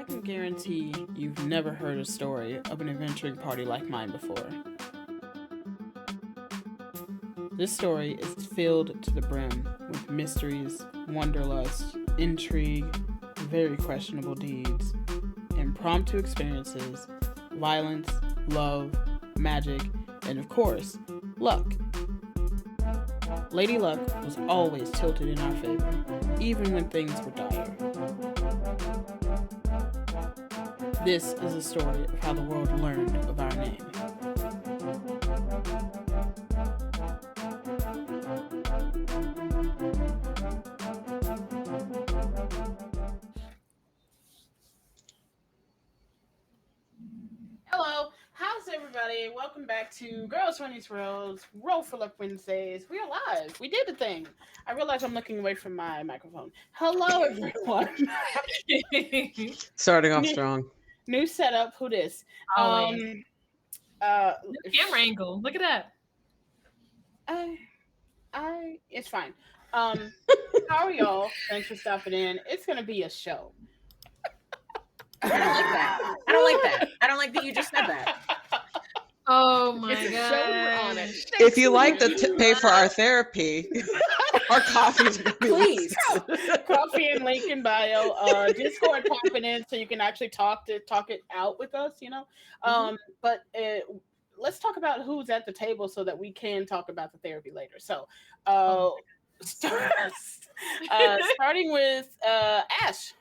can guarantee you've never heard a story of an adventuring party like mine before. This story is filled to the brim with mysteries, wanderlust, intrigue, very questionable deeds, impromptu experiences, violence, love, magic, and of course, luck. Lady Luck was always tilted in our favor, even when things were dire. This is a story of how the world learned of our name. Hello, how's everybody? Welcome back to Girls 20s Rolls, Roll for Luck Wednesdays. We are live. We did the thing. I realize I'm looking away from my microphone. Hello, everyone. Starting off strong. New setup. Who this? New camera angle. Look at that. It's fine. How are y'all? Thanks for stopping in. It's gonna be a show. I don't like that. I don't like that. I don't like that you just said that. Oh my It's a god. show we're on it. If you like to pay for our therapy, our coffees are going to be Please. Coffee and link in bio. Discord popping in so you can actually talk it out with us, you know. But let's talk about who's at the table so that we can talk about the therapy later. So starting with Ash.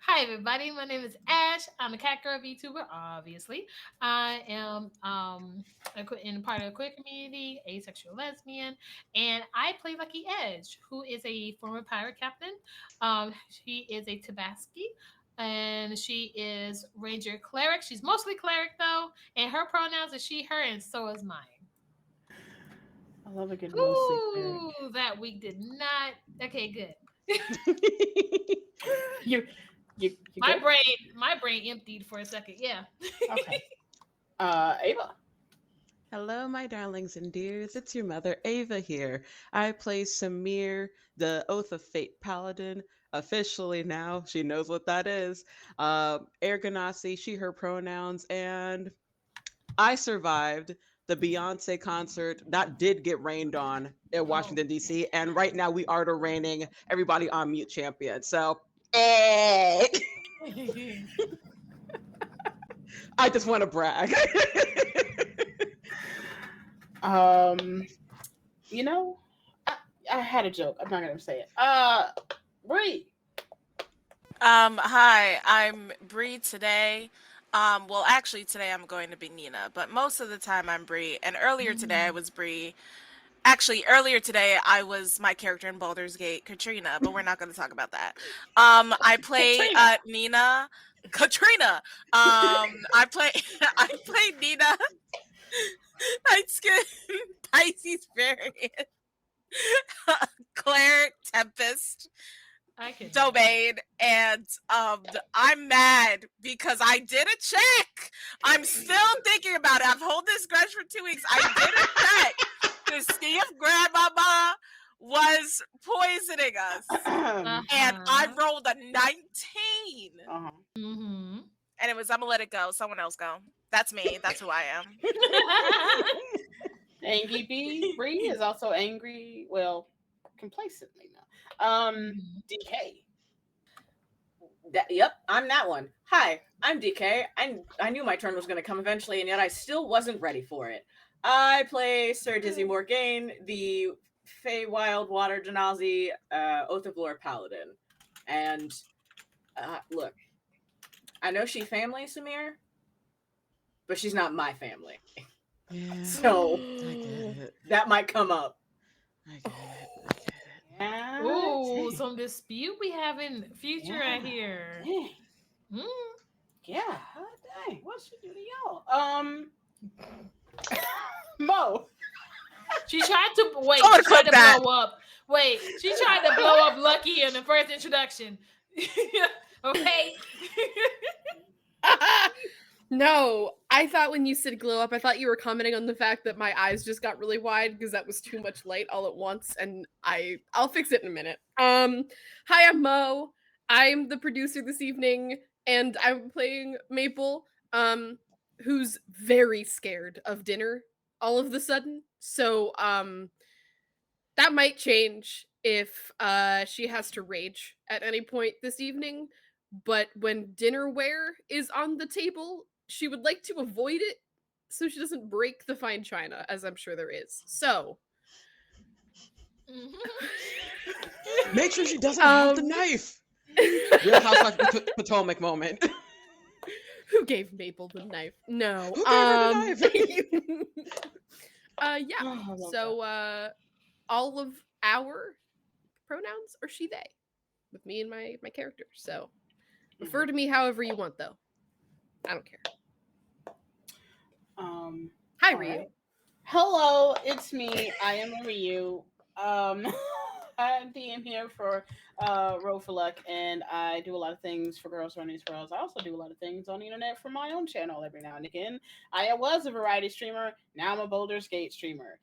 Hi everybody, my name is Ash. I'm a cat girl VTuber, obviously. I am in part of the queer community, asexual lesbian, and I play Lucky Edge, who is a former pirate captain. She is a Tabaski, and she is Ranger Cleric. She's mostly cleric though, and her pronouns are she, her, and so is mine. I love a good mostly cleric. Ooh, that week did not. Okay, good. You my good? brain emptied for a second. Yeah. Okay. Ava. Hello, my darlings and dears. It's your mother, Ava, here. I play Samir, the Oath of Fate Paladin. Officially now, she knows what that is. Air Ganassi, she, her pronouns. And I survived the Beyonce concert that did get rained on in Washington, D.C. And right now we are the reigning everybody on mute champion. So, I just want to brag. You know, I had a joke. I'm not gonna say it. Bree. Hi, I'm Bree today. Well, actually, today I'm going to be Nina, but most of the time I'm Bree. And earlier today I was Bree. Actually, earlier today I was my character in Baldur's Gate, Katrina, but we're not going to talk about that. I play Nina. Katrina. I play Nina. Night Skin Pisces variant. Claire Tempest. Domain, and I'm mad because I did a check. I'm still thinking about it. I've held this grudge for 2 weeks. I did a check to see if Grandmama was poisoning us, and I rolled a 19. And it was, I'm gonna let it go. Someone else go. That's me. That's who I am. Angry Bee. Bree is also angry. Well, complacently now. DK. Yep, I'm that one. Hi, I'm DK. I knew my turn was going to come eventually, and yet I still wasn't ready for it. I play Sir Dizzy Morgaine, the Fey Wild Water Genazi Oath of Lore Paladin. And look, I know she family, Samir, but she's not my family. Yeah, so that might come up. I get it. Yeah. Ooh, some dispute we have in future right here. Dang. Yeah. Dang. What should do to y'all? Mo. She tried to blow up. Wait, she tried to blow up Lucky in the first introduction. Okay. No, I thought when you said glow up, I thought you were commenting on the fact that my eyes just got really wide because that was too much light all at once, and I'll fix it in a minute. Hi, I'm Mo. I'm the producer this evening. and I'm playing Maple, who's very scared of dinner all of the sudden. So that might change if she has to rage at any point this evening. But when dinnerware is on the table, she would like to avoid it so she doesn't break the fine china, as I'm sure there is. So Make sure she doesn't have the knife. Real Housewives of Potomac moment. Who gave Maple the knife? No. Who gave her the knife? Yeah. Oh, I love So all of our pronouns are she they with me and my character. So refer to me however you want, though. I don't care. Hi, Ryu. Right. Hello, it's me. I am Ryu. I'm DM here for ROLL4LUCK, and I do a lot of things for Girls Run These Worlds. I also do a lot of things on the internet for my own channel every now and again. I was a variety streamer. Now I'm a Baldur's Gate streamer.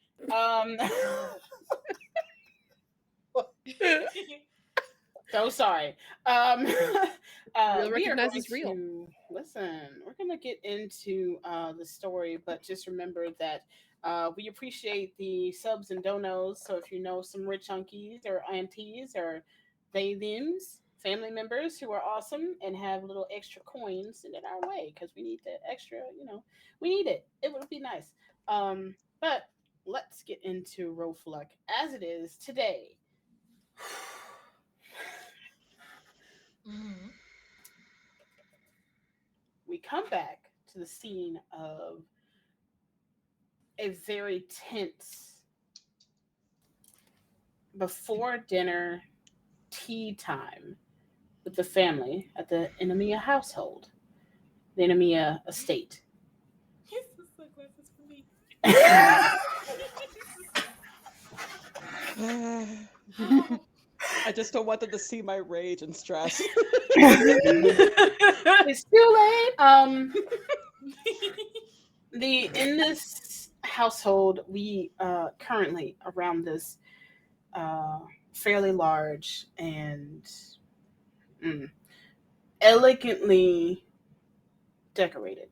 So sorry. Real We are going recognizes real. to listen. We're going to get into the story, but just remember that we appreciate the subs and donos. So if you know some rich unkies or aunties or they thems, family members who are awesome and have little extra coins, send it our way because we need the extra. We need it. It would be nice. But let's get into ROLL4LUCK as it is today. Mm-hmm. We come back to the scene of a very tense before dinner tea time with the family at the Enemia household, the Enemia estate. Sunglasses for me. I just don't want them to see my rage and stress. It's too late. In this household, we currently around this fairly large and elegantly decorated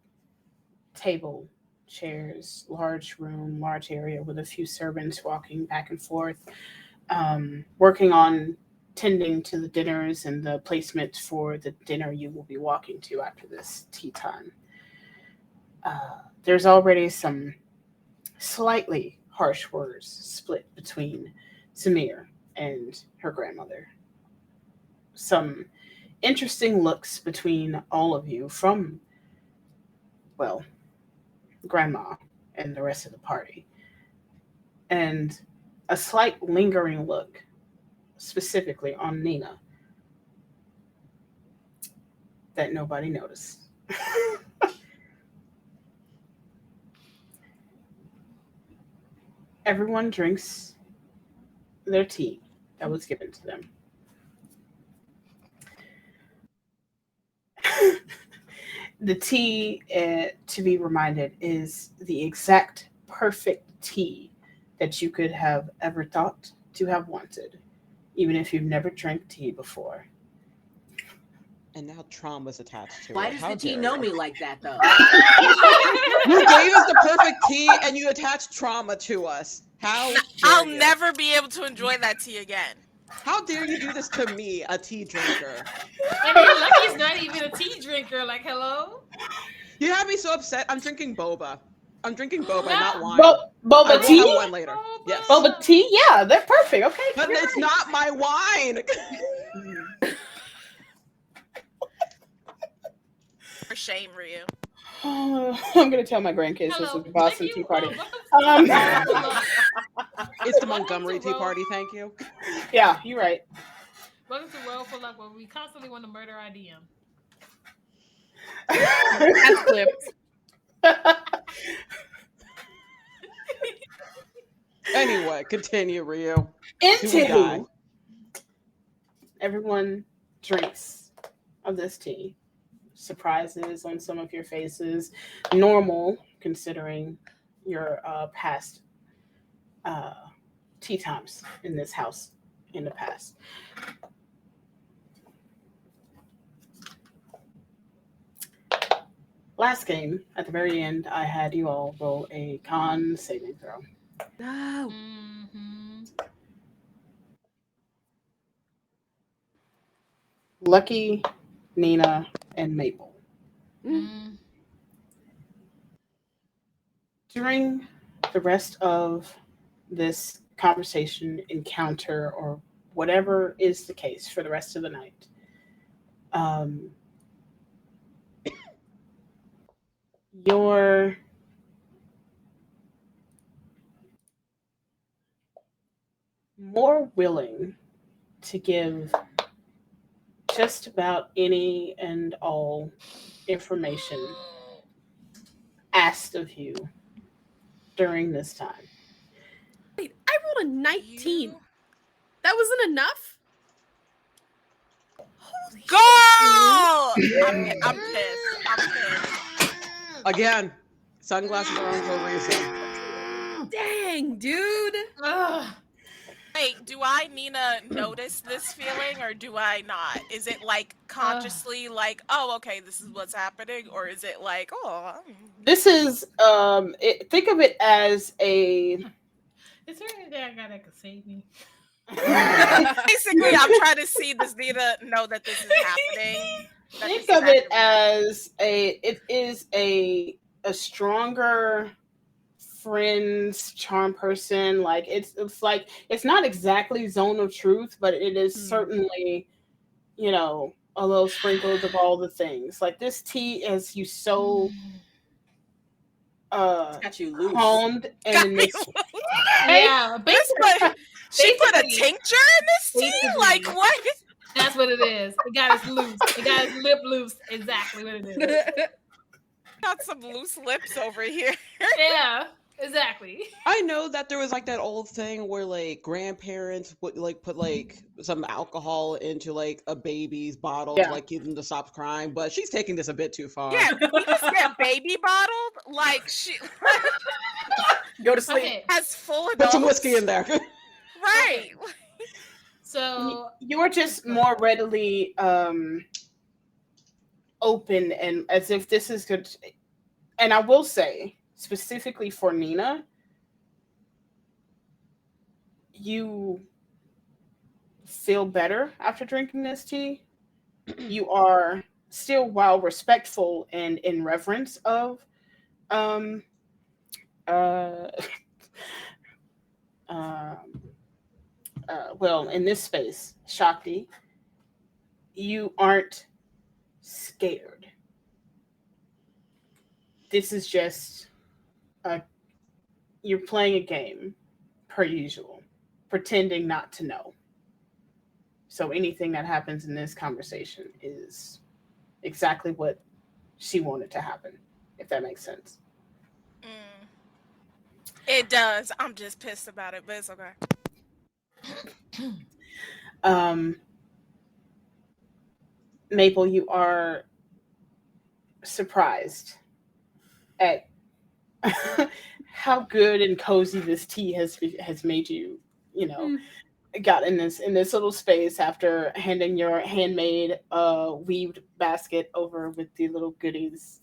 table, chairs, large room, large area with a few servants walking back and forth, working on tending to the dinners and the placement for the dinner you will be walking to after this tea time. There's already some slightly harsh words split between Samir and her grandmother. Some interesting looks between all of you from, well, Grandma and the rest of the party. And a slight lingering look specifically on Nina that nobody noticed. Everyone drinks their tea that was given to them. The tea, to be reminded, is the exact perfect tea that you could have ever thought to have wanted, even if you've never drank tea before. And now trauma's attached to Why it. does How the tea dare know you? me like that, though? You gave us the perfect tea and you attached trauma to us. How dare I'll you? never be able to enjoy that tea again. How dare you do this to me, a tea drinker? And then Lucky's not even a tea drinker. Like, hello? You have me so upset. I'm drinking boba. I'm drinking boba, No. not wine. Boba I will tea? have wine later. Boba. Yes. Boba tea? Yeah, they're perfect. Okay. But you're it's right. not my wine. For shame, Ryu. I'm gonna tell my grandkids Hello. this is the Boston Thank Tea you. Party. Welcome to It's the Welcome Montgomery to Tea Roll. Party, thank you. Yeah, you're right. Welcome to ROLL4LUCK, where we constantly want to murder our DM. That's clipped. Anyway, continue, Ryu. Do we die? Anywho, everyone drinks of this tea. Surprises on some of your faces. Normal, considering your past tea times in this house in the past. last game, at the very end, I had you all roll a con saving throw. No. Mm-hmm. Lucky, Nina, and Maple. Mm. During the rest of this conversation, encounter, or whatever is the case for the rest of the night, you're more willing to give just about any and all information asked of you during this time. Wait, I rolled a 19. You- That wasn't enough? Holy Go! I'm pissed. I'm pissed. Again, sunglasses are on for a reason. shit. Dang, dude. Ugh. Wait, do I, Nina, notice this feeling or do I not? Is it like consciously like, oh, okay, this is what's happening? Or is it like, oh, This is think of it as a Is there anything I got that could save me? basically I'm trying to see, does Nina know that this is happening? That think this is of it happening? as it is a stronger friends charm person. Like it's like it's not exactly zone of truth, but it is certainly, you know, a little sprinkles of all the things. Like this tea as you so Got you loose. calmed and in this Yeah, This basically, she put a basically- tincture in this tea? basically. Like what? that's what it is. It got us loose. It got us lip loose. Exactly what it is. Got some loose lips over here. Yeah, exactly. I know that there was like that old thing where like grandparents would like put like some alcohol into like a baby's bottle Yeah. to like keep them to stop crying, but she's taking this a bit too far. Yeah, can we just get baby bottled? Like she Go to sleep. Okay, has full adults. Put some whiskey in there. Right. so you're just more readily open and as if this is good. And I will say specifically for Nina, you feel better after drinking this tea. You are still, while respectful and in reverence of um uh well, in this space, Shakti, you aren't scared. This is just you're playing a game per usual, pretending not to know. So anything that happens in this conversation is exactly what she wanted to happen, if that makes sense. It does. I'm just pissed about it, but it's okay. Maple, you are surprised at how good and cozy this tea has made you. You know, got in this little space after handing your handmade weaved basket over with the little goodies.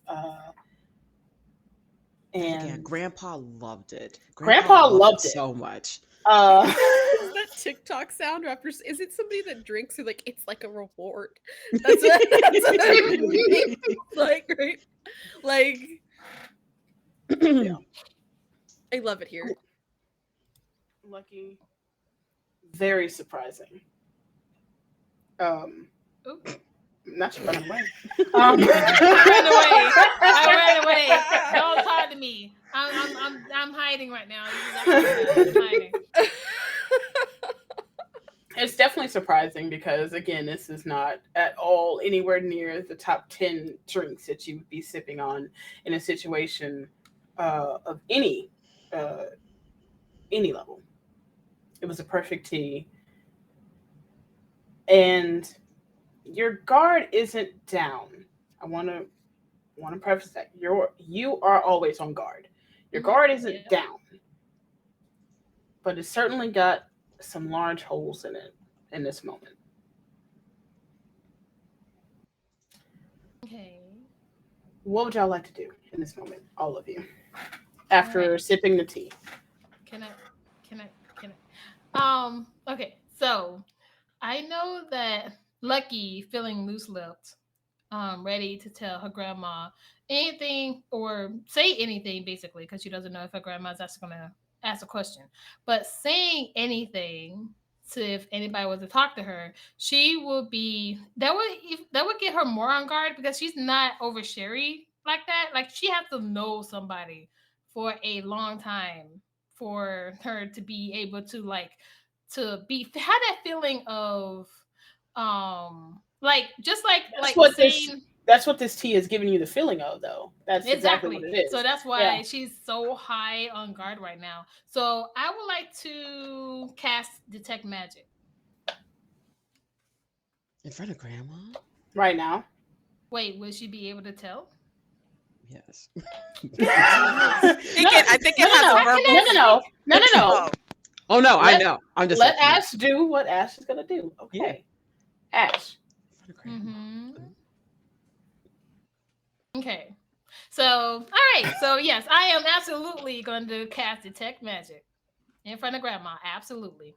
And yeah, Grandpa loved it. Grandpa loved it so much. Is that TikTok sound after? Is it somebody that drinks who like it's like a reward? That's what it like, right? Like, Yeah. I love it here. Lucky, very surprising. Not sure running away. I ran away. Don't talk to me. I'm hiding right now. I'm hiding. It's definitely surprising because, again, this is not at all anywhere near the top 10 drinks that you would be sipping on in a situation of any level. It was a perfect tea. And your guard isn't down. I want to preface that. You are always on guard. Your guard isn't down. But it's certainly got some large holes in it in this moment. Okay. what would y'all like to do in this moment, all of you, after sipping the tea? Can I? Okay, so I know that Lucky, feeling loose-lipped, ready to tell her grandma anything or say anything, basically, because she doesn't know if her grandma's actually gonna ask a question. But saying anything to if anybody was to talk to her, she would be that would get her more on guard because she's not oversharey like that. Like she has to know somebody for a long time for her to be able to have that feeling of like just like saying that's what this tea is giving you the feeling of, though. That's exactly what it is. So that's why she's so high on guard right now. So I would like to cast Detect Magic. In front of Grandma? Right now. Wait, will she be able to tell? Yes. I think it has a verbal. No. Oh no, I know. I'm just let Ash do what Ash is gonna do. Okay. Yeah. Ash. Mm-hmm. Okay. So, all right. So, yes, I am absolutely going to cast Detect Magic in front of Grandma. Absolutely.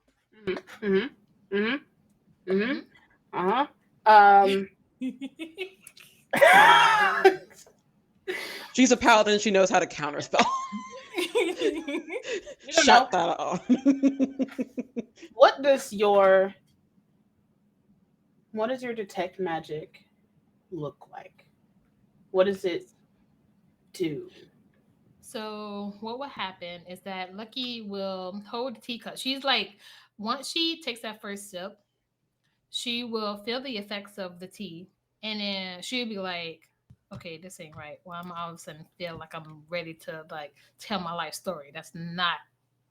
She's a paladin. She knows how to counterspell. Shut that off. What does your Detect Magic look like? What does it do? So what will happen is that Lucky will hold the teacup. She's like, once she takes that first sip, she will feel the effects of the tea, and then she'll be like, okay, this ain't right. Well, I'm all of a sudden feel like I'm ready to like tell my life story. That's not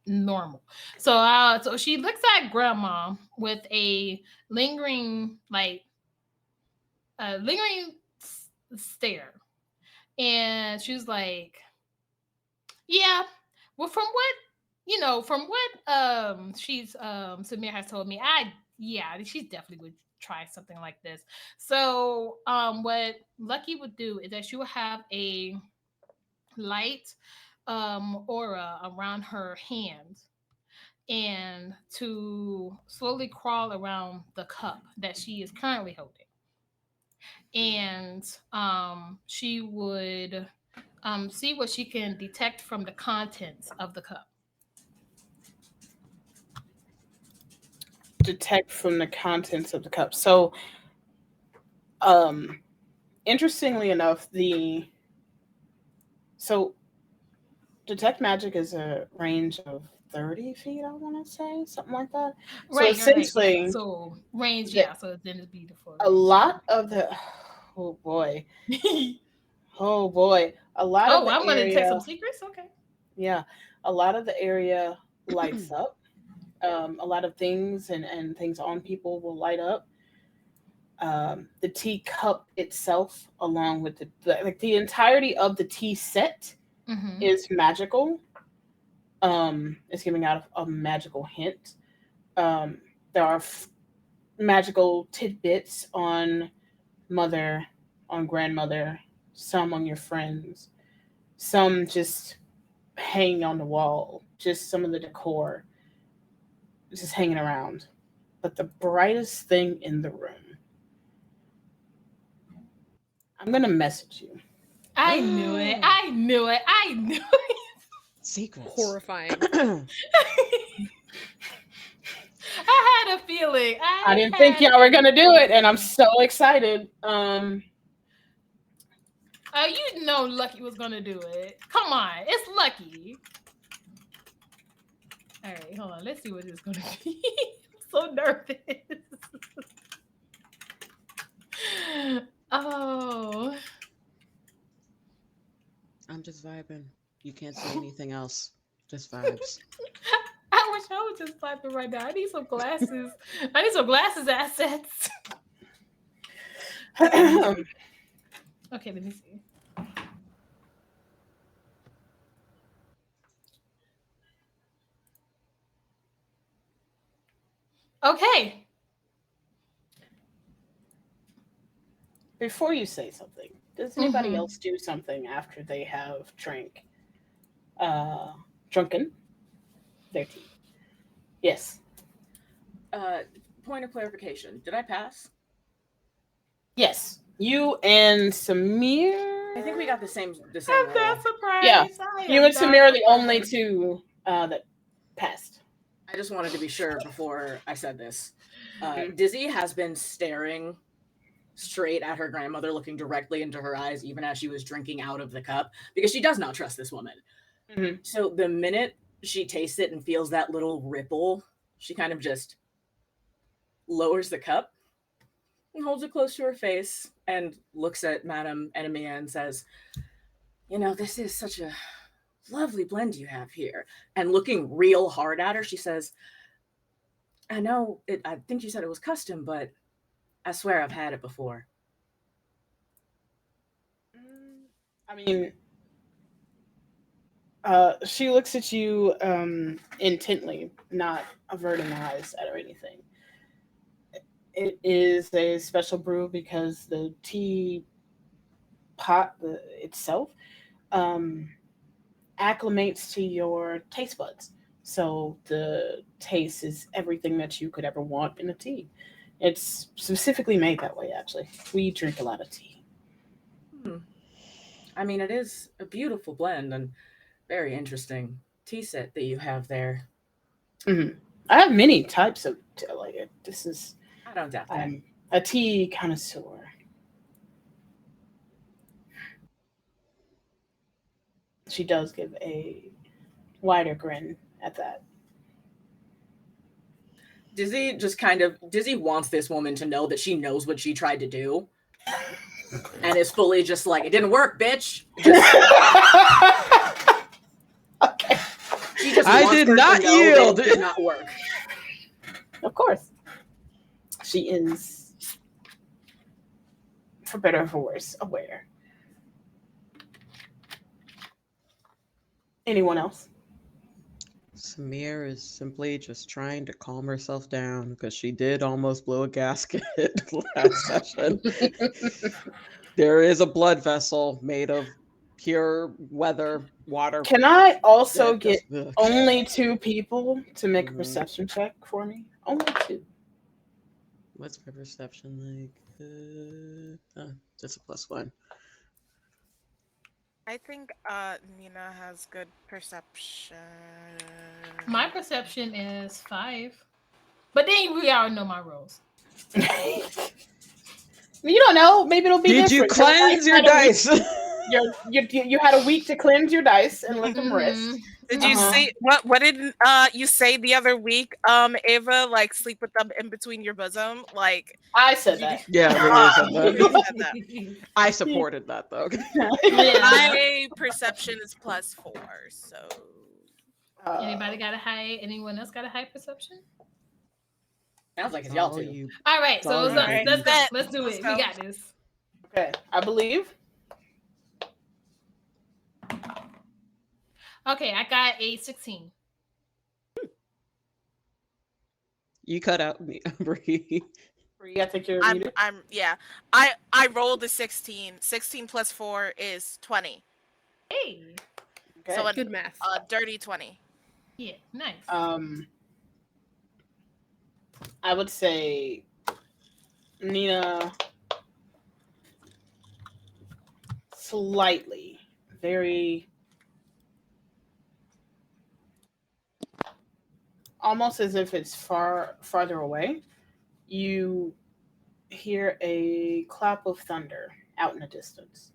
normal. So she looks at Grandma with a lingering stare, and she's like, yeah, well, from what she's Samir has told me, she's definitely would try something like this. So what Lucky would do is that she would have a light aura around her hand and to slowly crawl around the cup that she is currently holding. And she would see what she can detect from the contents of the cup. Detect from the contents of the cup. So, interestingly enough, Detect Magic is a range of 30 feet, I want to say, something like that. So essentially, right. So range, so then it's beautiful. A lot of the, oh boy, a lot of the I'm going to area, take some secrets. Okay. Yeah, a lot of the area lights up. A lot of things and things on people will light up. The teacup itself, along with the entirety of the tea set, is magical. It's giving out a magical hint. There are magical tidbits on mother, on grandmother, some on your friends, some just hanging on the wall, just some of the decor just hanging around. But the brightest thing in the room, I'm going to message you. I knew it. Secrets. Horrifying. I had a feeling. I didn't think y'all were gonna do it, and I'm so excited. You know Lucky was gonna do it. Come on, it's Lucky. All right, hold on. Let's see what it's gonna be. I'm so nervous. Oh. I'm just vibing. You can't say anything else. Just vibes. I wish I was just vibing right now. I need some glasses. Assets. Okay, let me see. Okay. before you say something, does anybody else do something after they have drunken their tea? Yes. Point of clarification. Did I pass? Yes. You and Samir. I think we got the same I'm roll. not surprised. Yeah. I You am and not Samir are the surprised. only two that passed. I just wanted to be sure before I said this. Dizzy has been staring straight at her grandmother, looking directly into her eyes, even as she was drinking out of the cup, because she does not trust this woman. Mm-hmm. So the minute she tastes it and feels that little ripple, she kind of just lowers the cup and holds it close to her face and looks at Madame Enemia and says, "You know, this is such a lovely blend you have here." And looking real hard at her, she says, "I know it. I think you said it was custom, but I swear I've had it before." I mean, she looks at you intently, not averting eyes at or anything. It is a special brew because the tea pot itself acclimates to your taste buds. So the taste is everything that you could ever want in a tea. It's specifically made that way, actually. We drink a lot of tea. I mean, it is a beautiful blend and very interesting tea set that you have there. Mm-hmm. I have many types of tea. Like it. This is. I don't doubt that. I'm a tea connoisseur. She does give a wider grin at that. Dizzy wants this woman to know that she knows what she tried to do. And is fully just like, it didn't work, bitch. Okay. She just I wants did her not to know yield. that it did not work. Of course. She is, for better or for worse, aware. Anyone else? Samir is simply just trying to calm herself down because she did almost blow a gasket last session. There is a blood vessel made of pure weather, water. Can I also Yeah, get just- only 2 people to make a Mhm. perception check for me? Only 2. What's my perception like? Just a +1. I think Nina has good perception. My perception is 5. But then we already know my rolls. You don't know. Maybe it'll be Did you different. cleanse your dice? You had a week to cleanse your dice and let them rest. Mhm. Did you see what did you say the other week, Ava? Like sleep with them in between your bosom? Like I said that. Yeah, you said that. I supported that though. My perception is +4, so Anybody got a high? Anyone else got a high perception? Sounds like it's y'all two. All right, so it's us. Alright. Let's go. Bet. Let's do Let's it. go. We got this. Okay, I believe. Okay, I got a 16. You cut out me, Bree. Bree, I think you're I'm muted. yeah. I rolled a 16. 16 + 4 is 20. Hey. Okay. So Good math. a dirty 20. Yeah, nice. I would say Nina slightly, very almost as if it's farther away. You hear a clap of thunder out in the distance.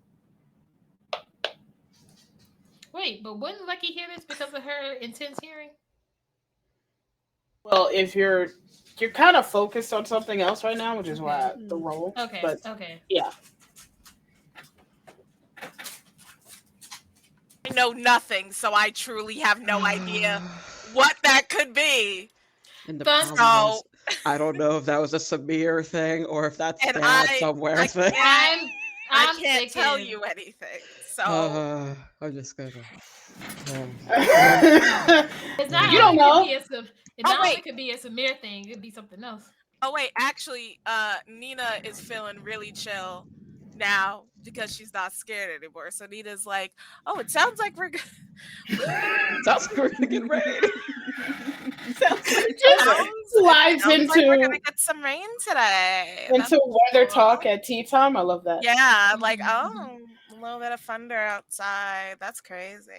Wait, but wouldn't Lucky hear this because of her intense hearing? Well, if you're kind of focused on something else right now, which is why the roll. Okay. But Okay. yeah. I know nothing, so I truly have no idea what that could be. And the Fun- problem is, I don't know if that was a Samir thing or if that's And Dad somewhere I thing. can't, I I'm can't tell thinking- you anything. So I'm just gonna. It's not. You don't know. It Oh, not only wait. could be a Samir thing. It could be something else. oh wait, actually, Nina is feeling really chill. now because she's not scared anymore. So Nina's like, "Oh, it sounds like we're Sounds like we're gonna get rain. Sounds like Slides we're into gonna get some rain today." That's weather cool. talk at tea time. I love that. Yeah, like, oh, a little bit of thunder outside. That's crazy.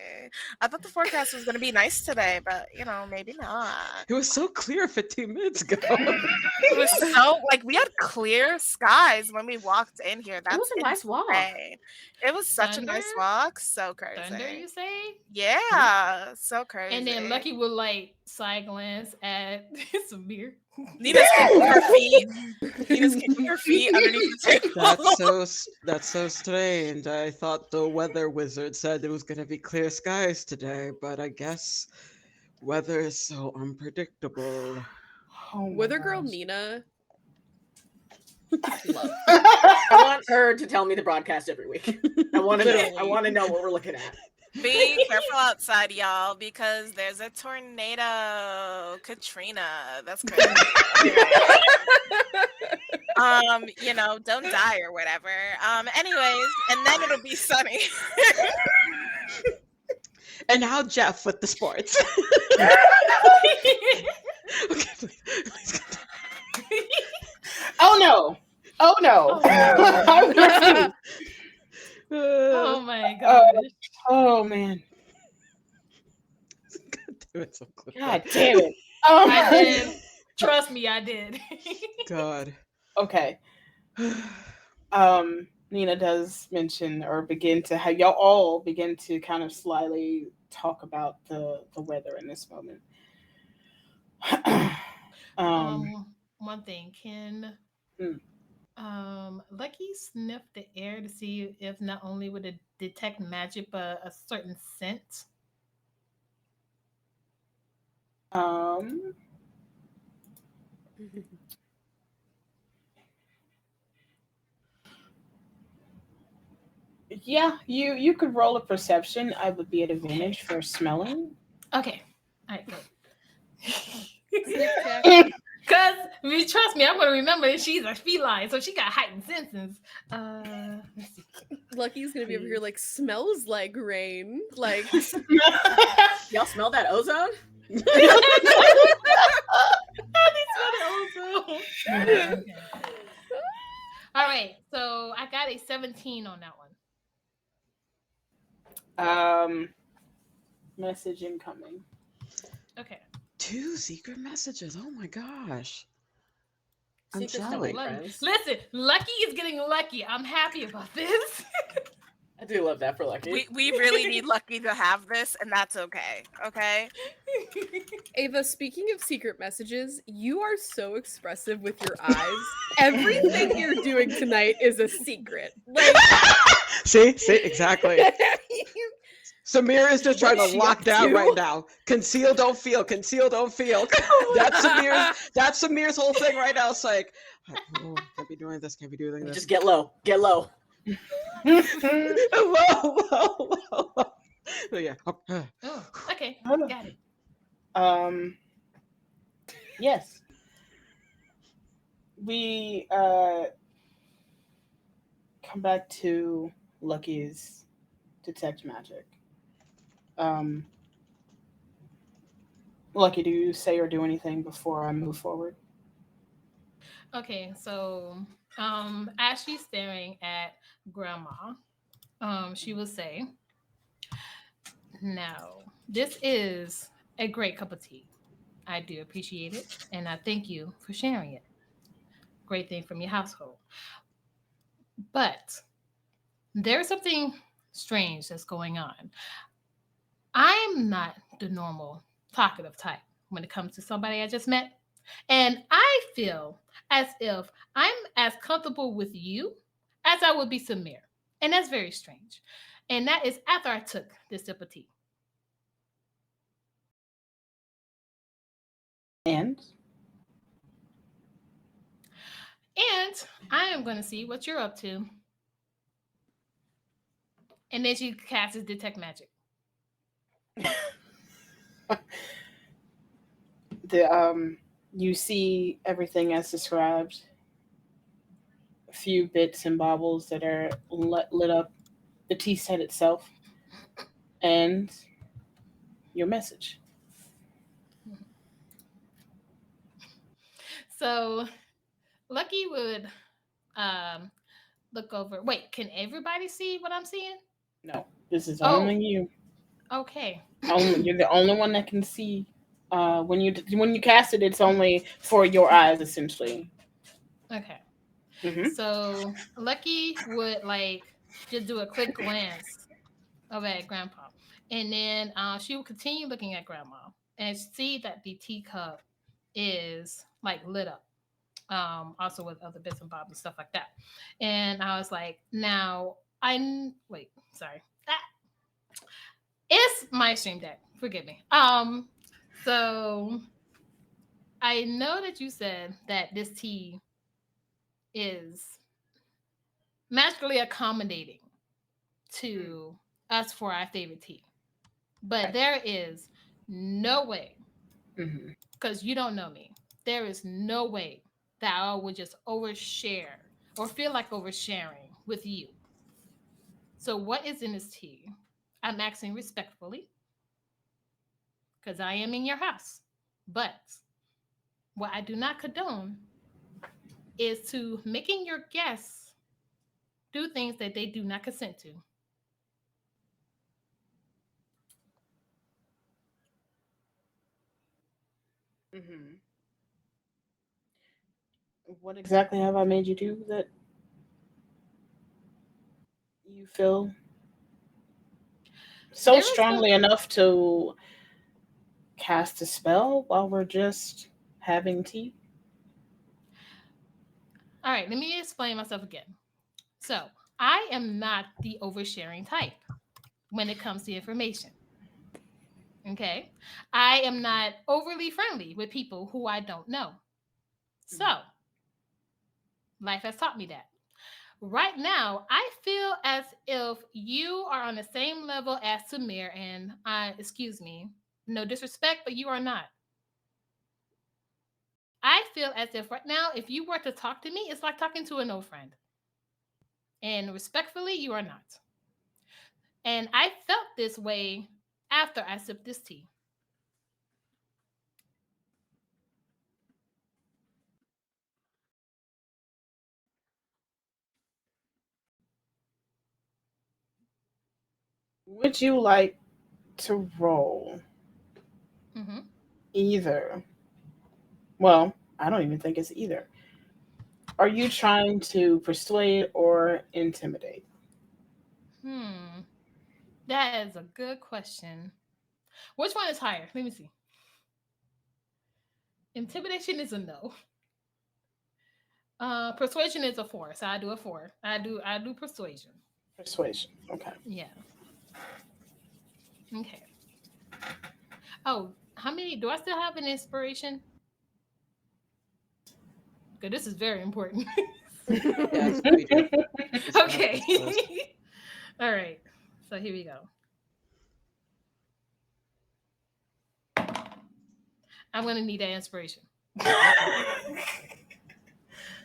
I thought the forecast was going to be nice today, but, maybe not. It was so clear 15 minutes ago. It was so, we had clear skies when we walked in here. That was a nice walk. It was such a nice walk. So crazy. Thunder, you say? Yeah, so crazy. And then Lucky would side glance at Samir. Nina's kicking her feet. Nina's kicking her feet underneath the table. That's so strange. I thought the weather wizard said it was going to be clear skies today, but I guess weather is so unpredictable. Weather girl Nina. I want her to tell me the broadcast every week. I want to know what we're looking at. Be careful outside, y'all, because there's a tornado. Katrina. That's crazy. Don't die or whatever. Anyways, and then it'll be sunny. And now Jeff with the sports. Okay, please. Oh no. Oh my gosh. Oh man. God damn it, so close. God damn it. I did. Trust me, I did. God. Okay. Nina does mention or begin to have y'all all begin to kind of slyly talk about the weather in this moment. One thing, can Lucky sniff the air to see if not only would it detect magic but a certain scent? Yeah, you could roll a perception. I would be at advantage for smelling. Okay. All right, good. Because, trust me, I'm going to remember that she's a feline, so she got heightened senses. Let's see. Lucky's going to be over here smells like rain. Y'all smell that ozone? Okay. All right, so I got a 17 on that one. Message incoming. Okay. 2 secret messages. Oh my gosh. I'm Secrets jelly. don't make friends. Listen, Lucky is getting lucky. I'm happy about this. I do love that for Lucky. We really need Lucky to have this, and that's okay. Okay? Ava, speaking of secret messages, you are so expressive with your eyes. Everything you're doing tonight is a secret. See, exactly. Samir is just trying to lock down right now. Conceal, don't feel. Conceal, don't feel. That's Samir's whole thing right now. It's like, oh, can't be doing this. Can't be doing this. Just get low. Get low. Whoa. So yeah. Oh, okay. Got it. Yes. We come back to Lucky's detect magic. Lucky, do you say or do anything before I move forward? Okay, so as she's staring at Grandma, she will say, "Now, this is a great cup of tea. I do appreciate it, and I thank you for sharing it. Great thing from your household. But there's something strange that's going on. I'm not the normal talkative type when it comes to somebody I just met. And I feel as if I'm as comfortable with you as I would be Samir. And that's very strange. And that is after I took this sip of tea." And I am going to see what you're up to. And then she casts detect magic. you see everything as described. few bits and baubles that are lit up, the tea set itself, and your message. So Lucky would um look over. Wait, can everybody see what I'm seeing? No, this is Oh, only you. okay. You're the only one that can see. When you cast it, it's only for your eyes, essentially. Okay. Hmm. So Lucky would like just do a quick glance over at Grandpa, and then she would continue looking at Grandma and see that the teacup is like lit up. Also with other bits and bobs and stuff like that. And I was like, now wait, sorry. It's my stream deck. Forgive me. So I know that you said that this tea is magically accommodating to us for our favorite tea. But there is no way, because you don't know me, there is no way that I would just overshare or feel like oversharing with you. So what is in this tea? I'm asking respectfully because I am in your house. But what I do not condone is to making your guests do things that they do not consent to. Hmm. What exactly have I made you do that you feel so There is no. strongly enough to cast a spell while we're just having tea? All right, let me explain myself again. So, I am not the oversharing type when it comes to information. Okay? I am not overly friendly with people who I don't know. So, life has taught me that. Right now, I feel as if you are on the same level as Samir, and excuse me, no disrespect, but you are not. I feel as if right now, if you were to talk to me, it's like talking to an old friend. And respectfully, you are not. And I felt this way after I sipped this tea. Would you like to roll Mm-hmm. either? Well, I don't even think it's either. Are you trying to persuade or intimidate? Hmm. That is a good question. Which one is higher? Let me see. Intimidation is a no. Persuasion is a 4, so I do a 4. I do persuasion. Persuasion. Okay. Yeah. Okay. Oh, how many do I still have an inspiration? Because this is very important. Yes, we do. Okay. All right. So here we go. I'm gonna need that inspiration.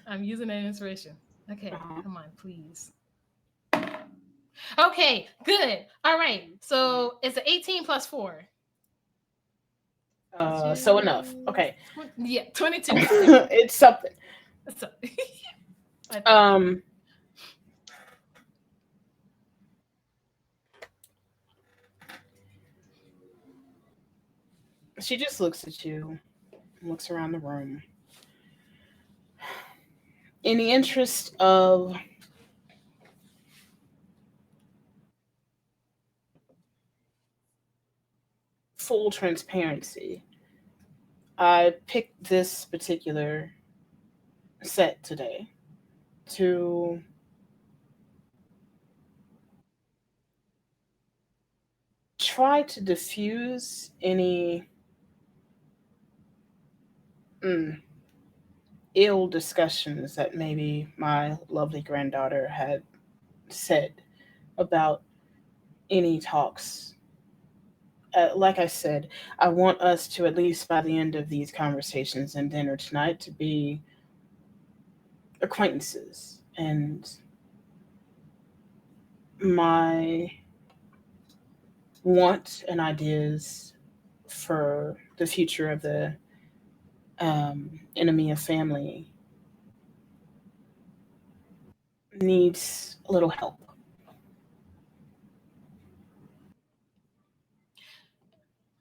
I'm using that inspiration. Okay, come on, please. Okay, good. All right. So it's an 18 plus 4. So enough. Okay. Yeah, 22. It's something. So, Um. She just looks at you, looks around the room. In the interest of full transparency, I picked this particular set today to try to diffuse any mm, ill discussions that maybe my lovely granddaughter had said about any talks. Like I said, I want us to, at least by the end of these conversations and dinner tonight, to be acquaintances and my want and ideas for the future of the enemy of family needs a little help.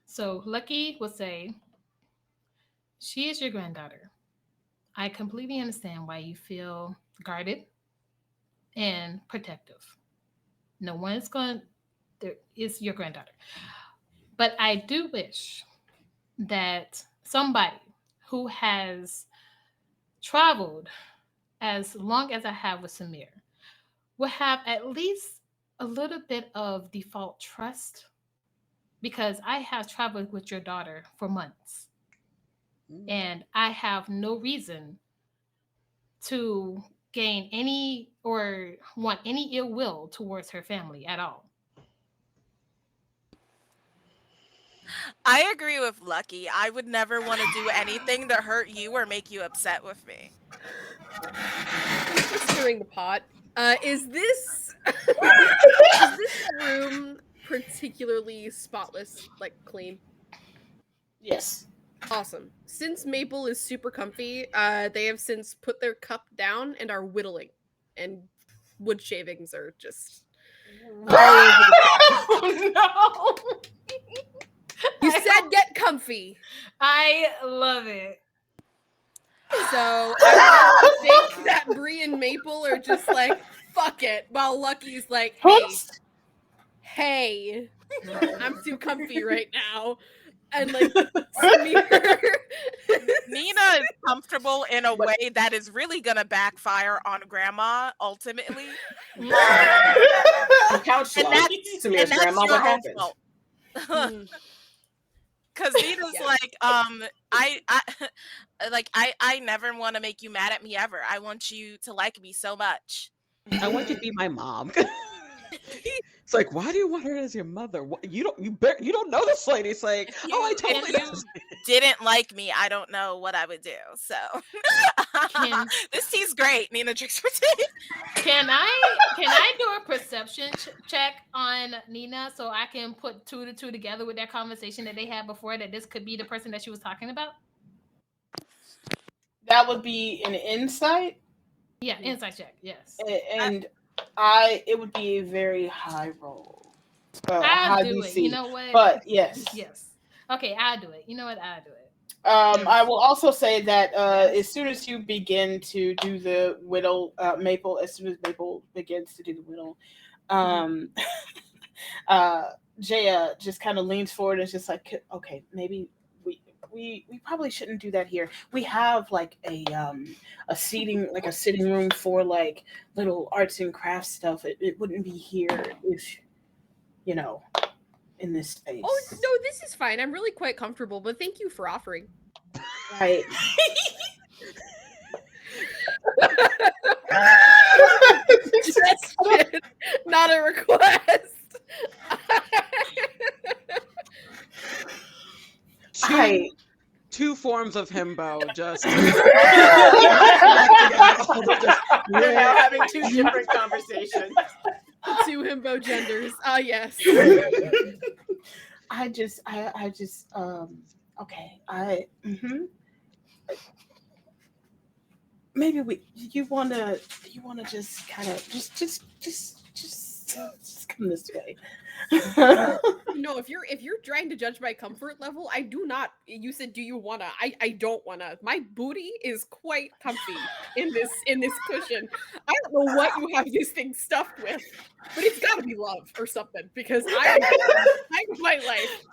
So Lucky would say, she is your granddaughter. I completely understand why you feel guarded and protective. No one is going, there is your granddaughter. But I do wish that somebody who has traveled as long as I have with Samir will have at least a little bit of default trust, because I have traveled with your daughter for months and I have no reason to gain any or want any ill will towards her family at all. I agree with Lucky. I would never want to do anything to hurt you or make you upset with me. Stirring the pot. Is this is this room particularly spotless, like clean? Yes. Awesome. Since Maple is super comfy, they have since put their cup down and are whittling, and wood shavings are just all over the place. Oh no! You said get comfy. I love it. So I think that Bree and Maple are just like, fuck it, while Lucky's like, hey, I'm too comfy right now. And like Samir. Nina is comfortable in a way that is really gonna backfire on Grandma ultimately. Couch Samir's grandma, what happened? Because Nina's like, I never want to make you mad at me ever. I want you to like me so much. I want you to be my mom. It's like, why do you want her as your mother? You don't know this lady. It's like, I totally if you didn't like me, I don't know what I would do. So this tea's great. Nina drinks her tea. Can I do a perception check on Nina so I can put 2 to 2 together with that conversation that they had before, that this could be the person that she was talking about? That would be an insight. Yeah, insight check. Yes. And it would be a very high roll. I'll high do DC. it. You know what? But yes. Yes. Okay, I'll do it. You know what? I'll do it. I will also say that as soon as you begin to do the whittle, Maple, as soon as Maple begins to do the whittle, Jaya just kind of leans forward and is just like, okay, maybe we probably shouldn't do that here. We have like a sitting room for like little arts and crafts stuff. It wouldn't be here if, in this space. Oh no, this is fine. I'm really quite comfortable, but thank you for offering. Right. Suggestion, not a request. Two forms of himbo, just We're now having 2 different conversations. 2 himbo genders. Yes. Maybe you wanna just kind of just come this way. No, if you're trying to judge my comfort level, I do not. You said, do you wanna? I don't wanna. My booty is quite comfy in this cushion. I don't know what you have this thing stuffed with, but it's got to be love or something, because I'm my life.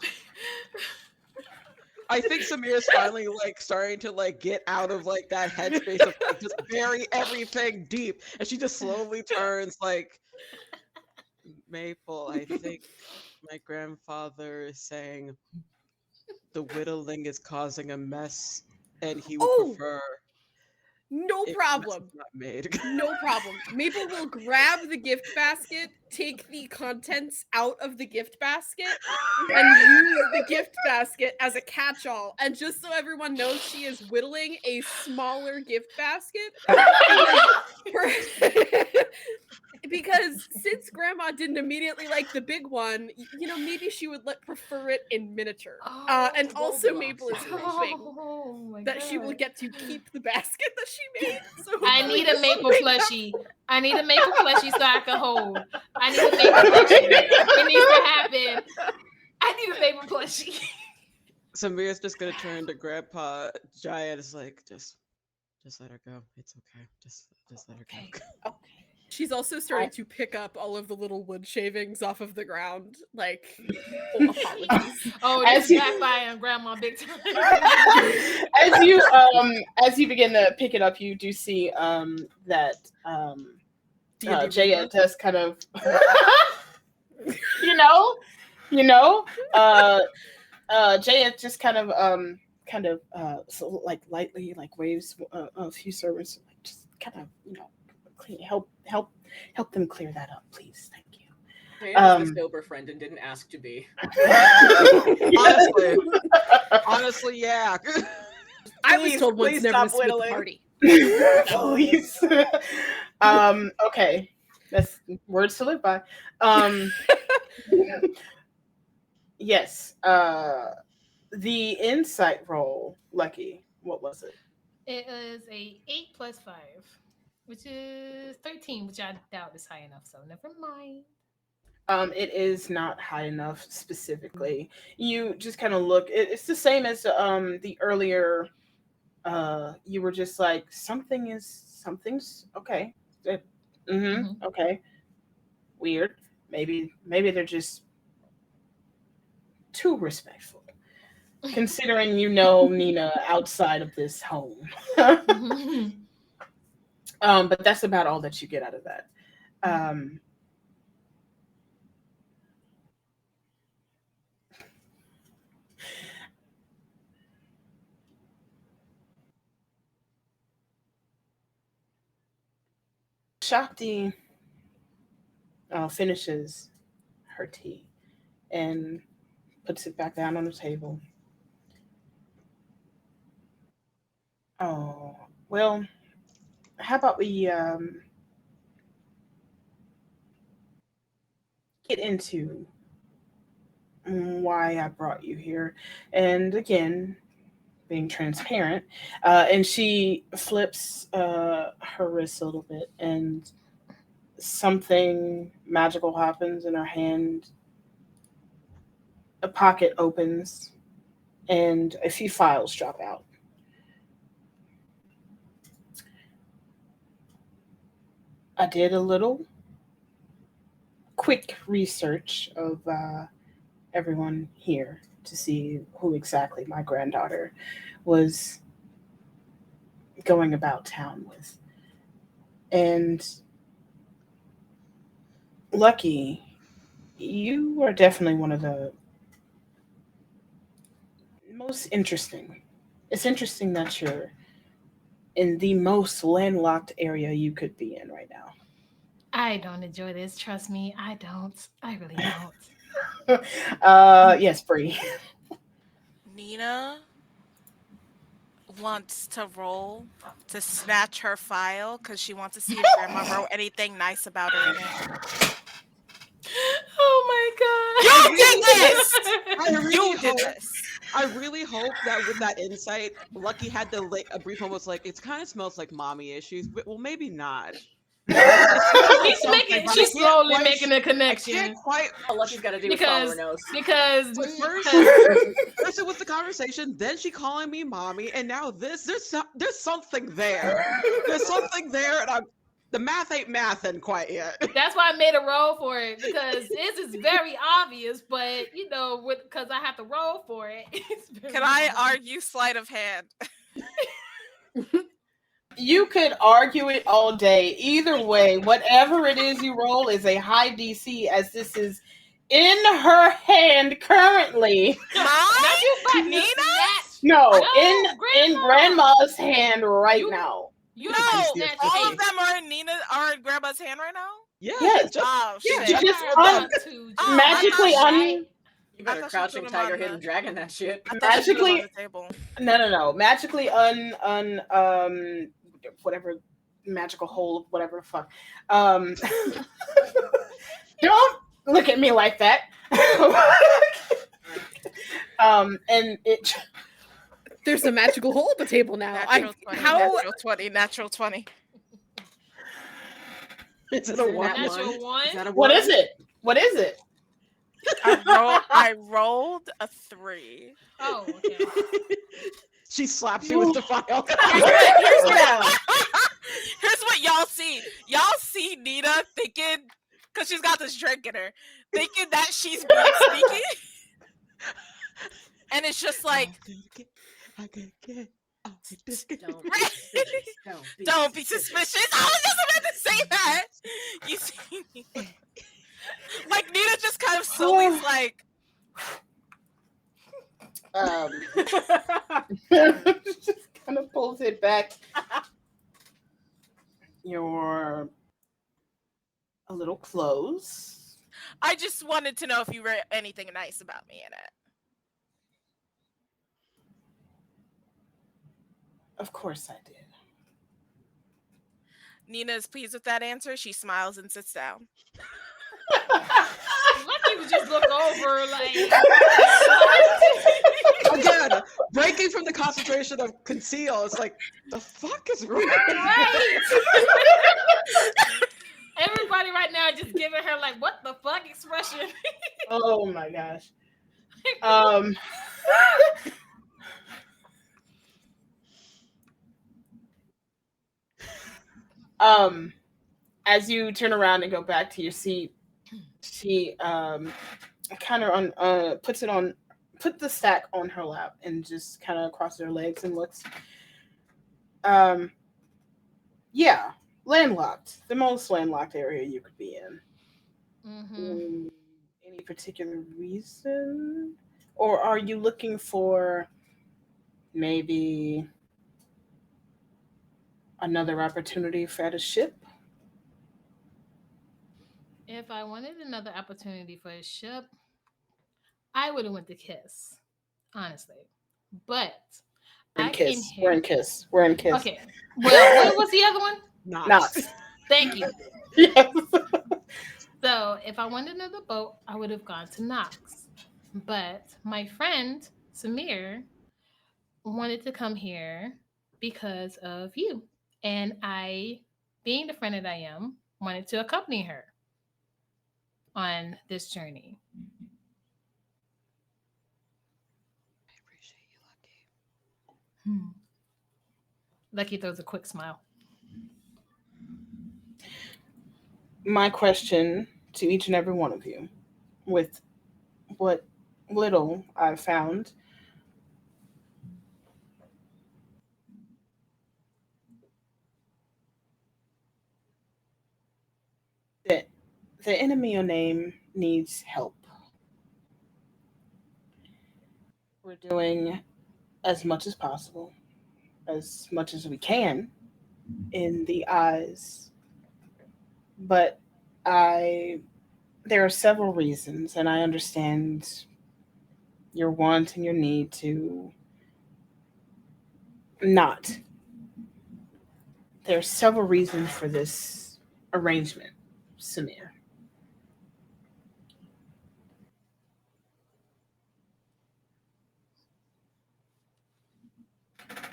I think Samir's finally like starting to like get out of like that headspace of like, just bury everything deep, and she just slowly turns like, Maple, I think my grandfather is saying the whittling is causing a mess, and he would prefer. No problem. Not made. No problem. Maple will grab the gift basket, take the contents out of the gift basket, and use the gift basket as a catch-all. And just so everyone knows, she is whittling a smaller gift basket. because since Grandma didn't immediately like the big one, you know, maybe she would prefer it in miniature. And also Maple is hoping that she will get to keep the basket that she made. So I need a maple plushie. I need a maple plushie so I can hold. I need a maple plushie. It needs to happen. I need a maple plushie. Samir's just gonna turn to Grandpa Giant. Is like, just let her go. It's okay. Just let her go. Okay. She's also starting to pick up all of the little wood shavings off of the ground. Like, apologies. Oh, this is backfiring Grandma big time. As you begin to pick it up, you do see that Jaya does kind of, Jaya just kind of so like lightly like waves a few servants, like just kind of help them clear that up, please. Thank you. Jaya was a sober friend and didn't ask to be. Honestly, yeah. I was told once never to split the party. Please. Okay. That's words to live by. Yes. The insight roll, Lucky. What was it? It is a 8 plus 5, which is 13, which I doubt is high enough. So never mind. It is not high enough specifically. You just kind of look. It's the same as the earlier. You were just like something's okay. Okay. Weird. Maybe they're just too respectful. Considering you know Nina outside of this home. But that's about all that you get out of that. Shakti finishes her tea and puts it back down on the table. Oh, well, how about we get into why I brought you here. And again, being transparent, and she flips her wrist a little bit, and something magical happens in her hand. A pocket opens, and a few files drop out. I did a little quick research of everyone here to see who exactly my granddaughter was going about town with. And Lucky, you are definitely one of the most interesting. It's interesting that you're in the most landlocked area you could be in right now. I don't enjoy this. Trust me, I don't. I really don't. Yes, Bree. Nina wants to roll to snatch her file because she wants to see if Grandma wrote anything nice about her in it. Oh my god! You did this! You did this! I really hope that with that insight, Lucky had a brief moment was like, it kind of smells like mommy issues, but well, maybe not. She's slowly making a connection. I can't quite. Oh, Lucky's got to do with follower nose. Because first it was the conversation, then she calling me mommy, and now this. There's something there. There's something there, and the math ain't mathin' quite yet. That's why I made a roll for it, because this is very obvious, but because I have to roll for it. Can I argue sleight of hand? You could argue it all day. Either way, whatever it is you roll is a high DC, as this is in her hand currently. Nina? No, in Grandma's hand right now. All of them are in Grandma's hand right now? Yes. Oh, shit. You just magically You better crouching tiger, hidden dragon that shit. Magically, no. Magically whatever magical hole of whatever the fuck. Don't look at me like that. And it. There's a magical hole at the table now. Natural 20, natural 20, natural 20. Is it a what? Natural one? Is that a What one? is it? What is it? I rolled a 3. Oh, okay. She slaps you with the file. Here's what y'all see. Y'all see Nina thinking, because she's got this drink in her, thinking that she's being sneaky. And it's just like, don't be suspicious. I was just about to say that. You see, like Nina just kind of slowly like, just kind of pulls it back. You're a little close. I just wanted to know if you read anything nice about me in it. Of course I did. Nina is pleased with that answer. She smiles and sits down. Lucky would just look over like. Again, breaking from the concentration of conceal. It's like, the fuck is wrong? Right. Everybody right now just giving her like, what the fuck expression. Oh my gosh. As you turn around and go back to your seat, she kind of puts the stack on her lap and just kind of crosses her legs and looks. Yeah, landlocked. The most landlocked area you could be in. Mm-hmm. Any particular reason? Or are you looking for maybe another opportunity for at a ship? If I wanted another opportunity for a ship, I would have went to Kiss, honestly. But We're in I Kiss. came here. We're in Kiss. We're in Kiss. Okay. Well, what was the other one? Knox. Thank you. Yes. So if I wanted another boat, I would have gone to Knox. But my friend Samir wanted to come here because of you. And I, being the friend that I am, wanted to accompany her on this journey. I appreciate you, Lucky. Lucky throws a quick smile. My question to each and every one of you, with what little I've found, that the enemy your name needs help. We're doing as much as possible, as much as we can, in the eyes. But there are several reasons, and I understand your want and your need to not. There are several reasons for this arrangement, Samir.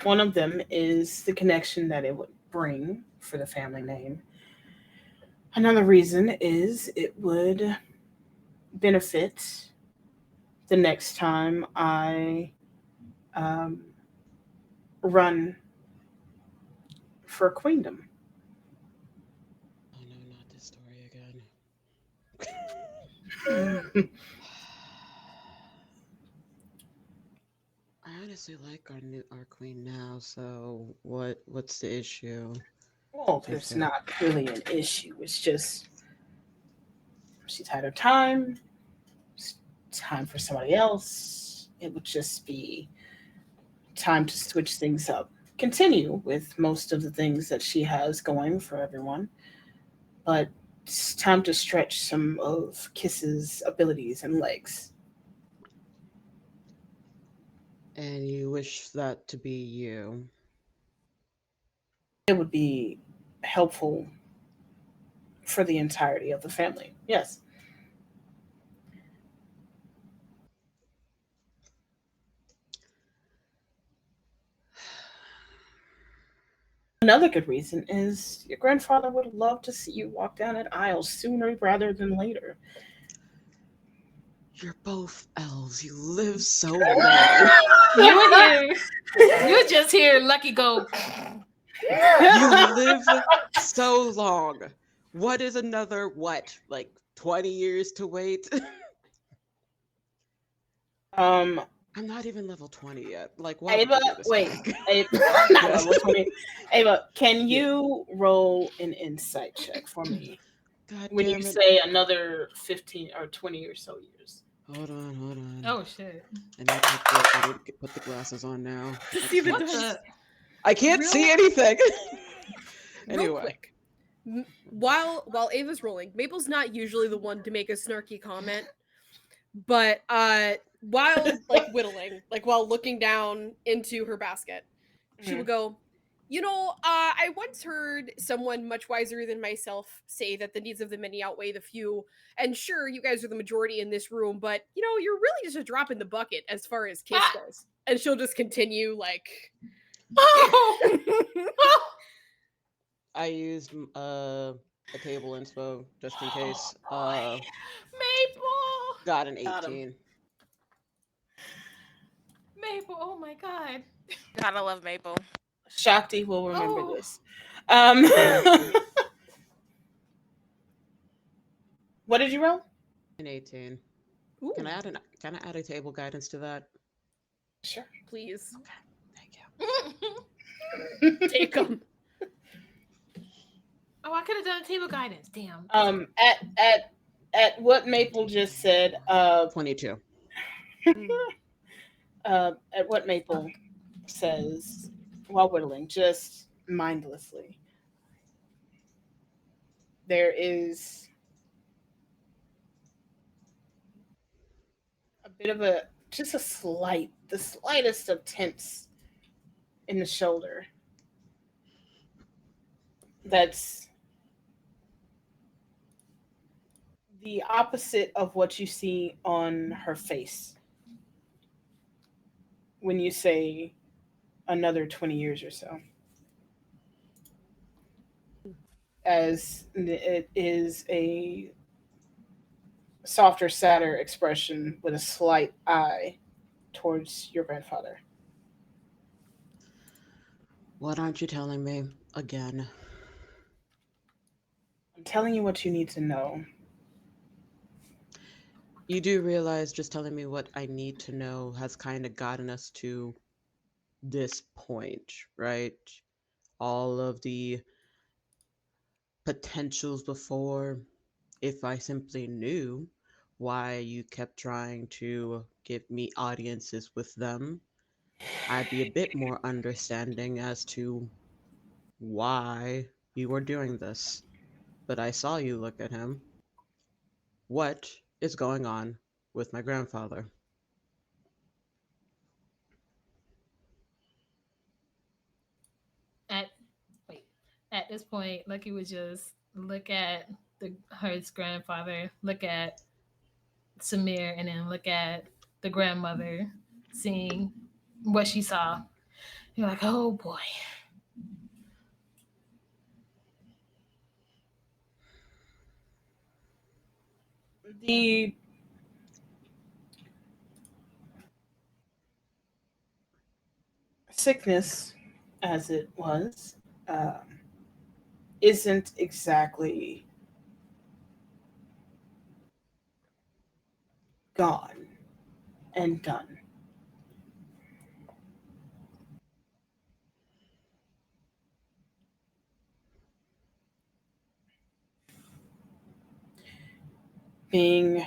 One of them is the connection that it would bring for the family name. Another reason is it would benefit the next time I run for queendom. Oh no, not this story again. I honestly like our queen now, so what's the issue? Well, there's not really an issue. It's just she's had her time. It's time for somebody else. It would just be time to switch things up. Continue with most of the things that she has going for everyone, but it's time to stretch some of Kiss's abilities and legs. And you wish that to be you? It would be helpful for the entirety of the family. Yes. Another good reason is your grandfather would love to see you walk down that aisle sooner rather than later. You're both elves. You live so long. You just hear Lucky go. You live so long. What is another, like 20 years to wait? I'm not even level 20 yet. Like, why Ava, would you do this to wait. me? Ava, not level 20. Ava, can you roll an insight check for me? God when damn you it. say another 15 or 20 or so years. Hold on. Oh shit! I need to put the glasses on now. See the dice. I can't see anything. Real Anyway. quick, while Ava's rolling, Maple's not usually the one to make a snarky comment, but while like whittling, like while looking down into her basket, she will go, I once heard someone much wiser than myself say that the needs of the many outweigh the few. And sure, you guys are the majority in this room, but you're really just a drop in the bucket as far as kids goes. And she'll just continue like I used a table inspo just in case. Maple Got an 18. Maple, oh my god. Gotta love Maple. Shakti will remember this. What did you roll? An 18. Ooh. Can I add a table guidance to that? Sure. Please. Okay. Thank you. Take them. Oh, I could have done a table guidance. Damn. At what Maple just said, 22. At what Maple says while whittling, just mindlessly, there is a bit of the slightest of tense in the shoulder. That's the opposite of what you see on her face when you say another 20 years or so. As it is a softer, sadder expression with a slight eye towards your grandfather. What aren't you telling me again? I'm telling you what you need to know. You do realize just telling me what I need to know has kind of gotten us to this point, right? All of the potentials before, if I simply knew why you kept trying to give me audiences with them, I'd be a bit more understanding as to why you were doing this. But I saw you look at him. What is going on with my grandfather? At this point, Lucky would just look at her grandfather, look at Samir, and then look at the grandmother, seeing what she saw. You're like, oh boy. The sickness, as it was, isn't exactly gone and done. Being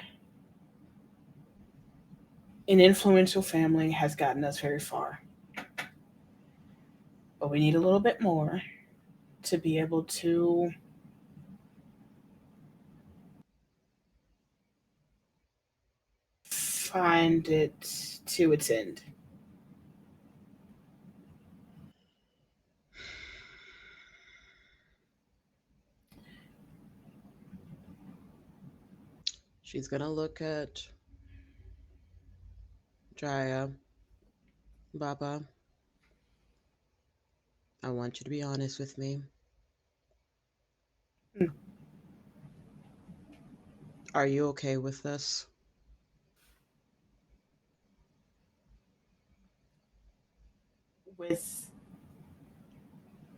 an influential family has gotten us very far. But we need a little bit more to be able to find it to its end. She's gonna look at Jaya. Baba, I want you to be honest with me. Are you okay with this? With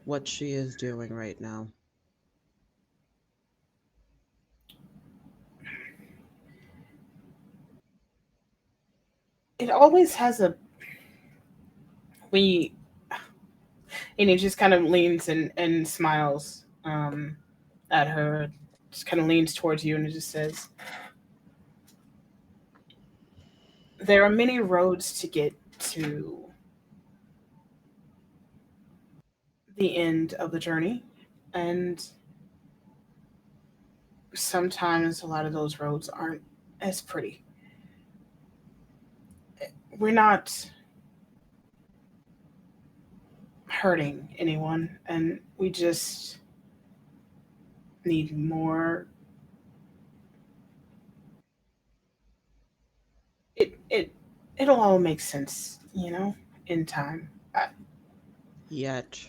What she is doing right now? it always has a we and he just kind of leans and smiles at her, just kind of leans towards you and it just says, there are many roads to get to the end of the journey, and sometimes a lot of those roads aren't as pretty. We're not hurting anyone, and we just need more. It'll all make sense, in time. Yet.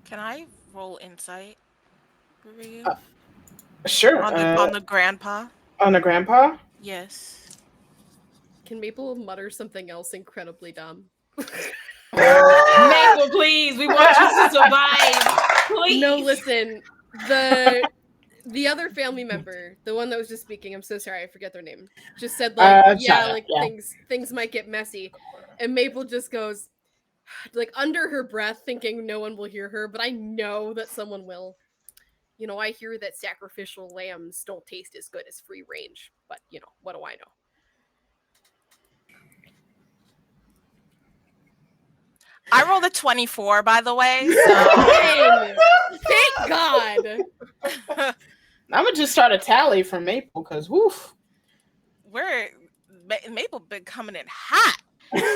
Can I roll insight for you? Sure. On the grandpa? On the grandpa? Yes. Can Maple mutter something else incredibly dumb? Maple, please. We want you to survive. Please. No, listen. The other family member, the one that was just speaking, I'm so sorry, I forget their name, just said China, yeah. things might get messy. And Maple just goes, like under her breath, thinking no one will hear her, but I know that someone will. I hear that sacrificial lambs don't taste as good as free range, but what do I know? I rolled a 24, by the way. So thank God. I'm gonna just start a tally from Maple because woof. Maple been coming in hot.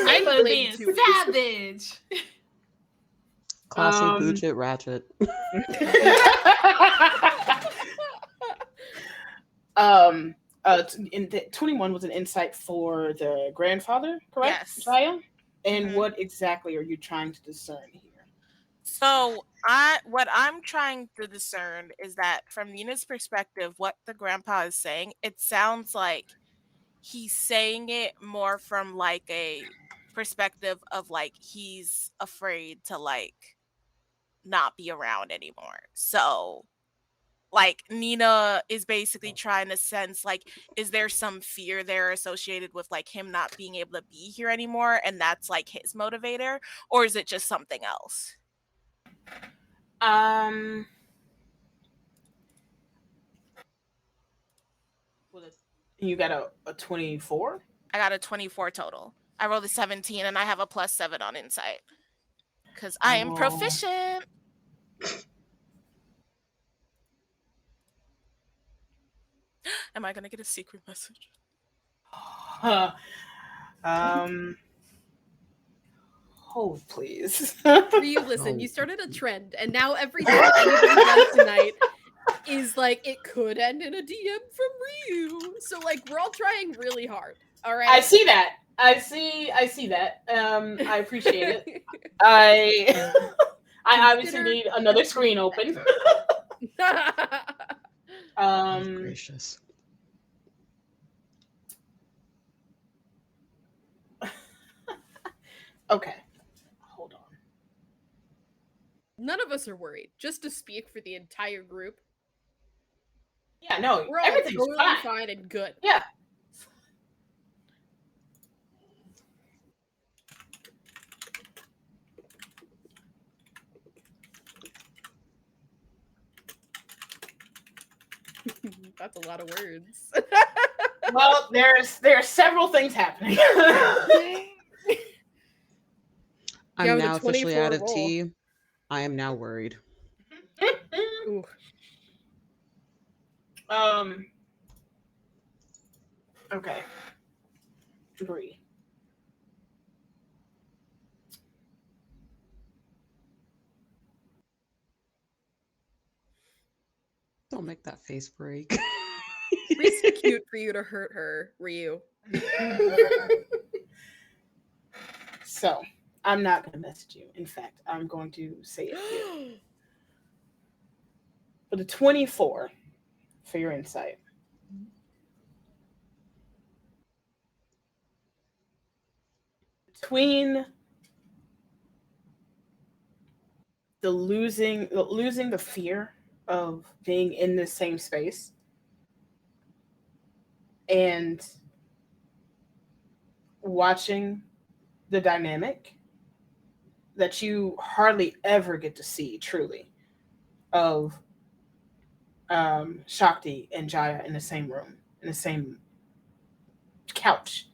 Maple being savage. Classic Budget Ratchet. In 21 was an insight for the grandfather, correct? Yes. Jaya? And what exactly are you trying to discern here? So what I'm trying to discern is that from Nina's perspective, what the grandpa is saying, it sounds like he's saying it more from like a perspective of like he's afraid to like not be around anymore. So like Nina is basically trying to sense like, is there some fear there associated with like him not being able to be here anymore and that's like his motivator, or is it just something else? You got a 24? I got a 24 total. I rolled a 17 and I have a +7 on insight because I am proficient. Am I gonna get a secret message? Hold, please. Ryu, listen, you started a trend, and now everything anybody does tonight is like it could end in a DM from Ryu. So like we're all trying really hard. All right. I see that. I see that. I appreciate it. I obviously need another screen open. Gracious. Okay. Hold on. None of us are worried. Just to speak for the entire group. Yeah, no, we're all everything's totally fine and good. Yeah. That's a lot of words. Well, there are several things happening. I'm now officially out of tea. I am now worried. Ooh. Okay. Agree. Don't make that face break. Ree's too cute for you to hurt her, Ryu. So, I'm not going to message you. In fact, I'm going to say it here. For the 24, for your insight. Between the losing the fear of being in the same space and watching the dynamic that you hardly ever get to see truly of Shakti and Jaya in the same room, in the same couch.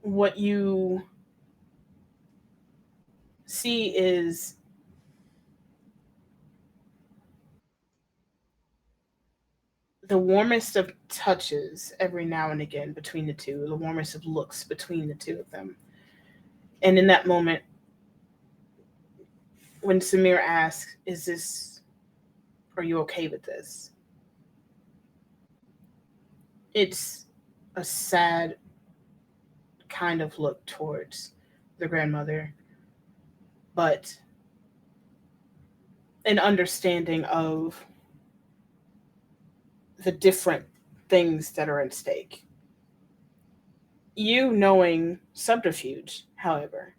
What you see is the warmest of touches every now and again between the two, the warmest of looks between the two of them. And in that moment, when Samir asks, are you okay with this? It's a sad kind of look towards the grandmother, but an understanding of the different things that are at stake. You knowing subterfuge, however,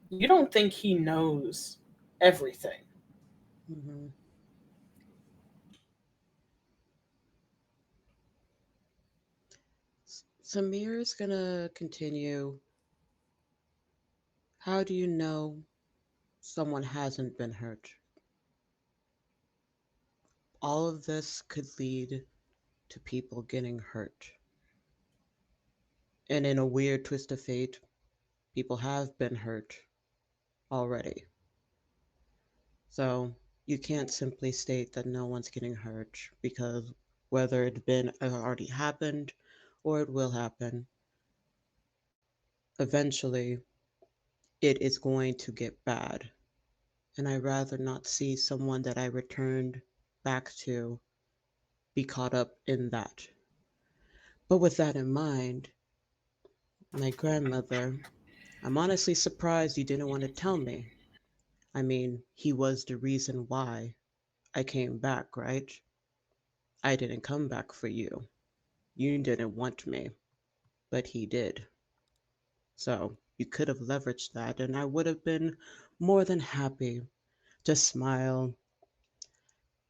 you don't think he knows everything. Mm-hmm. Samir's gonna continue. How do you know someone hasn't been hurt? All of this could lead to people getting hurt. And in a weird twist of fate, people have been hurt already. So you can't simply state that no one's getting hurt because whether it already happened or it will happen, eventually it is going to get bad. And I'd rather not see someone that I returned back to be caught up in that. But with that in mind, my grandmother, I'm honestly surprised you didn't want to tell me. I mean, he was the reason why I came back, right? I didn't come back for you. You didn't want me, but he did. So you could have leveraged that, and I would have been more than happy to smile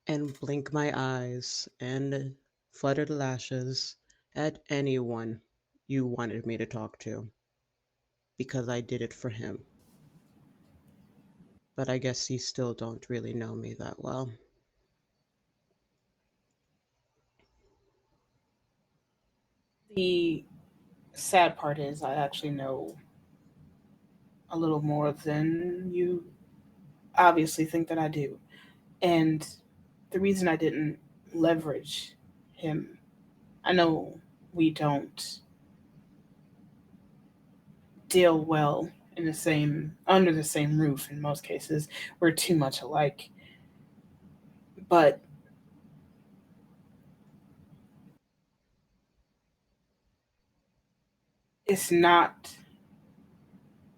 and blink my eyes and flutter the lashes at anyone you wanted me to talk to, because I did it for him. But I guess you still don't really know me that well. The sad part is I actually know a little more than you obviously think that I do. And the reason I didn't leverage him, I know we don't deal well in the same under the same roof in most cases. We're too much alike. But it's not,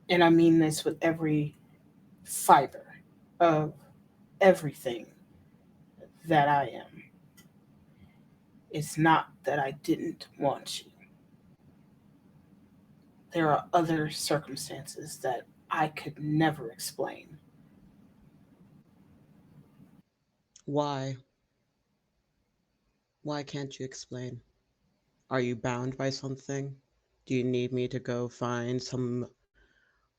and I mean this with every fiber of everything that I am. It's not that I didn't want you. There are other circumstances that I could never explain. Why? Why can't you explain? Are you bound by something? Do you need me to go find some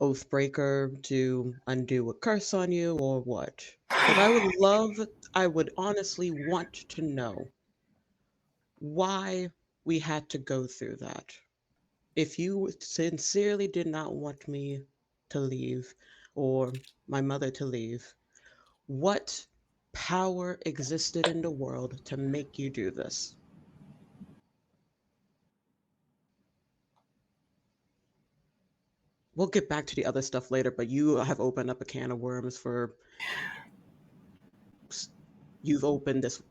oathbreaker to undo a curse on you or what? Because I would honestly want to know why we had to go through that. If you sincerely did not want me to leave or my mother to leave, what power existed in the world to make you do this? We'll get back to the other stuff later, but you have opened up a can of worms for you've opened this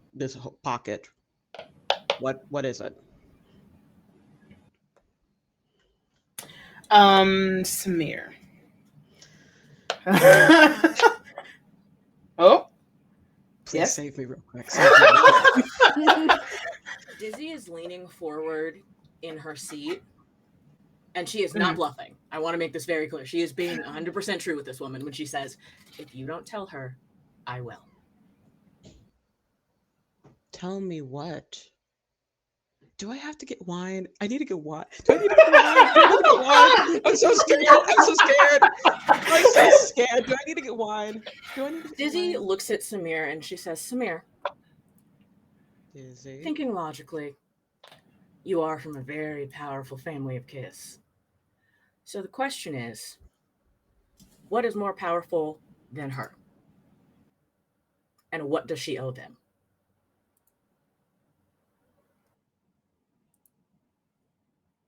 pocket. What is it? Samir. Oh, Please yes. save me real quick. Save me real quick. Dizzy is leaning forward in her seat, and she is not bluffing. I want to make this very clear. She is being 100% true with this woman when she says, if you don't tell her, I will. Tell me what? Do I have to get wine? I need to get wine. Do I need to get wine? Do I need to get wine? I'm so scared. I'm so scared. I'm so scared. Do I need to get wine? Do I need to get Dizzy wine? looks at Samir and she says, Samir, Dizzy. thinking logically, you are from a very powerful family of Kiss. So the question is, what is more powerful than her? And what does she owe them?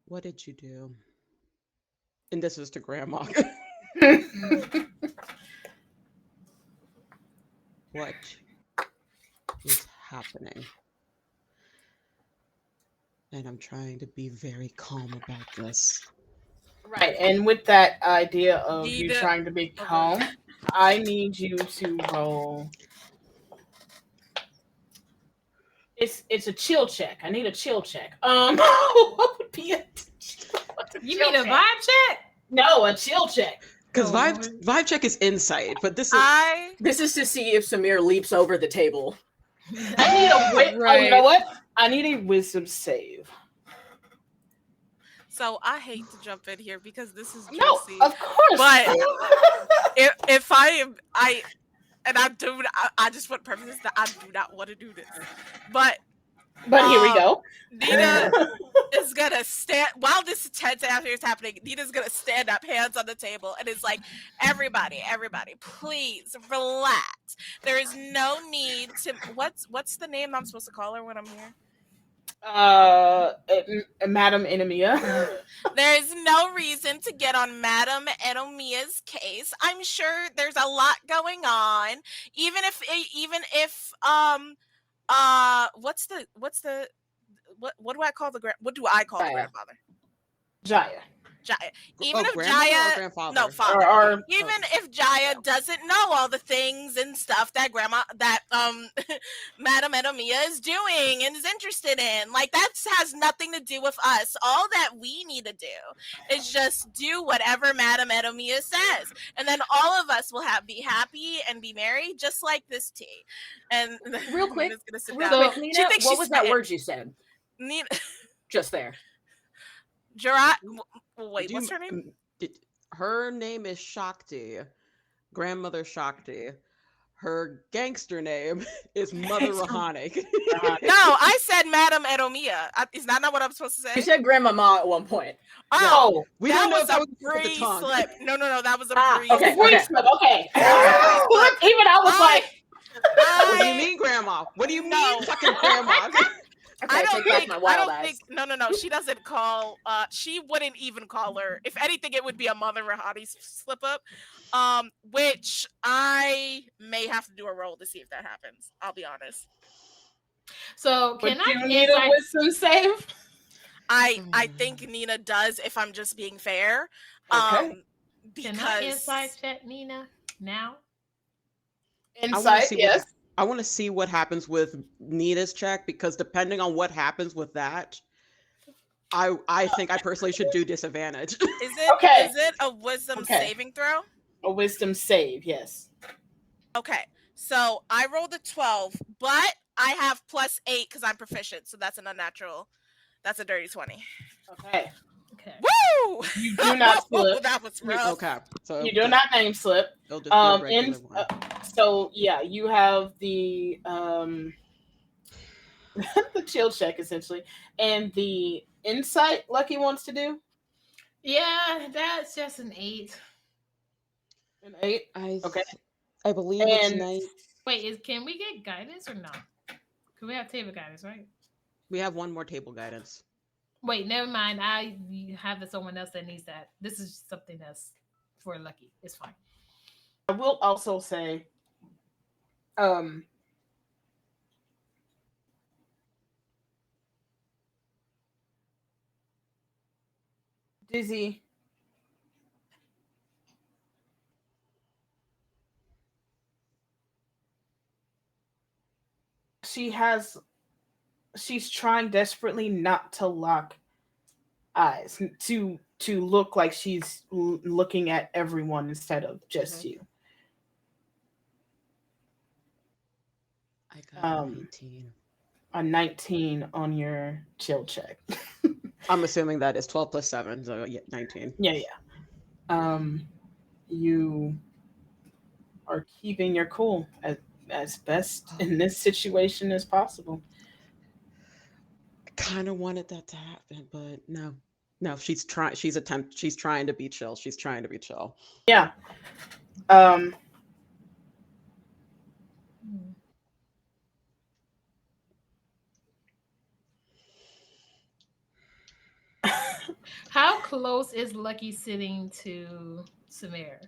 What did you do? And this is to Grandma. What is happening? And I'm trying to be very calm about this. Right, and with that idea of you Need a- trying to be calm, I need you to roll. It's a chill check. I need a chill check. What would be a? You mean a vibe check? No, a chill check. Because Oh, vibe check is insight, but this is This is to see if Samir leaps over the table. I need a wit. Oh, you know what? I need a wisdom save. So I hate to jump in here because this is juicy. No, of course. But if I just want purposes that I do not want to do this. But here we go. Nina is gonna stand while this tense atmosphere is happening. Nina's gonna stand up, hands on the table, and it's like, everybody, please relax. There is no need to. What's the name I'm supposed to call her when I'm here? Madam Enemia. There's no reason to get on Madam Enomia's case. I'm sure there's a lot going on. Even if what do I call the grandfather? Jaya. Even if grandmother or Jaya, grandfather? no, father. Or Even if Jaya doesn't know all the things and stuff that Madam Edomia is doing and is interested in, like, that has nothing to do with us. All that we need to do is just do whatever Madam Edomia says, and then all of us will be happy and be merry, just like this tea. And Real quick, Nina's gonna sit real down. quick, Nina, what was that word you said? Nina, just there. Gerard. Wait, what's her name? Her name is Shakti, Grandmother Shakti. Her gangster name is Mother Rahani. No, I said Madam Edomia. Is that not what I'm supposed to say? You said Grandmama at one point. Oh, we that don't know was if that a was free the tongue. slip. No, that was a free okay. slip. Okay. Even I was like, what do you mean, Grandma? What do you mean, fucking Grandma? Okay, I don't think. No. She doesn't call. She wouldn't even call her. If anything, it would be a Mother Rahani slip up. Which I may have to do a roll to see if that happens. I'll be honest. So can I need a wisdom save? I think Nina does, if I'm just being fair. Okay. Because can I insight check Nina now? Insight, yes. I want to see what happens with Nina's check, because depending on what happens with that, I think I personally should do disadvantage. Is it a wisdom saving throw? A wisdom save, yes. Okay, so I rolled a 12, but I have +8 because I'm proficient, so that's an unnatural. That's a dirty 20. Okay. Woo! You do not slip. That was rough. Okay, so you do not name slip. It'll just be a regular one. So yeah, you have the the chill check essentially, and the insight Lucky wants to do. Yeah, that's just an 8. An 8. Okay. I believe it's 9. Wait, can we get guidance or not? Because we have table guidance, right? We have one more table guidance. Wait, never mind. I have someone else that needs that. This is something that's for Lucky. It's fine. I will also say, Dizzy. She's trying desperately not to lock eyes, to look like she's looking at everyone instead of just you. I got 19. A 19 on your chill check. I'm assuming that is 12 plus 7, so yeah, 19. Yeah. You are keeping your cool as best in this situation as possible. I kind of wanted that to happen, but no. No, she's trying to be chill. She's trying to be chill. Yeah. How close is Lucky sitting to Samir?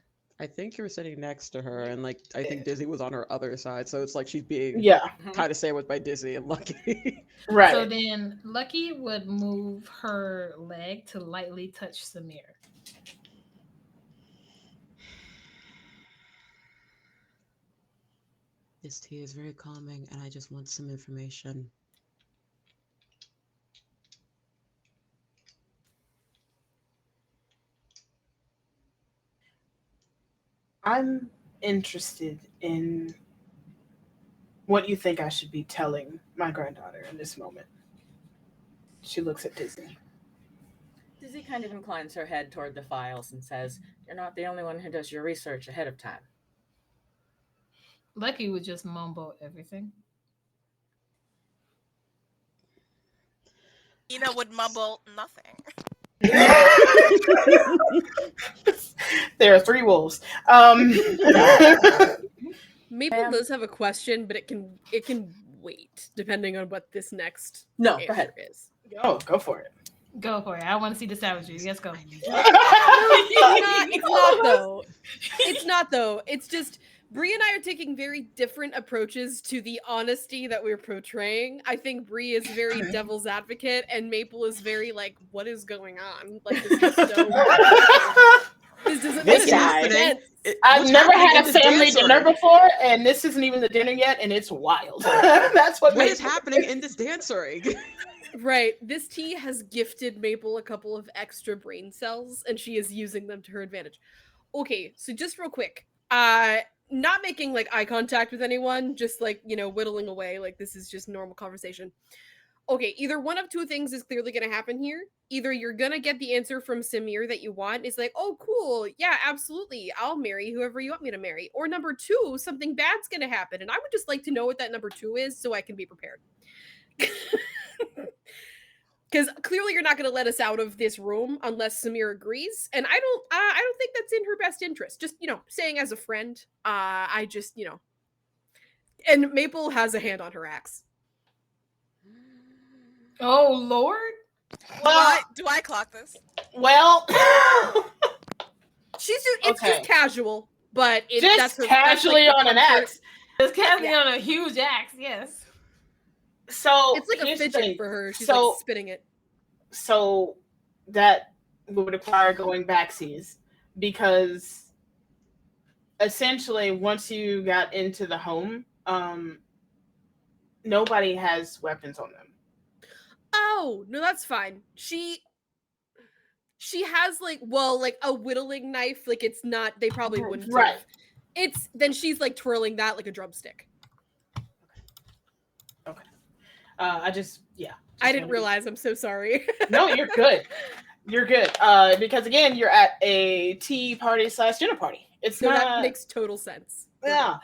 I think you were sitting next to her, and like I think Dizzy was on her other side, so it's like she's being kind of sandwiched by Dizzy and Lucky. Right. So then Lucky would move her leg to lightly touch Samir. This tea is very calming, and I just want some information. I'm interested in what you think I should be telling my granddaughter in this moment. She looks at Dizzy. Dizzy kind of inclines her head toward the files and says, "You're not the only one who does your research ahead of time." Lucky would just mumble everything. Ina would mumble nothing. There are 3 wolves. Maple does have a question, but it can wait depending on what this next go answer ahead. is. Go for it. Go for it. I want to see the savagery. Let's go. It's not though. It's just Bree and I are taking very different approaches to the honesty that we're portraying. I think Bree is very devil's advocate, and Maple is very like, what is going on? Like this doesn't make any sense. I've never had a family dinner before, and this isn't even the dinner yet, and it's wild. That's what is happening in this dancery. Right. This tea has gifted Maple a couple of extra brain cells, and she is using them to her advantage. Okay, so just real quick. Not making like eye contact with anyone, just like, whittling away, like this is just normal conversation. Okay, either one of 2 things is clearly going to happen here. Either you're going to get the answer from Samir that you want. It's like, oh, cool. Yeah, absolutely. I'll marry whoever you want me to marry. Or number 2, something bad's going to happen. And I would just like to know what that number 2 is so I can be prepared. Because clearly you're not going to let us out of this room unless Samir agrees. And I don't think that's in her best interest. Just, saying as a friend, I just, And Maple has a hand on her axe. Oh, Lord. Well, do I clock this? Well, it's just casual, but that's casually on an axe. It's casually on a huge axe, yes. So it's like a fidget for her. She's like spinning it. So that would require going backsies, because essentially once you got into the home, nobody has weapons on them. Oh, no, that's fine. She has like a whittling knife. Like it's not, they probably wouldn't. Right. Then she's like twirling that like a drumstick. Okay. I didn't realize. I'm so sorry. No, you're good. You're good. Because again, you're at a tea party / dinner party. That makes total sense. Yeah.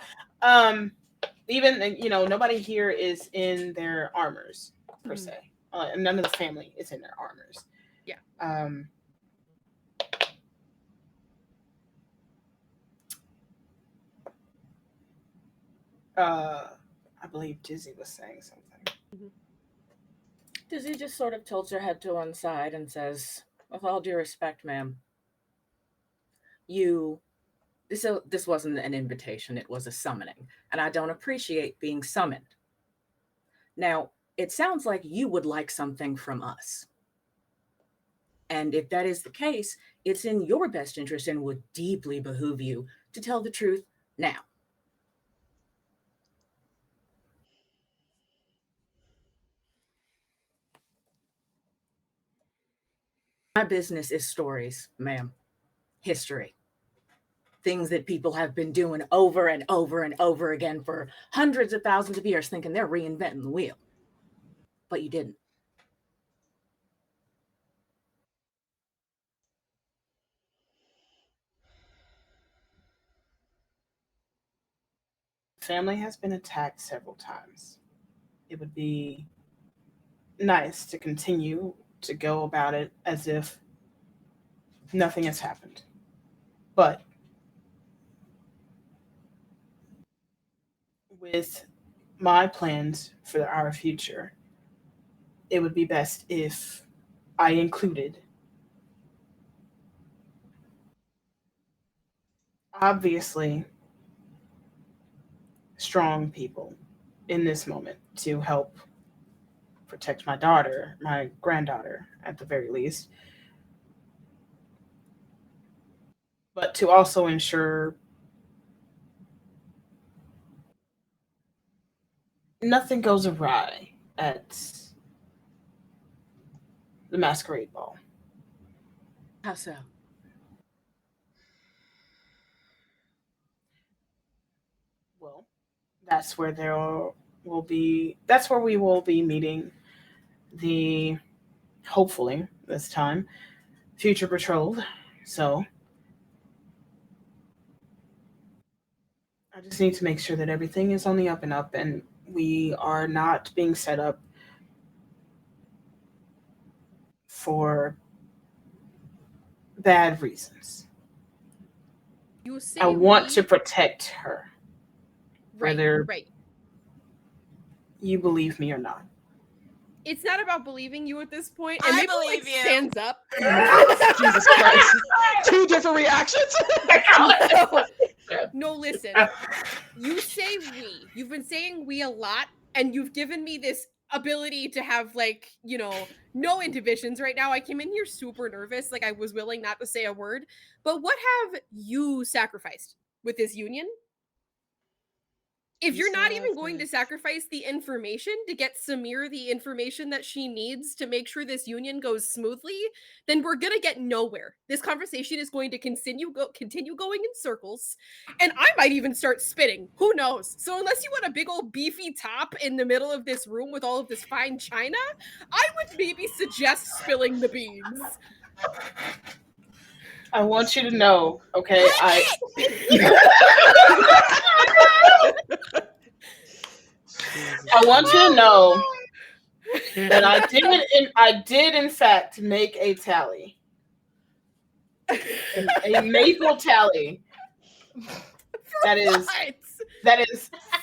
Even nobody here is in their armors per se. None of the family is in their armors. Yeah. I believe Dizzy was saying something. Dizzy just sort of tilts her head to one side and says, "With all due respect, ma'am, this wasn't an invitation, it was a summoning, and I don't appreciate being summoned. Now, it sounds like you would like something from us." And if that is the case, it's in your best interest and would deeply behoove you to tell the truth now. My business is stories, ma'am. History. Things that people have been doing over and over and over again for hundreds of thousands of years, thinking they're reinventing the wheel. But you didn't. Family has been attacked several times. It would be nice to continue to go about it as if nothing has happened. But with my plans for our future, it would be best if I included obviously strong people in this moment to help protect my daughter, my granddaughter at the very least, but to also ensure nothing goes awry at the masquerade ball. How so? Well, that's where that's where we will be meeting the, hopefully this time, future betrothed. So I just need to make sure that everything is on the up and up and we are not being set up for bad reasons. You say I want to protect her, whether right. you believe me or not. It's not about believing you at this point. I And Maple, believe you. Stands up. Jesus Christ. Two different reactions. No, listen. You say we. You've been saying we a lot, and you've given me this ability to have, like, you know, no inhibitions right now. I came in here super nervous, like I was willing not to say a word. But what have you sacrificed with this union? If you're not even going to sacrifice the information to get Samir the information that she needs to make sure this union goes smoothly, then we're gonna get nowhere. This conversation is going to continue going in circles, and I might even start spitting. Who knows? So unless you want a big old beefy top in the middle of this room with all of this fine china, I would maybe suggest spilling the beans. I want you to know, okay? I want you to know that I did in fact make a tally. A maple tally. That is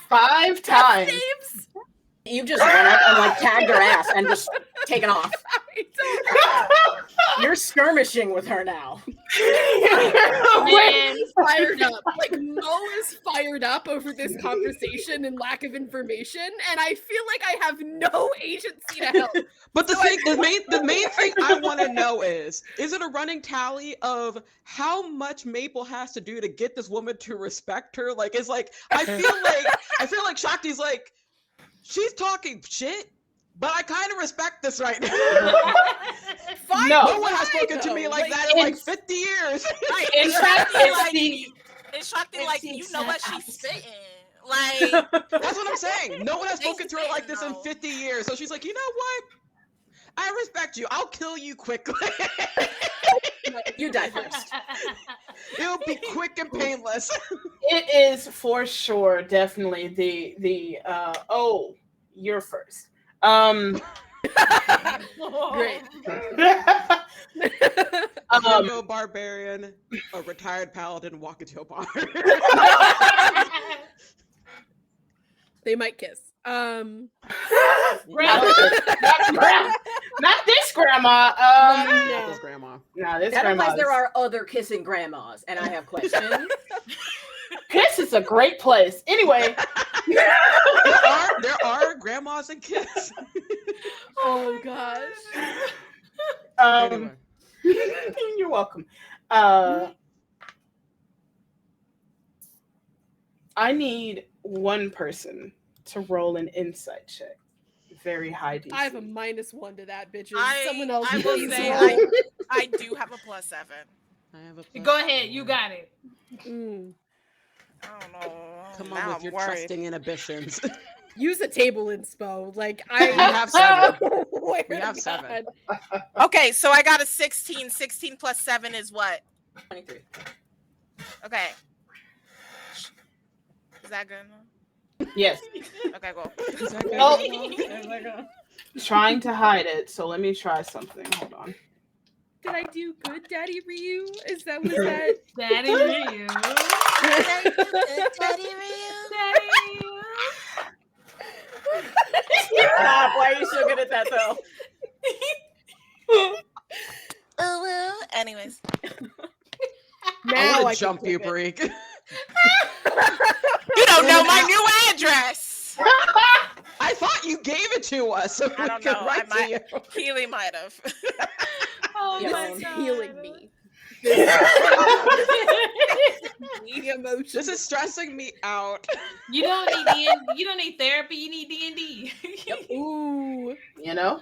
5 times. You just went up and like tagged her ass and just taken off. You're skirmishing with her now. Man, fired up. Like Mo is fired up over this conversation and lack of information, and I feel like I have no agency to help. But the main thing I want to know is it a running tally of how much Maple has to do to get this woman to respect her? Like, it's like I feel like Shakti's like, she's talking shit, but I kind of respect this right now. No one has spoken to me like that in like 50 years. Right. It's Shakti like, you know what, she's spitting. Like, that's what I'm saying. No one has spoken to her like this in 50 years. So she's like, you know what? I respect you. I'll kill you quickly. You die first. It'll be quick and painless. It is for sure, definitely the oh, you're first. Great. A barbarian, a retired paladin walk into a bar. They might kiss. Not this grandma. Not this grandma. No, this that grandma. implies there are other kissing grandmas, and I have questions. Kiss is a great place. Anyway, there are grandmas and kids. Oh gosh. Anyway. You're welcome. I need one person to roll an insight check. Very high DC. I have a -1 to that, bitches. Someone I else will please say roll. I do have a +7. I have a Go ahead, you got it. I don't know. Come now on with I'm your worried. trusting inhibitions. Use a table inspo. Like I We have 7. Swear We have to 7. God. Okay, so I got a 16. 16 plus 7 is what? 23. Okay. Is that good enough? Yes. Okay, cool. Is that good? Oh. Enough? Trying to hide it, so let me try something. Hold on. Did I do good, Daddy Ryu? Was that Daddy Ryu? Daddy Ryu? Daddy Ryu? Stop. Why are you so good at that, though? Oh, well. Anyways. Now I I jump can you, click it. Breek. You don't know my new address. I thought you gave it to us, so I we don't could know. write to you. Keely might have. Oh Yes. my This is God. healing me. Emotion. This is stressing me out. You don't need D&D, you don't need therapy. You need D&D. Ooh. You know?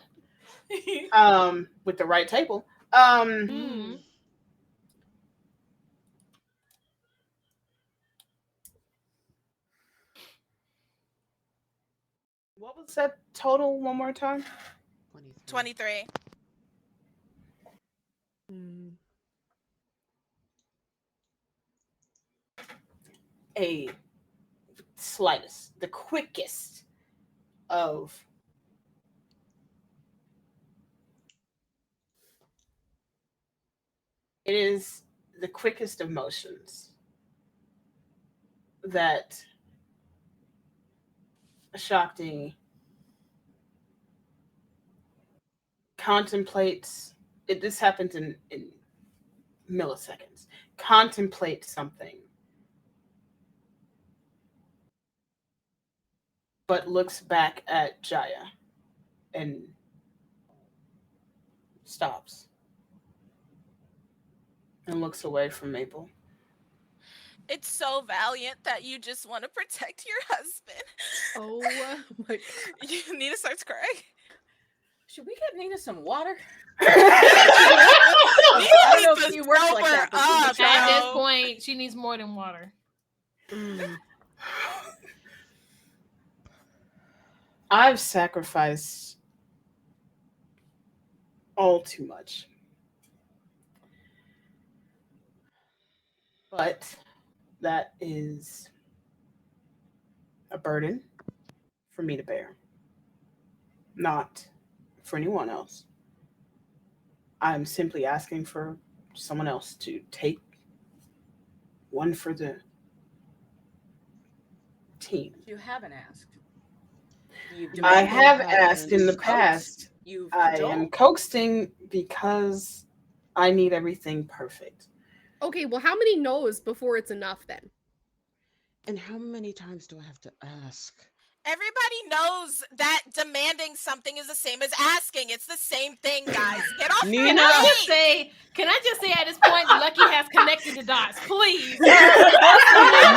With the right table. Mhm. What was that total one more time? 23. A slightest, the quickest of it is the quickest of motions that Shakti contemplates. This happens in milliseconds. Contemplates something, but looks back at Jaya and stops and looks away from Maple. It's so valiant that you just want to protect your husband. Oh my God. Nina starts crying. Should we get Nina some water? Nina I don't know needs if to she works like that, but we up, can At try. this bro. point, she needs more than water. I've sacrificed all too much. But that is a burden for me to bear, not for anyone else. I'm simply asking for someone else to take one for the team. You haven't asked. I have asked in the You've past. coaxed. You've I am cajoled. coaxing because I need everything perfect. Okay, well, how many no's before it's enough then? And how many times do I have to ask? Everybody knows that demanding something is the same as asking. It's the same thing, guys. Get off Nina. your plate. Can I just say at this point, Lucky has connected the dots, please. Nina.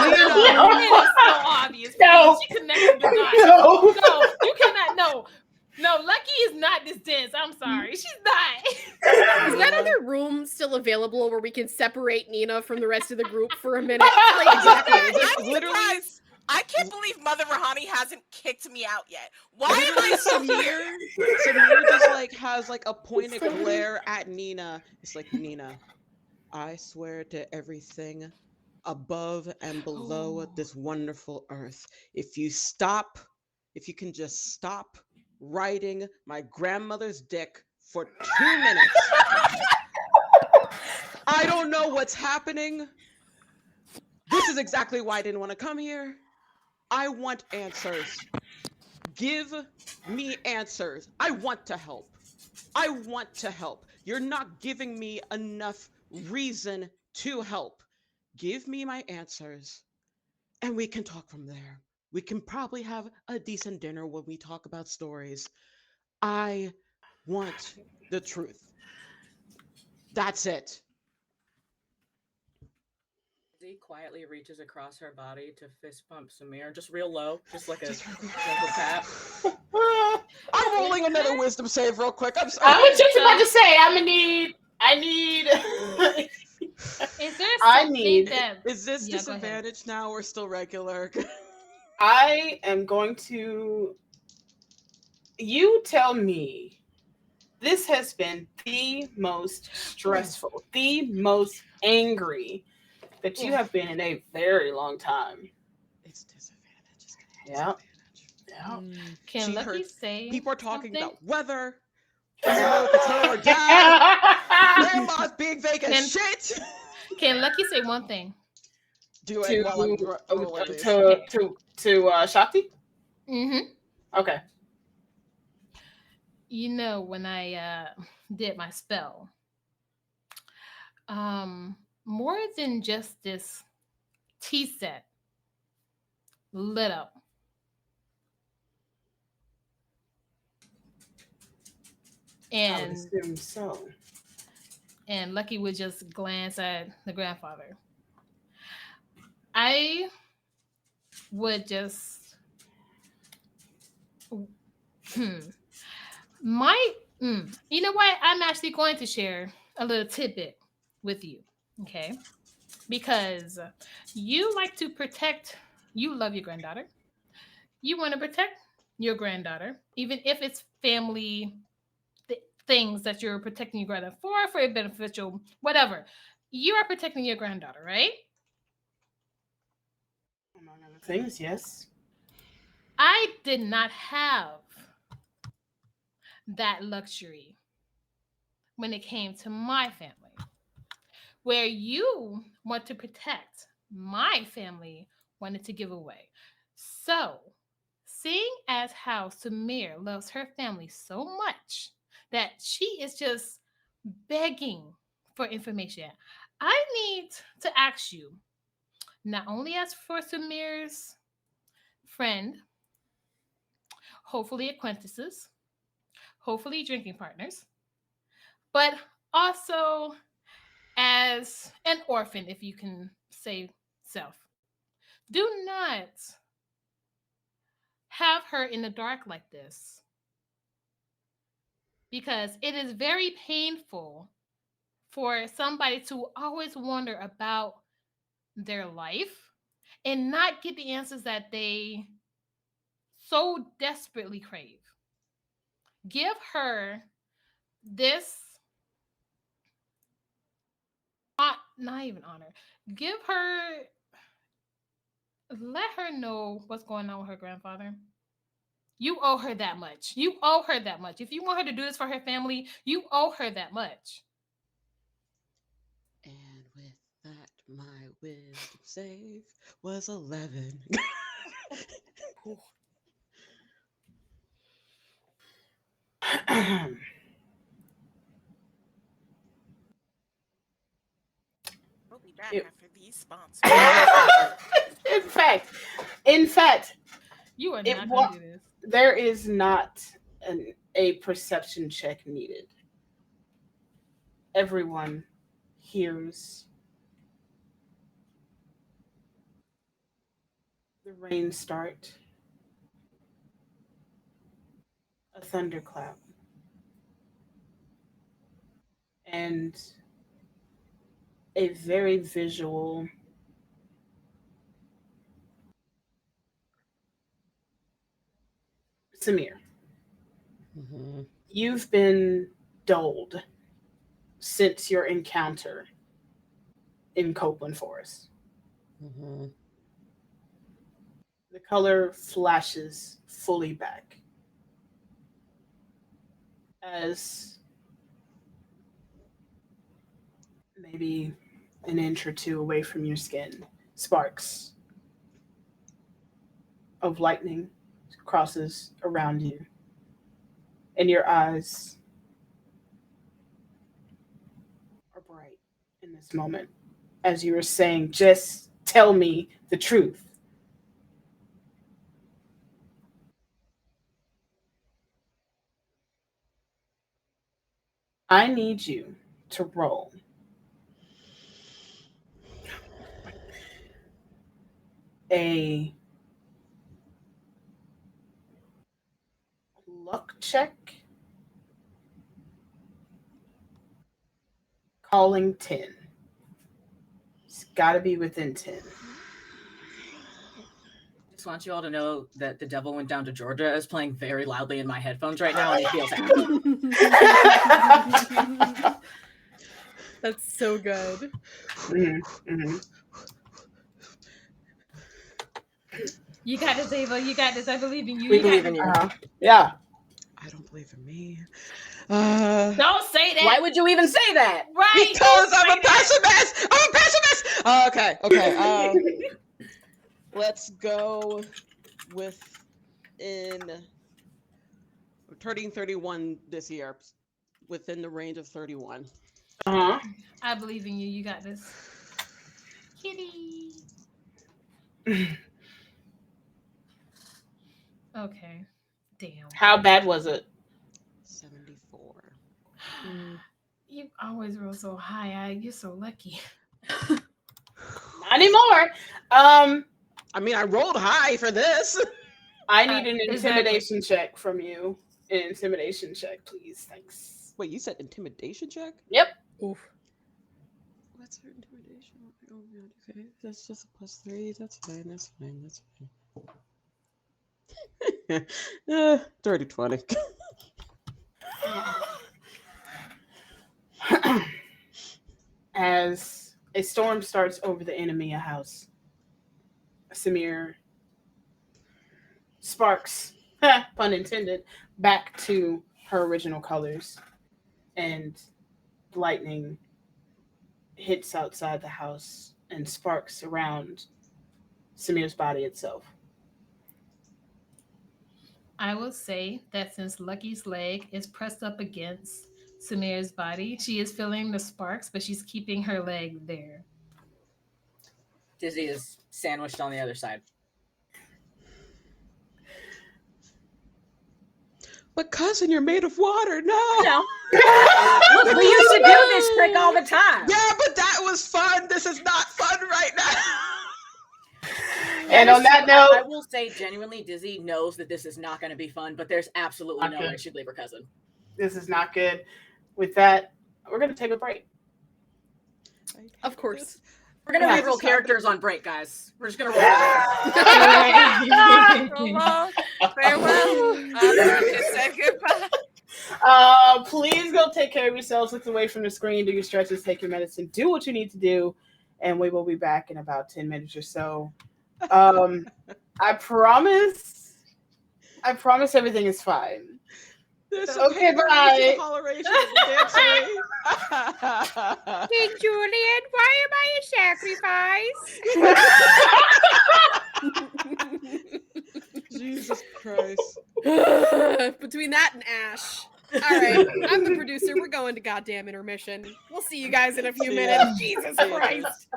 It is so obvious. No. Please. She connected the dots. No. No, you cannot. No, Lucky is not this dense. I'm sorry. She's not. Is that other room still available where we can separate Nina from the rest of the group for a minute? Like, Exactly. I'm Literally, surprised. I can't believe Mother Rahani hasn't kicked me out yet. Why am I so here? Samir just like has like a pointed glare at Nina. It's like, Nina, I swear to everything above and below this wonderful earth, if you can just stop riding my grandmother's dick for 2 minutes. I don't know what's happening. This is exactly why I didn't want to come here. I want answers. Give me answers. I want to help. I want to help. You're not giving me enough reason to help. Give me my answers, and we can talk from there. We can probably have a decent dinner when we talk about stories. I want the truth. That's it. Z quietly reaches across her body to fist pump Samir, just real low, just like a gentle tap. I'm rolling another wisdom save real quick. I'm sorry. I was just about to say, I need. Is there I something need- that Is this Yeah, go ahead. disadvantage now or still regular? I am going to. You tell me. This has been the most stressful, the most angry that you have been in a very long time. It's disadvantage. It's gonna be Yeah. disadvantage. Yeah. Can She Lucky heard say People are talking something? about weather. Doesn't know if it's her or dad. Grandma's being fake as shit. Can Lucky say one thing? Do it while I'm rolling these. to Shakti? Mm-hmm. Okay. You know, when I did my spell, more than just this tea set lit up. I would And assume so. and Lucky would just glance at the grandfather. I would just you know what? I'm actually going to share a little tidbit with you, okay? Because you like to protect, you love your granddaughter. You want to protect your granddaughter, even if it's family things that you're protecting your granddaughter for a beneficial, whatever. You are protecting your granddaughter, right? Among other things, yes. I did not have that luxury when it came to my family. Where you want to protect, my family wanted to give away. So, seeing as how Samir loves her family so much that she is just begging for information, I need to ask you, not only as for Samir's friend, hopefully acquaintances, hopefully drinking partners, but also as an orphan, if you can say self. Do not have her in the dark like this, because it is very painful for somebody to always wonder about their life and not get the answers that they so desperately crave. Give her this, not even honor. Give her, let her know what's going on with her grandfather. You owe her that much. You owe her that much. If you want her to do this for her family, you owe her that much. And with that, my wisdom save was 11. We'll be back Yep. after these sponsors. in fact, You are not going to do this. there is not a perception check needed. Everyone hears the rain start, a thunderclap, and a very visual Samir. Mm-hmm. You've been dulled since your encounter in Copeland Forest. Mm-hmm. The color flashes fully back as maybe an inch or two away from your skin, sparks of lightning crosses around you, and your eyes are bright in this moment as you were saying, just tell me the truth. I need you to roll. A luck check. Calling 10. It's got to be within 10. Just want you all to know that The Devil Went Down to Georgia is playing very loudly in my headphones right now, and it feels happy. That's so good. You got this, Ava. You got this. I believe in you. We believe in you. Yeah. I don't believe in me. Don't say that. Why would you even say that? Right. Because I'm a pessimist. I'm a pessimist. Okay. Let's go with turning 31 this year, within the range of 31. Uh-huh. I believe in you. You got this. Kitty. Okay. Damn. How bad was it? 74. You always roll so high. You're so lucky. Not anymore. I mean, I rolled high for this. I need an intimidation check from you. An intimidation check, please. Thanks. Wait, you said intimidation check? Yep. Oof. What's her intimidation? Oh, God, okay. That's just a +3. That's fine. 30-20. As a storm starts over the enemy house, Samir sparks, pun intended, back to her original colors, and lightning hits outside the house and sparks around Samir's body itself. I will say that since Lucky's leg is pressed up against Samir's body, she is feeling the sparks, but she's keeping her leg there. Dizzy is sandwiched on the other side. But cousin, you're made of water. No. Look, we used to do this trick all the time. Yeah, but that was fun. This is not fun right now. And on that note, I will say genuinely, Dizzy knows that this is not going to be fun, but there's absolutely no way she'd leave her cousin. This is not good. With that, we're going to take a break. Of course. We're going to reroll characters on break, guys. We're just going to roll. Farewell. Say goodbye. Please go take care of yourselves. Look away from the screen. Do your stretches. Take your medicine. Do what you need to do. And we will be back in about 10 minutes or so. I promise everything is fine. Okay, bye. Julian, why am I a sacrifice? Jesus Christ. Between that and Ash. All right, I'm the producer. We're going to goddamn intermission. We'll see you guys in a few minutes. Jesus Christ.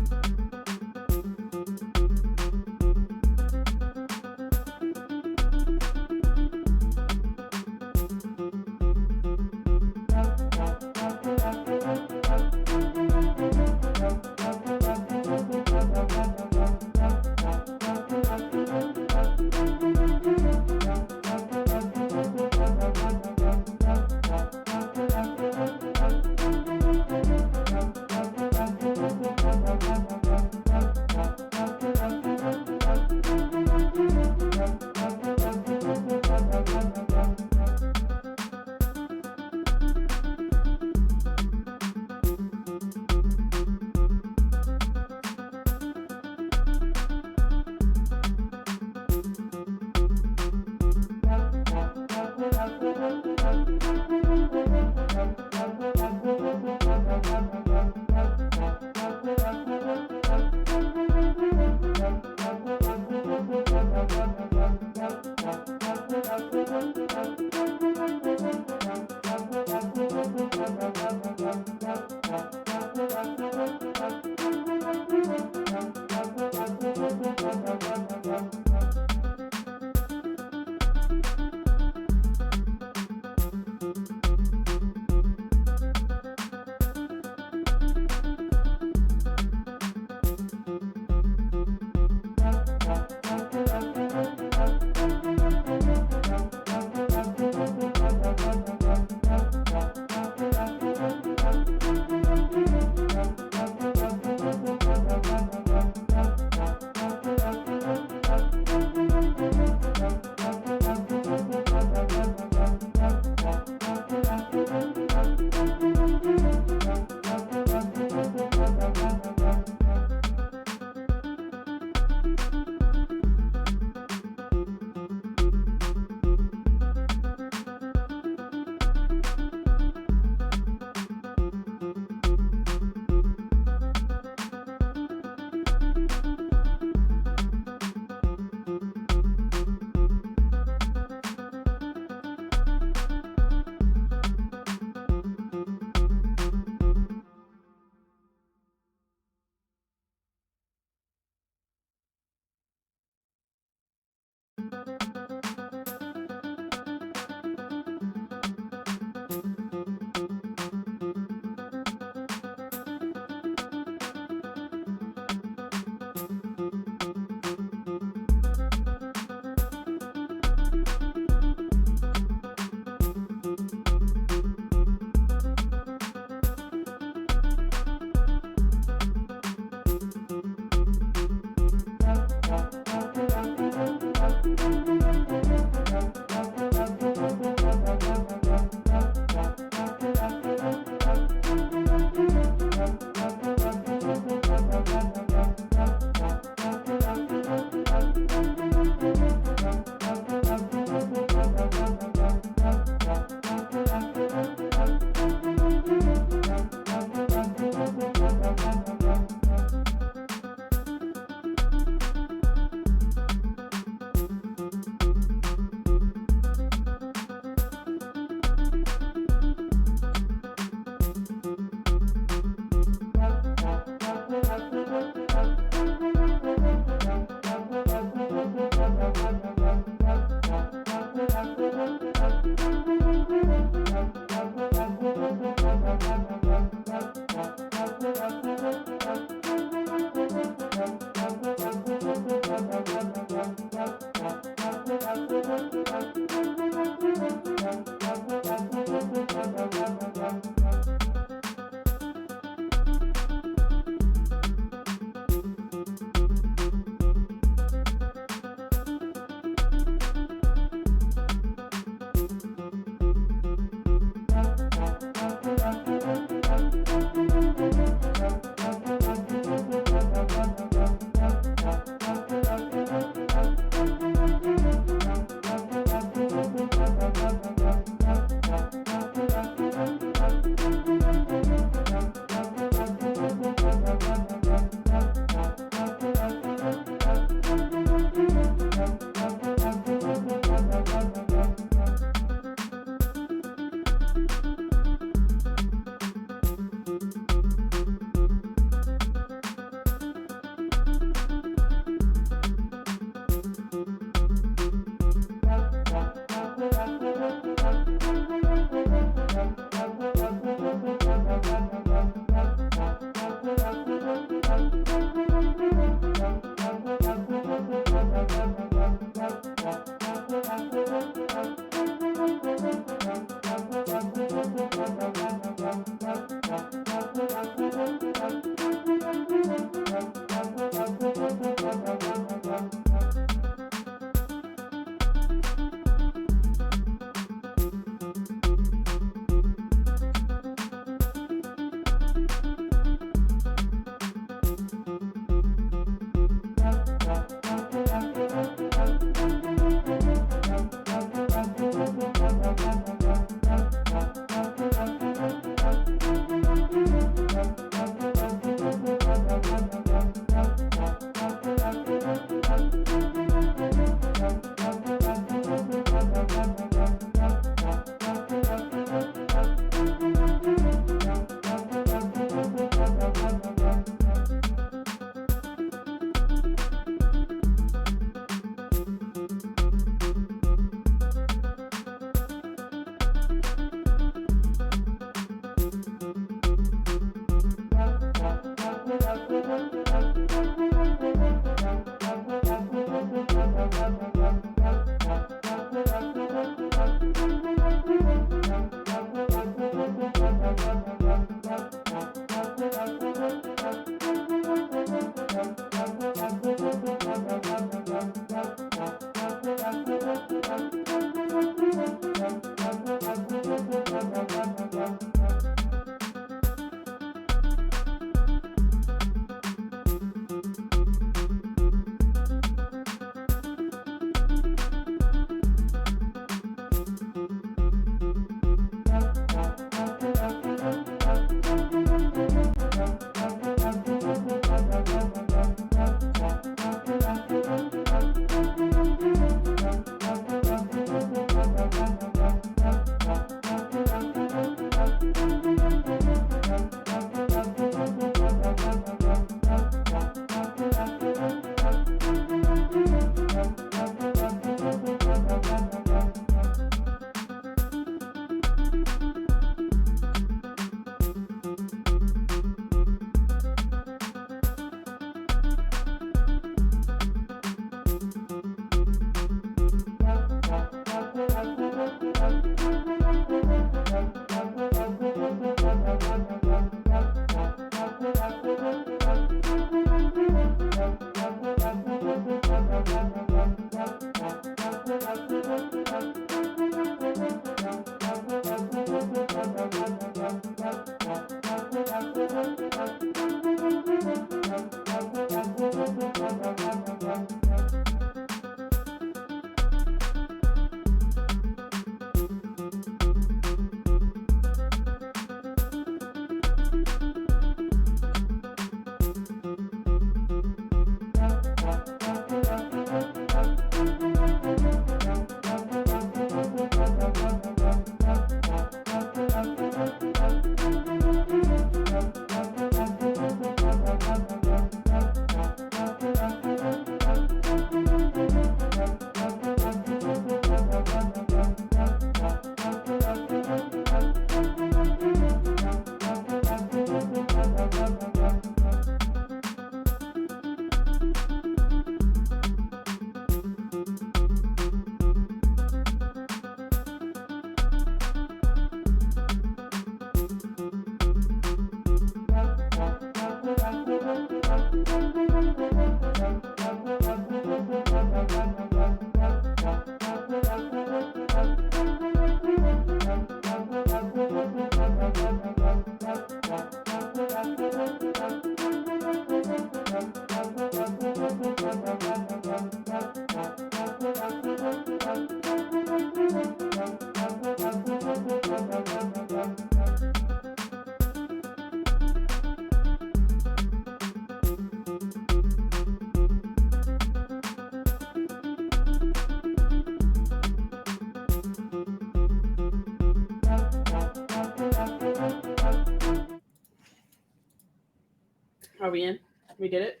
Are we in? We did it?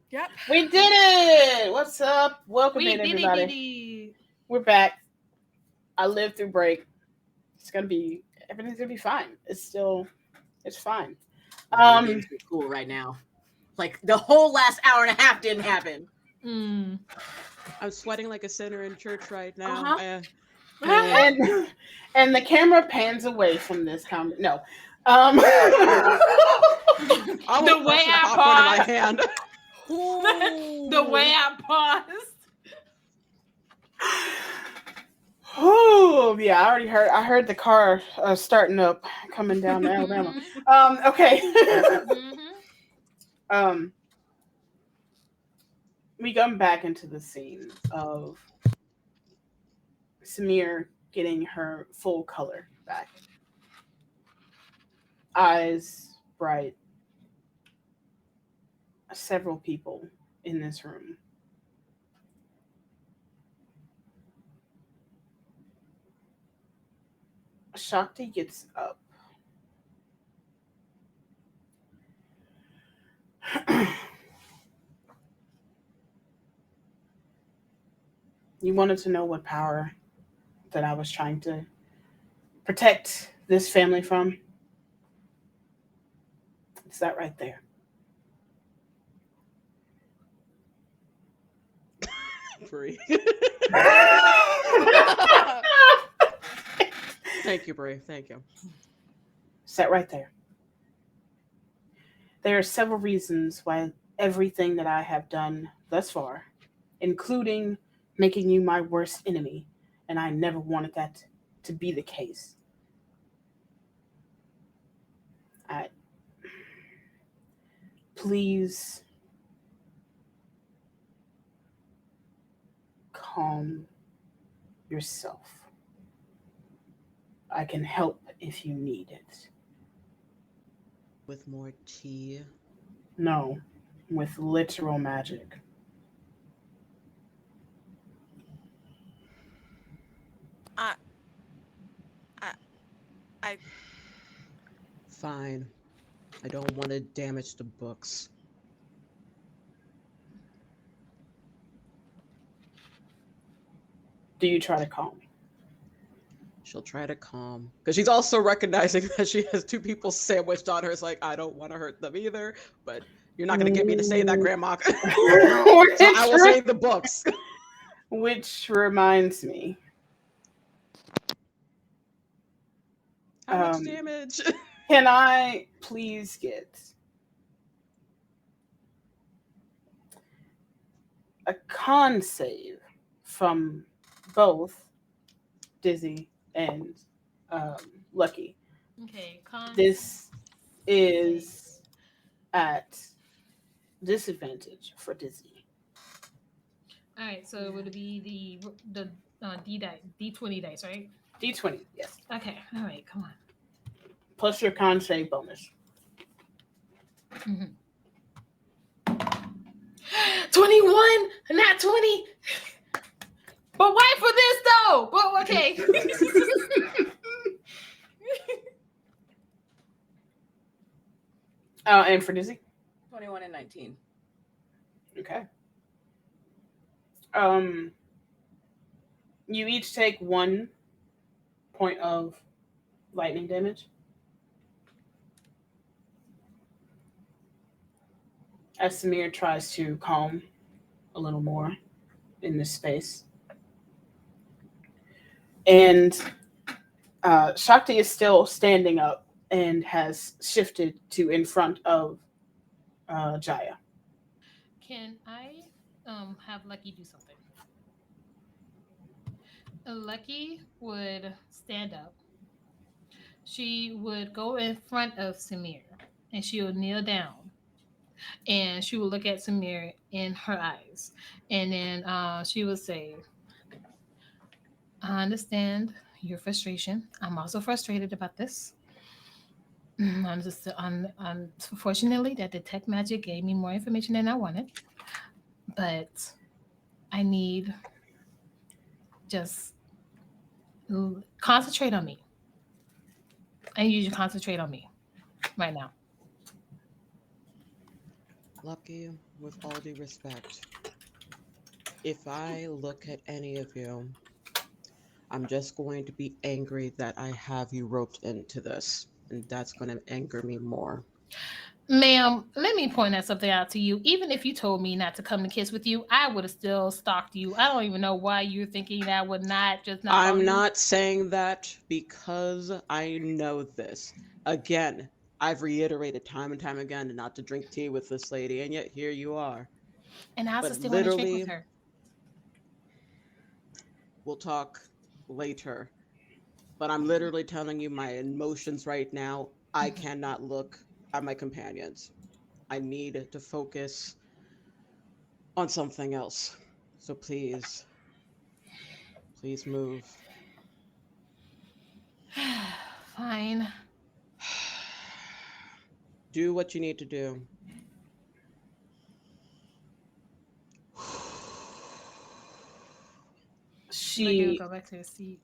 Yep. We did it! What's up? Welcome in, did everybody. We're back. I lived through break. Everything's gonna be fine. It's fine. It's cool right now. Like the whole last hour and a half didn't happen. I'm sweating like a sinner in church right now. And the camera pans away from this comment. No. I The will way crush I popcorn in my paused. hand. The way I paused. Oh yeah, I heard the car starting up coming down to Alabama. Okay. We come back into the scene of Samir getting her full color back. Eyes bright. Several people in this room. Shakti gets up. You wanted to know what power that I was trying to protect this family from? It's that right there. Bree. Thank you, Bree. Thank you. It's that right there. There are several reasons why everything that I have done thus far, including making you my worst enemy, and I never wanted that to be the case. Please calm yourself. I can help if you need it. With more tea? No, with literal magic. Fine. I don't want to damage the books. Do you try to calm? She'll try to calm. Because she's also recognizing that she has two people sandwiched on her. It's like, I don't want to hurt them either, but you're not going to get me to say that, Grandma. So I will say the books. Which reminds me. How much damage? Can I please get a con save from both Dizzy and Lucky? Okay, this is at disadvantage for Dizzy. All right, so would it be the D20 dice, right? D20, yes. Okay, all right, come on. Plus your con save bonus. 21, not 20. But why for this though? But okay. And for Dizzy? 21 and 19. Okay. You each take 1 point of lightning damage. As Samir tries to calm a little more in this space. And Shakti is still standing up and has shifted to in front of Jaya. Can I have Lucky do something? Lucky would stand up. She would go in front of Samir and she would kneel down. And she would look at Samir in her eyes. And then she would say, I understand your frustration. I'm also frustrated about this. Unfortunately, that detect magic gave me more information than I wanted. But I need just concentrate on me. I need you to concentrate on me right now. Lucky, with all due respect, if I look at any of you, I'm just going to be angry that I have you roped into this, and that's going to anger me more. Ma'am, let me point out something out to you. Even if you told me not to come to kiss with you, I would have still stalked you. I don't even know why you're thinking that would not just not. I'm not saying that because I know this. Again, I've reiterated time and time again not to drink tea with this lady, and yet here you are. And I also But still want to drink literally, with her. we'll talk later. But I'm literally telling you my emotions right now. I cannot look at my companions. I need to focus on something else. So please move. Fine. Do what you need to do. I'm gonna She, go back to the seat.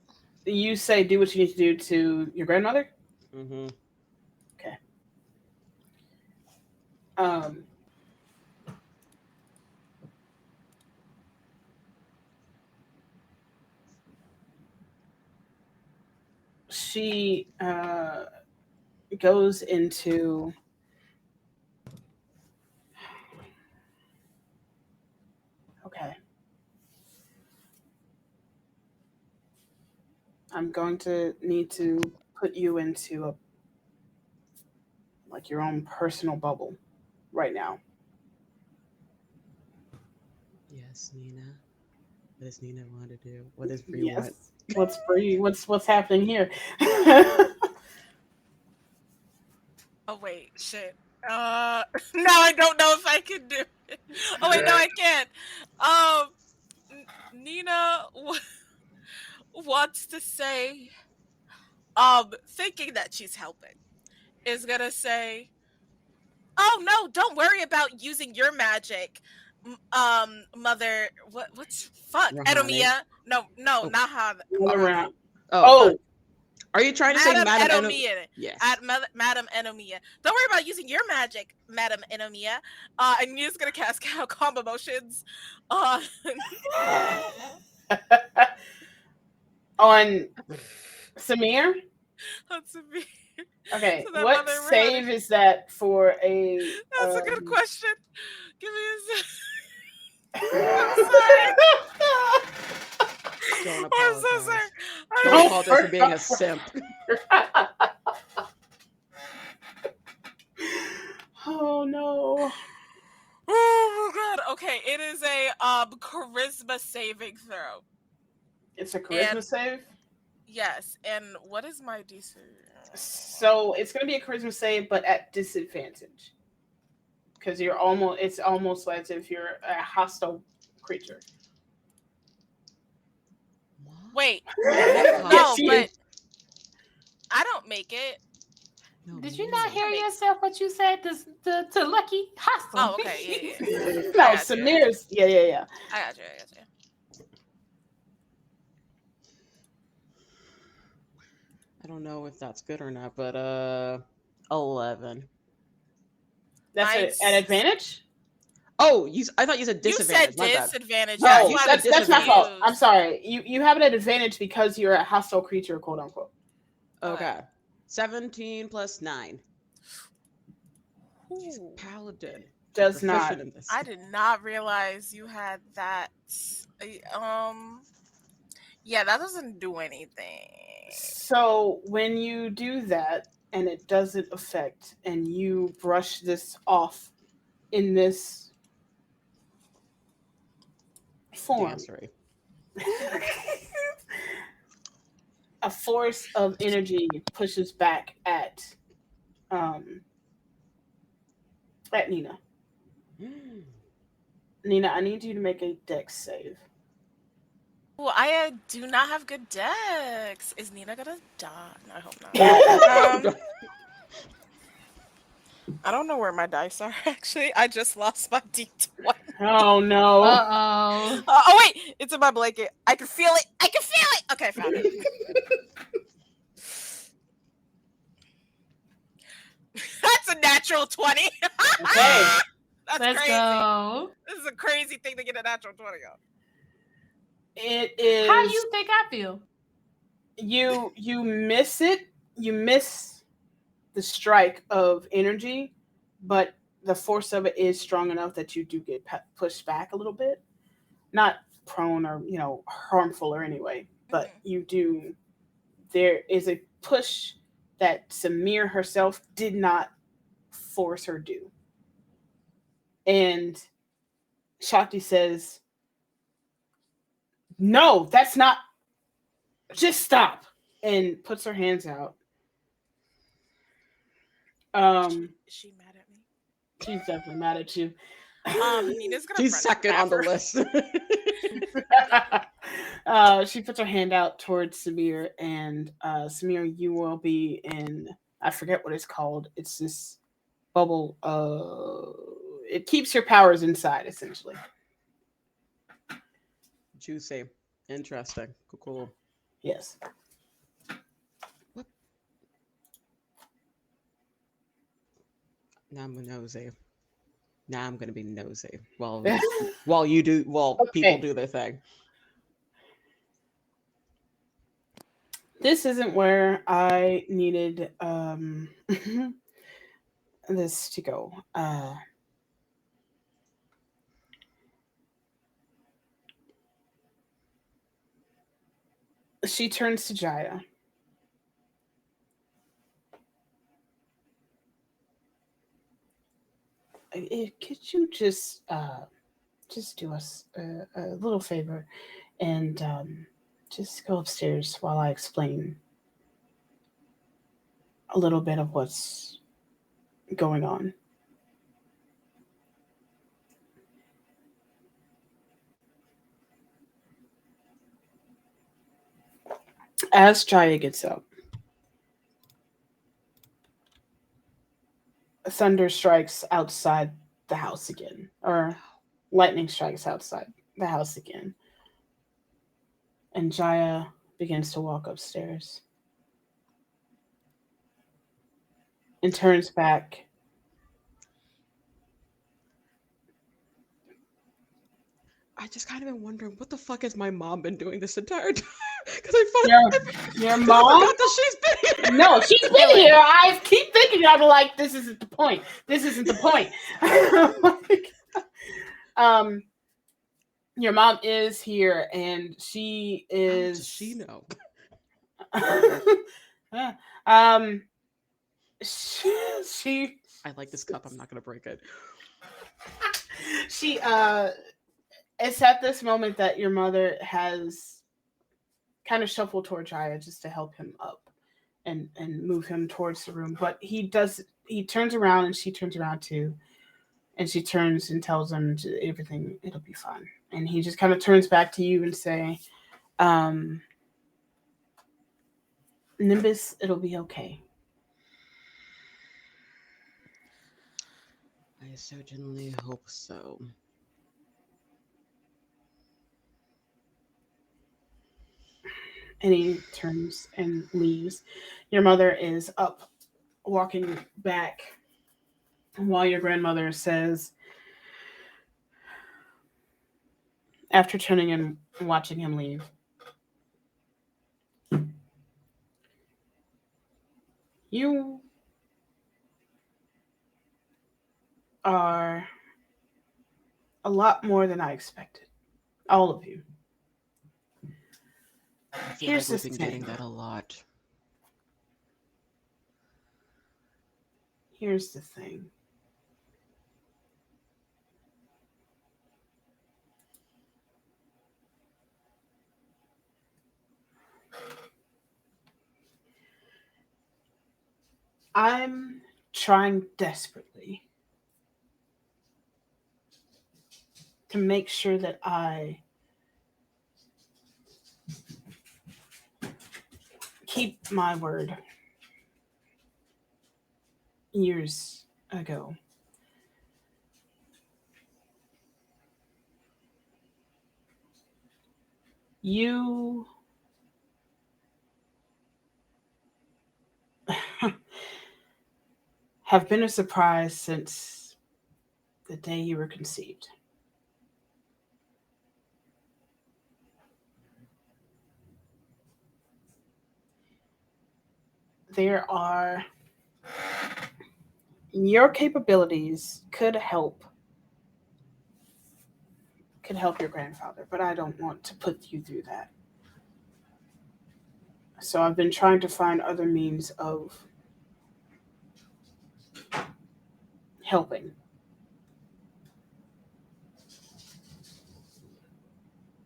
you say, do what you need to do to your grandmother. Mm-hmm. Okay. She goes into okay. I'm going to need to put you into a like your own personal bubble right now. Yes, Nina. What does Nina want to do? What does Bree Yes. want? What's Bree? What's happening here? Oh wait, shit. Now I don't know if I can do it. Oh wait, no, I can't. Nina wants to say, thinking that she's helping, is gonna say, "Oh no, don't worry about using your magic, mother. What's fuck, Rahane. Edomia? No, Oh. not Rahane. Around. Oh, Oh, are you trying to say Madam Madam Enomia. Yes. Madam Enomia. Don't worry about using your magic, Madam Enomia. And you're just gonna cast calm emotions on on Samir. That's me. Okay, So that what Mother save Rahane. is that for a? That's a good question. Give me a sec. Don't I'm apologize. so sorry. Don't apologize for being a simp. Oh no. Oh god. Okay, it is a charisma saving throw. It's a charisma save? Yes, and what is my DC? So it's gonna be a charisma save, but at disadvantage. Because it's almost as if you're a hostile creature. Wait. Yes, No, but I don't make it. No, Did you not hear yourself what you said to Lucky Hostile? Oh, okay. Yeah. No, Samir's. Yeah. I got you. I don't know if that's good or not, but 11. That's an advantage? Oh, I thought you said disadvantage. You said disadvantage. No, that's my fault. I'm sorry. You have an advantage because you're a hostile creature, quote unquote. Okay. 17 plus 9. She's a paladin. Does not. I did not realize you had that. Yeah, that doesn't do anything. So when you do that and it doesn't affect, and you brush this off in this form, a force of energy pushes back at Nina. Nina, I need you to make a dex save. Well, I do not have good dex. Is Nina gonna die? No, I hope not. I don't know where my dice are, actually. I just lost my D20. Oh, no. Uh-oh. Oh, wait. It's in my blanket. I can feel it. Okay, I found it. That's a natural 20. Okay. That's Let's crazy. go. This is a crazy thing to get a natural 20 on. It is. How do you think I feel? You miss it. You miss the strike of energy, but the force of it is strong enough that you do get pushed back a little bit. Not prone or harmful or anyway, but you do. There is a push that Samir herself did not force her do. And Shakti says, no, that's not, just stop, and puts her hands out. Is she mad at me? She's definitely mad at you. Nina's gonna She's second on the list. She puts her hand out towards Samir, and Samir, you will be in, I forget what it's called. It's this bubble. It keeps your powers inside, essentially. Juicy. Interesting. Cool. Yes. What? Now I'm nosy. Now I'm gonna be nosy while people do their thing. This isn't where I needed this to go. She turns to Jaya. Could you just do us a little favor and just go upstairs while I explain a little bit of what's going on? As Jaya gets up, thunder strikes outside the house again, or lightning strikes outside the house again. And Jaya begins to walk upstairs and turns back. I just kind of been wondering, what the fuck has my mom been doing this entire time? Because your mom? I that she's been here. No, she's been here. I keep thinking, I'm like, this isn't the point. This isn't the point. Your mom is here, and she is. How does she know? She. I like this cup. I'm not gonna break it. She. It's at this moment that your mother has kind of shuffled toward Jaya just to help him up and move him towards the room. But he turns around, and she turns around too. And she turns and tells him everything, it'll be fine. And he just kind of turns back to you and say, Nimbus, it'll be okay. I certainly hope so. And he turns and leaves. Your mother is up, walking back, while your grandmother says, after turning and watching him leave, you are a lot more than I expected. All of you. I feel Here's like the we've been thing. getting that a lot. Here's the thing. I'm trying desperately to make sure that I keep my word. Years ago, you have been a surprise since the day you were conceived. Your capabilities could help your grandfather, but I don't want to put you through that. So I've been trying to find other means of helping.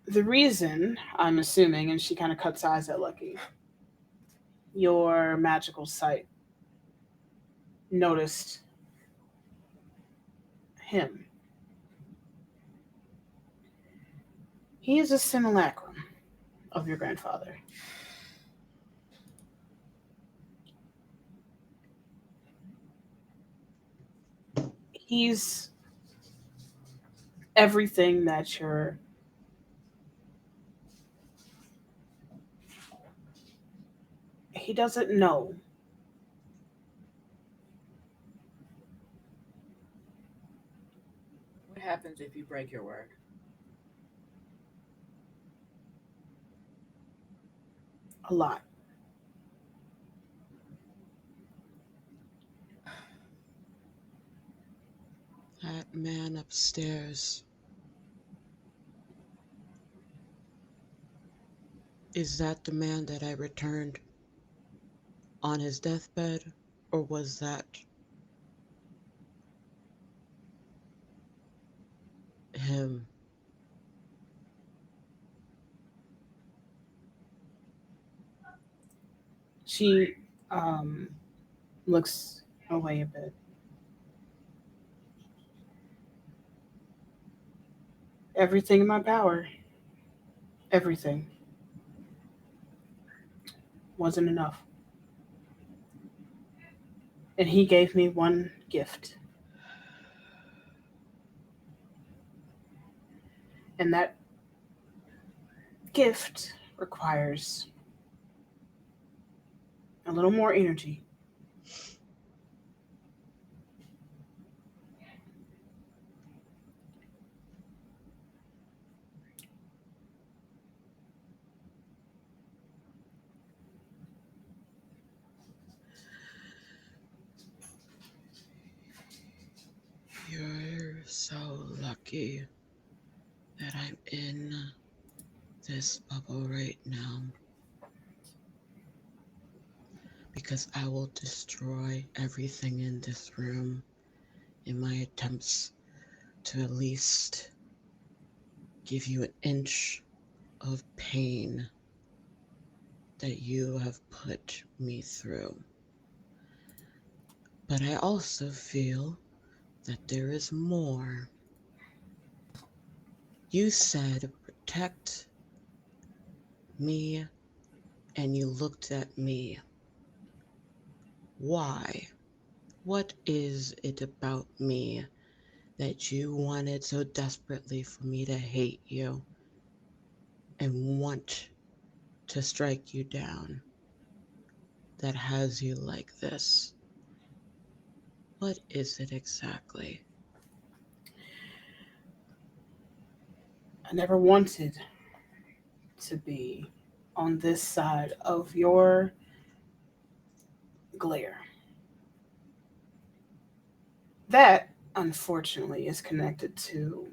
The reason, I'm assuming, and she kind of cuts eyes at Lucky, your magical sight noticed him. He is a simulacrum of your grandfather. He's everything that you're he doesn't know. What happens if you break your word? A lot. That man upstairs. Is that the man that I returned on his deathbed, or was that him? She looks away a bit. Everything in my power. Everything. Wasn't enough. And he gave me one gift. And that gift requires a little more energy. You're so lucky that I'm in this bubble right now. Because I will destroy everything in this room in my attempts to at least give you an inch of pain that you have put me through. But I also feel that there is more. You said protect me, and you looked at me. Why? What is it about me that you wanted so desperately for me to hate you and want to strike you down that has you like this? What is it exactly? I never wanted to be on this side of your glare. That, unfortunately, is connected to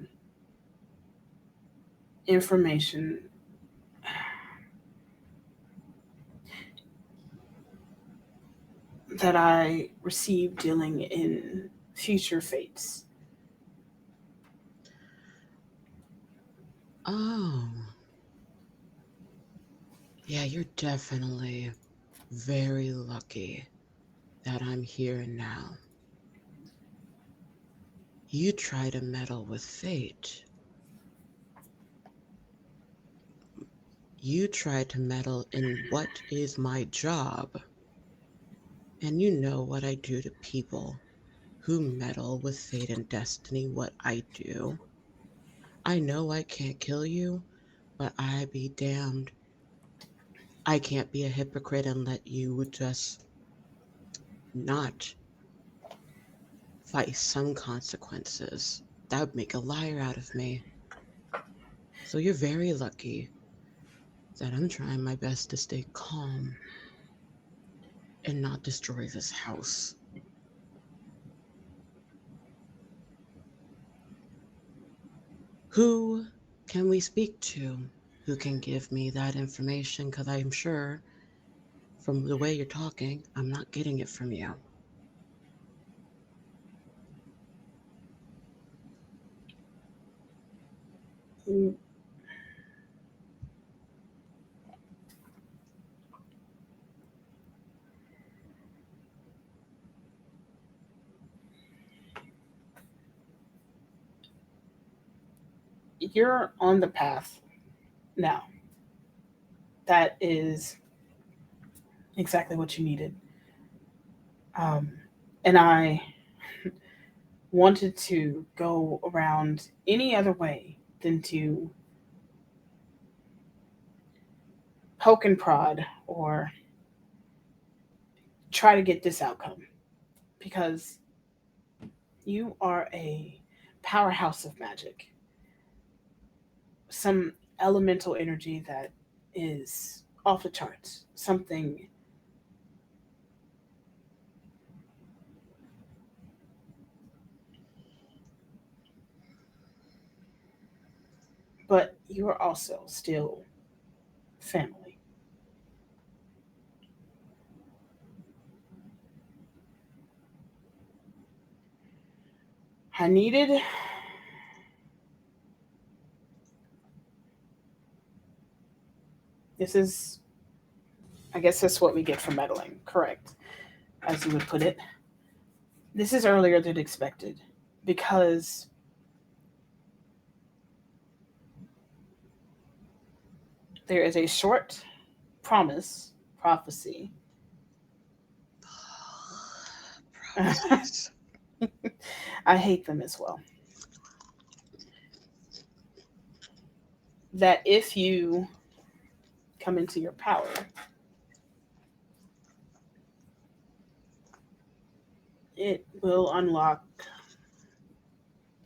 information that I received dealing in future fates. Oh. Yeah, you're definitely very lucky that I'm here now. You try to meddle with fate. You try to meddle in what is my job. And you know what I do to people who meddle with fate and destiny, what I do. I know I can't kill you, but I be damned. I can't be a hypocrite and let you just not face some consequences. That would make a liar out of me. So you're very lucky that I'm trying my best to stay calm and not destroy this house. Who can we speak to who can give me that information? Because I'm sure from the way you're talking, I'm not getting it from you. You're on the path now. That is exactly what you needed. And I wanted to go around any other way than to poke and prod or try to get this outcome because you are a powerhouse of magic, some elemental energy that is off the charts, something but you are also still family. I needed this is I guess that's what we get for meddling, correct, as you would put it. This is earlier than expected because there is a short prophecy. Prophecies. I hate them as well. That if you come into your power, it will unlock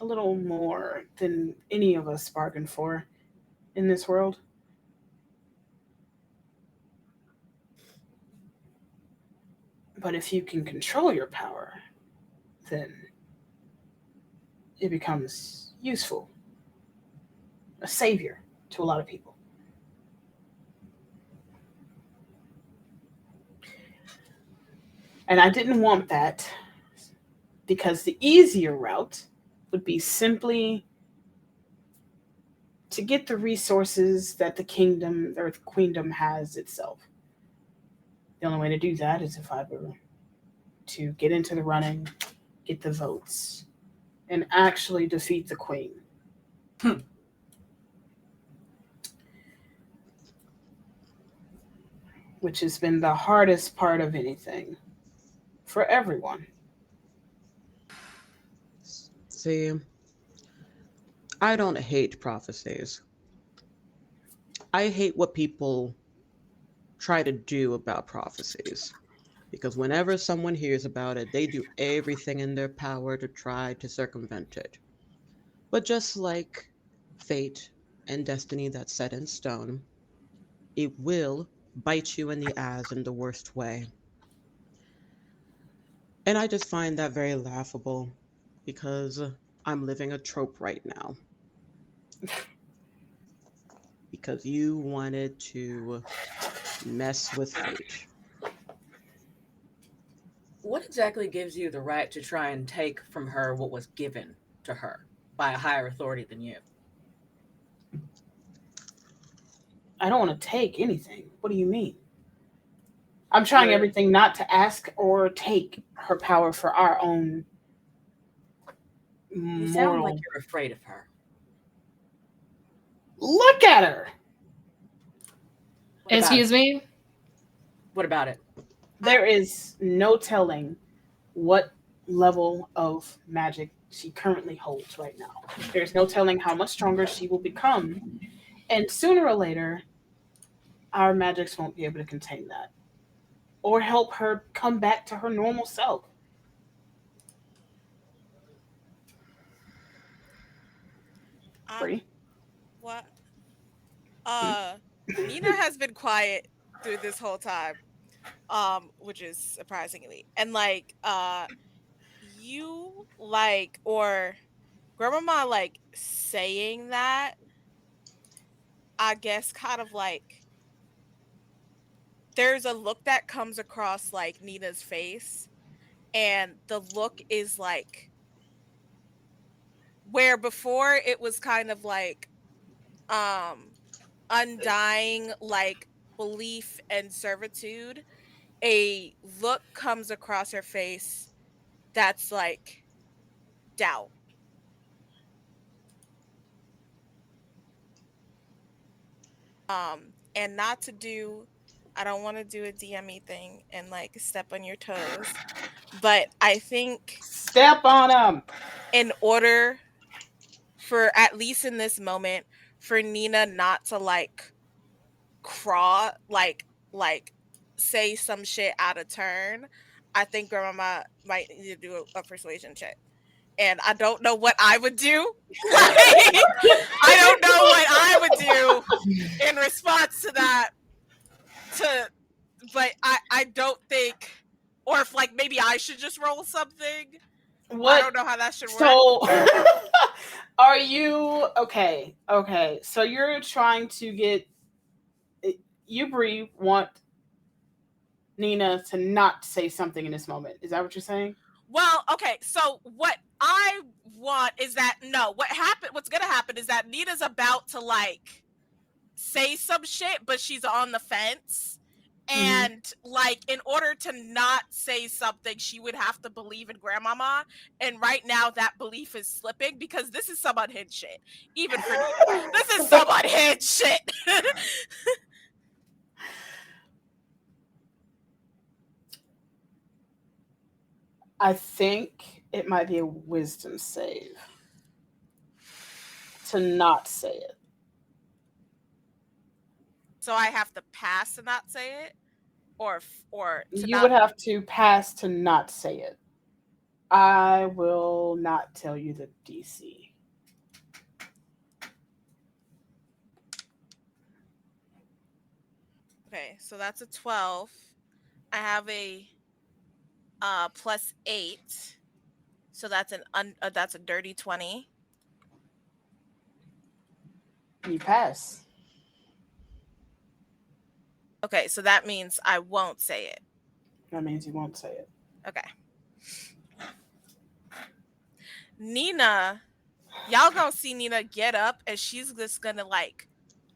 a little more than any of us bargained for in this world. But if you can control your power, then it becomes useful, a savior to a lot of people. And I didn't want that because the easier route would be simply to get the resources that the kingdom or the queendom has itself. The only way to do that is if I were to get into the running, get the votes, and actually defeat the queen. Which has been the hardest part of anything for everyone. See, I don't hate prophecies. I hate what people try to do about prophecies. Because whenever someone hears about it, they do everything in their power to try to circumvent it. But just like fate and destiny that's set in stone, it will bite you in the ass in the worst way. And I just find that very laughable because I'm living a trope right now. Because you wanted to mess with fate. What exactly gives you the right to try and take from her what was given to her by a higher authority than you? I don't want to take anything. What do you mean? I'm trying everything not to ask or take her power for our own You sound moral. like you're afraid of her. Look at her. Excuse me? What about it? There is no telling what level of magic she currently holds right now. There's no telling how much stronger she will become. And sooner or later, our magics won't be able to contain that or help her come back to her normal self. Free. What? Nina has been quiet through this whole time, which is surprisingly, and you or grandmama saying that, I guess, kind of there's a look that comes across Nina's face, and the look is where before it was kind of undying like belief and servitude, a look comes across her face that's like doubt. And not to do, I don't want to do a DME thing and like step on your toes, but I think Step on them. in order for, at least in this moment, for Nina not to like craw, like say some shit out of turn, I think Grandmama might need to do a persuasion check. And I don't know what I would do. Like, I don't know what I would do in response to that. But I don't think, or if like maybe I should just roll something. What? I don't know how that should work. So, are you okay? Okay, so you're trying to get you, Bree, want Nina to not say something in this moment. Is that what you're saying? Well, okay. So what I want is that what's gonna happen is that Nina's about to like say some shit, but she's on the fence. And like, in order to not say something, she would have to believe in Grandmama. And right now, that belief is slipping because this is some unhinged shit. Even for Nina, this is some unhinged shit. I think it might be a wisdom save to not say it. So I have to pass to not say it, or you would have to pass to not say it. I will not tell you the DC. Okay, so that's a 12. I have a +8, so that's that's a dirty 20. You pass. Okay, so that means I won't say it. That means you won't say it. Okay. Nina, y'all gonna see Nina get up and she's just gonna like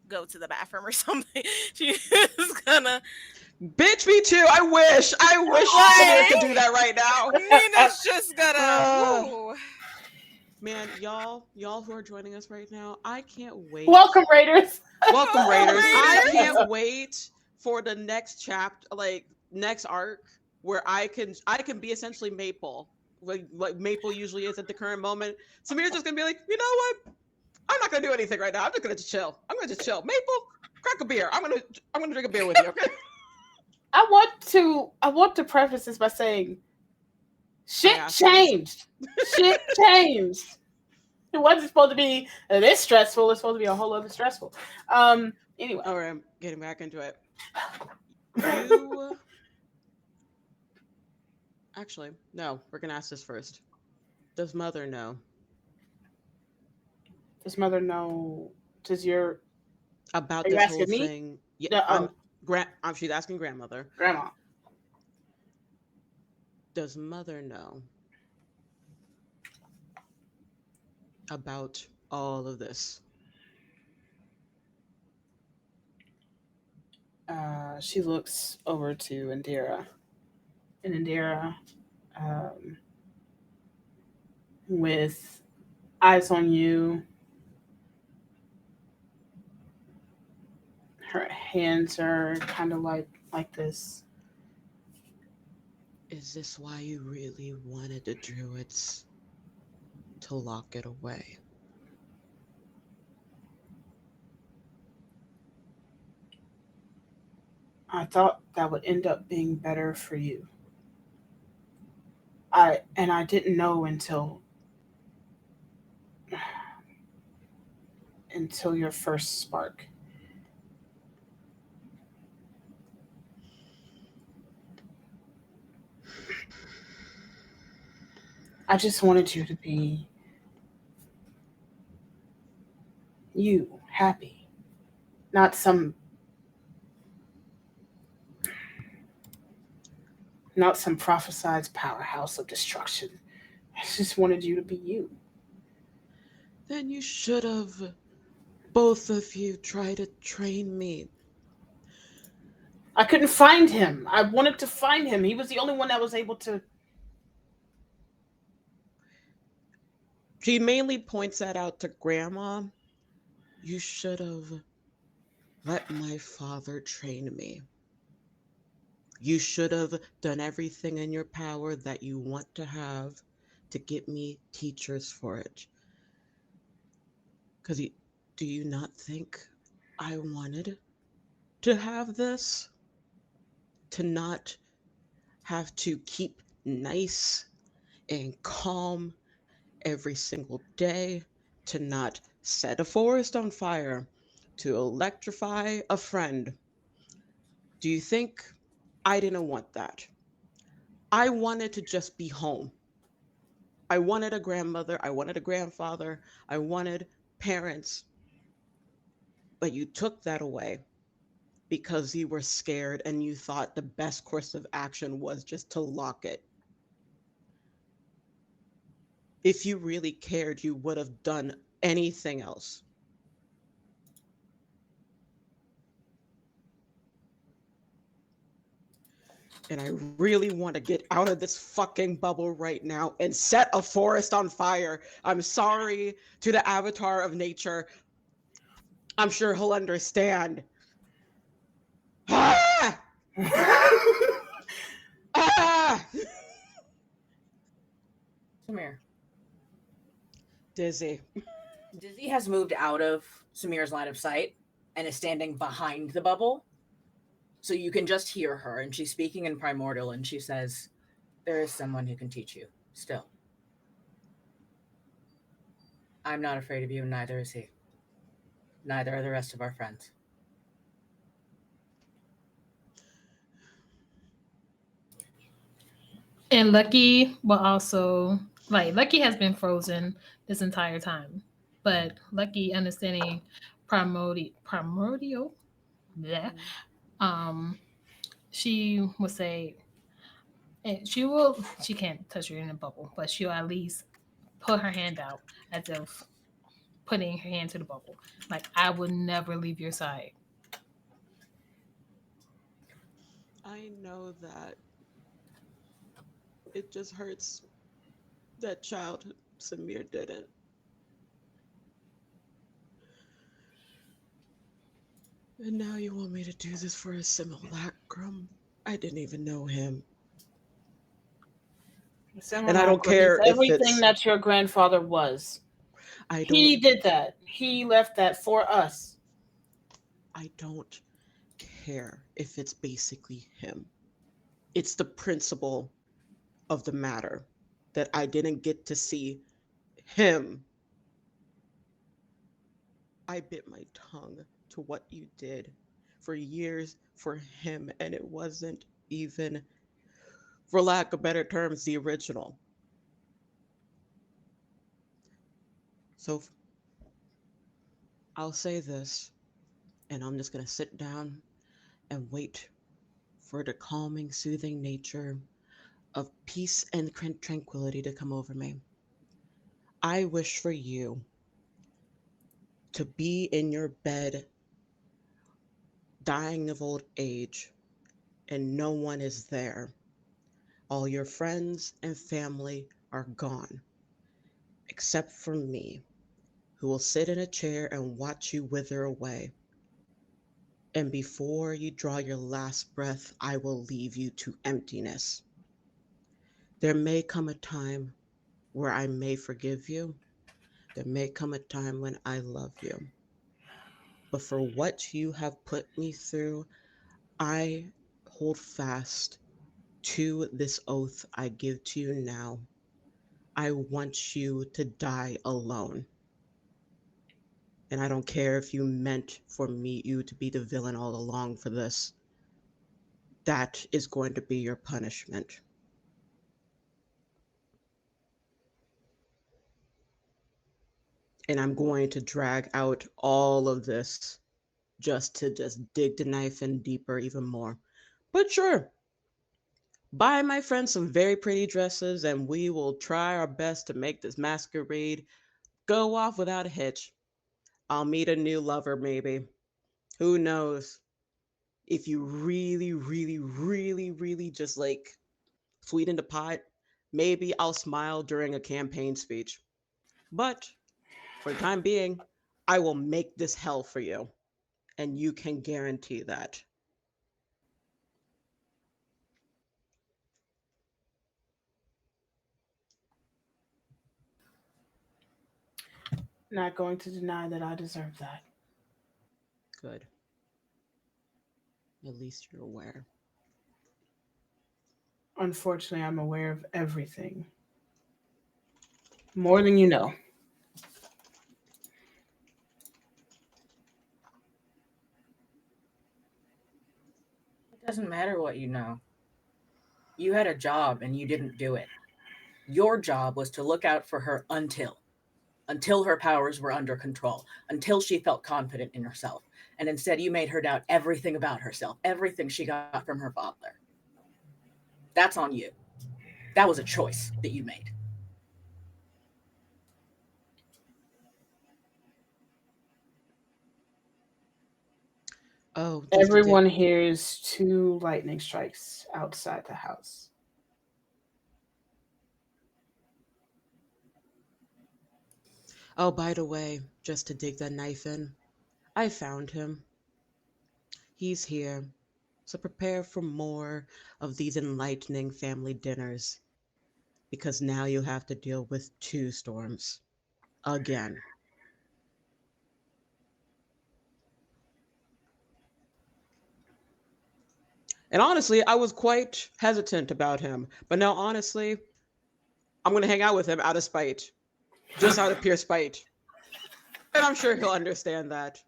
go to the bathroom or something. She's gonna. Bitch, me too. I wish Samir could do that right now. Nina's just gonna. Man, y'all who are joining us right now, I can't wait. Welcome, Raiders. Welcome, Raiders. I can't wait for the next chapter, like next arc, where I can be essentially Maple, like Maple usually is at the current moment. Samir's just gonna be like, you know what? I'm not gonna do anything right now. I'm just gonna chill. I'm gonna just chill. Maple, crack a beer. I'm gonna drink a beer with you. Okay. I want to preface this by saying, shit changed. Shit changed. It wasn't supposed to be this stressful. It's supposed to be a whole other stressful. Anyway. All right, I'm getting back into it. Actually, no. We're gonna ask this first. Does Mother know? Does Mother know? Does your about this whole thing? Yeah, she's asking Grandmother. Grandma. Does Mother know about all of this? She looks over to Indira. And Indira, with eyes on you, her hands are kind of like this. Is this why you really wanted the druids to lock it away? I thought that would end up being better for you. I didn't know until your first spark. I just wanted you to be you, happy, not some prophesied powerhouse of destruction. I just wanted you to be you. Then you should have Both of you try to train me. I couldn't find him. I wanted to find him. He was the only one that was able to. She mainly points that out to Grandma. You should have let my father train me. You should have done everything in your power that you want to have to get me teachers for it. Because do you not think I wanted to have this? To not have to keep nice and calm every single day, to not set a forest on fire, to electrify a friend. Do you think I didn't want that? I wanted to just be home. I wanted a grandmother, I wanted a grandfather, I wanted parents. But you took that away because you were scared and you thought the best course of action was just to lock it. If you really cared, you would have done anything else. And I really want to get out of this fucking bubble right now and set a forest on fire. I'm sorry to the avatar of nature. I'm sure he'll understand. Ah! Ah! Samir. Dizzy. Dizzy has moved out of Samir's line of sight and is standing behind the bubble. So you can just hear her, and she's speaking in primordial, and she says, "There is someone who can teach you, still. I'm not afraid of you, and neither is he. Neither are the rest of our friends." And Lucky will also Lucky has been frozen this entire time, but Lucky understanding primordial, yeah. She will say, and she can't touch her in a bubble, but she'll at least put her hand out as if putting her hand to the bubble. Like, I would never leave your side. I know that it just hurts that child Samir didn't. And now you want me to do this for a simulacrum? I didn't even know him. And I don't care if everything it's that your grandfather was. He did that. He left that for us. I don't care if it's basically him. It's the principle of the matter that I didn't get to see him. I bit my tongue to what you did for years for him, and it wasn't even, for lack of better terms, the original. So I'll say this, and I'm just going to sit down and wait for the calming, soothing nature of peace and tranquility to come over me. I wish for you to be in your bed, dying of old age, and no one is there. All your friends and family are gone, except for me, who will sit in a chair and watch you wither away. And before you draw your last breath, I will leave you to emptiness. There may come a time where I may forgive you. There may come a time when I love you. But for what you have put me through, I hold fast to this oath I give to you now. I want you to die alone. And I don't care if you meant for you to be the villain all along for this. That is going to be your punishment. And I'm going to drag out all of this just to dig the knife in deeper even more. But sure, buy my friends some very pretty dresses and we will try our best to make this masquerade go off without a hitch. I'll meet a new lover, maybe. Who knows? If you really, really, really, really just like sweeten the pot, maybe I'll smile during a campaign speech. But for the time being, I will make this hell for you. And you can guarantee that. Not going to deny that I deserve that. Good. At least you're aware. Unfortunately, I'm aware of everything. More than you know. It doesn't matter what you know. You had a job and you didn't do it. Your job was to look out for her until her powers were under control, until she felt confident in herself. And instead, you made her doubt everything about herself, everything she got from her father. That's on you. That was a choice that you made. Oh, Everyone hears 2 lightning strikes outside the house. Oh, by the way, just to dig that knife in, I found him. He's here. So prepare for more of these enlightening family dinners. Because now you have to deal with 2 storms. Again. And honestly, I was quite hesitant about him. But now, honestly, I'm going to hang out with him out of spite. Just out of pure spite. And I'm sure he'll understand that.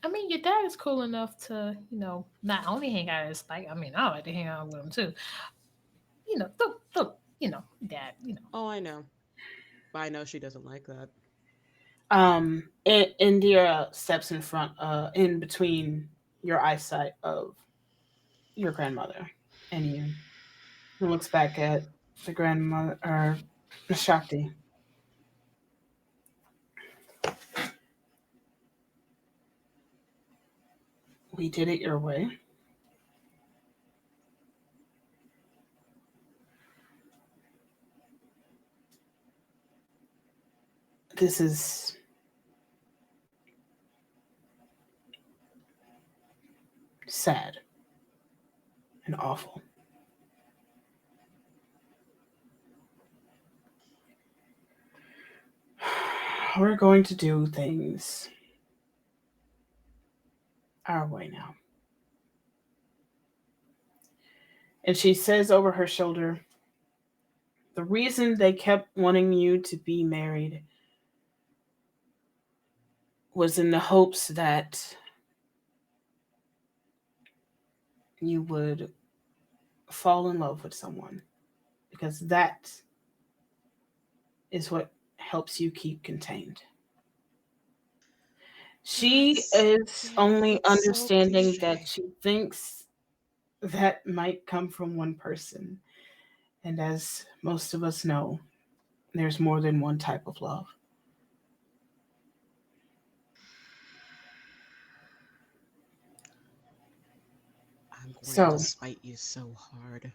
I mean, your dad is cool enough to, not only hang out at his spike. I mean, I like to hang out with him too. Dad. Oh, I know. But I know she doesn't like that. Indira steps in front, in between your eyesight of your grandmother and you. And looks back at the grandmother, or Shakti. We did it your way. This is sad and awful. We're going to do things our way now. And she says over her shoulder, the reason they kept wanting you to be married was in the hopes that you would fall in love with someone, because that is what helps you keep contained. She is only understanding that she thinks that might come from one person. And as most of us know, there's more than one type of love. I'm going to spite you so hard.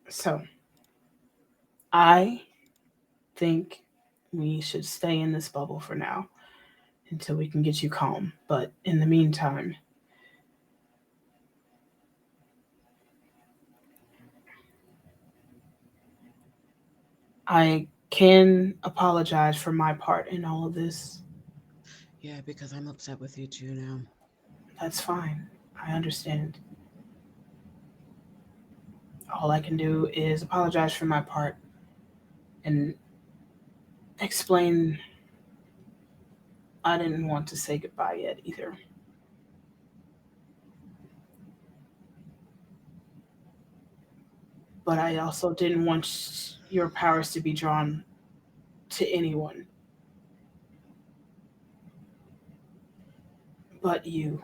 So, I think we should stay in this bubble for now until we can get you calm. But in the meantime, I can apologize for my part in all of this. Yeah, because I'm upset with you too now. That's fine. I understand. All I can do is apologize for my part and explain I didn't want to say goodbye yet either. But I also didn't want your powers to be drawn to anyone but you.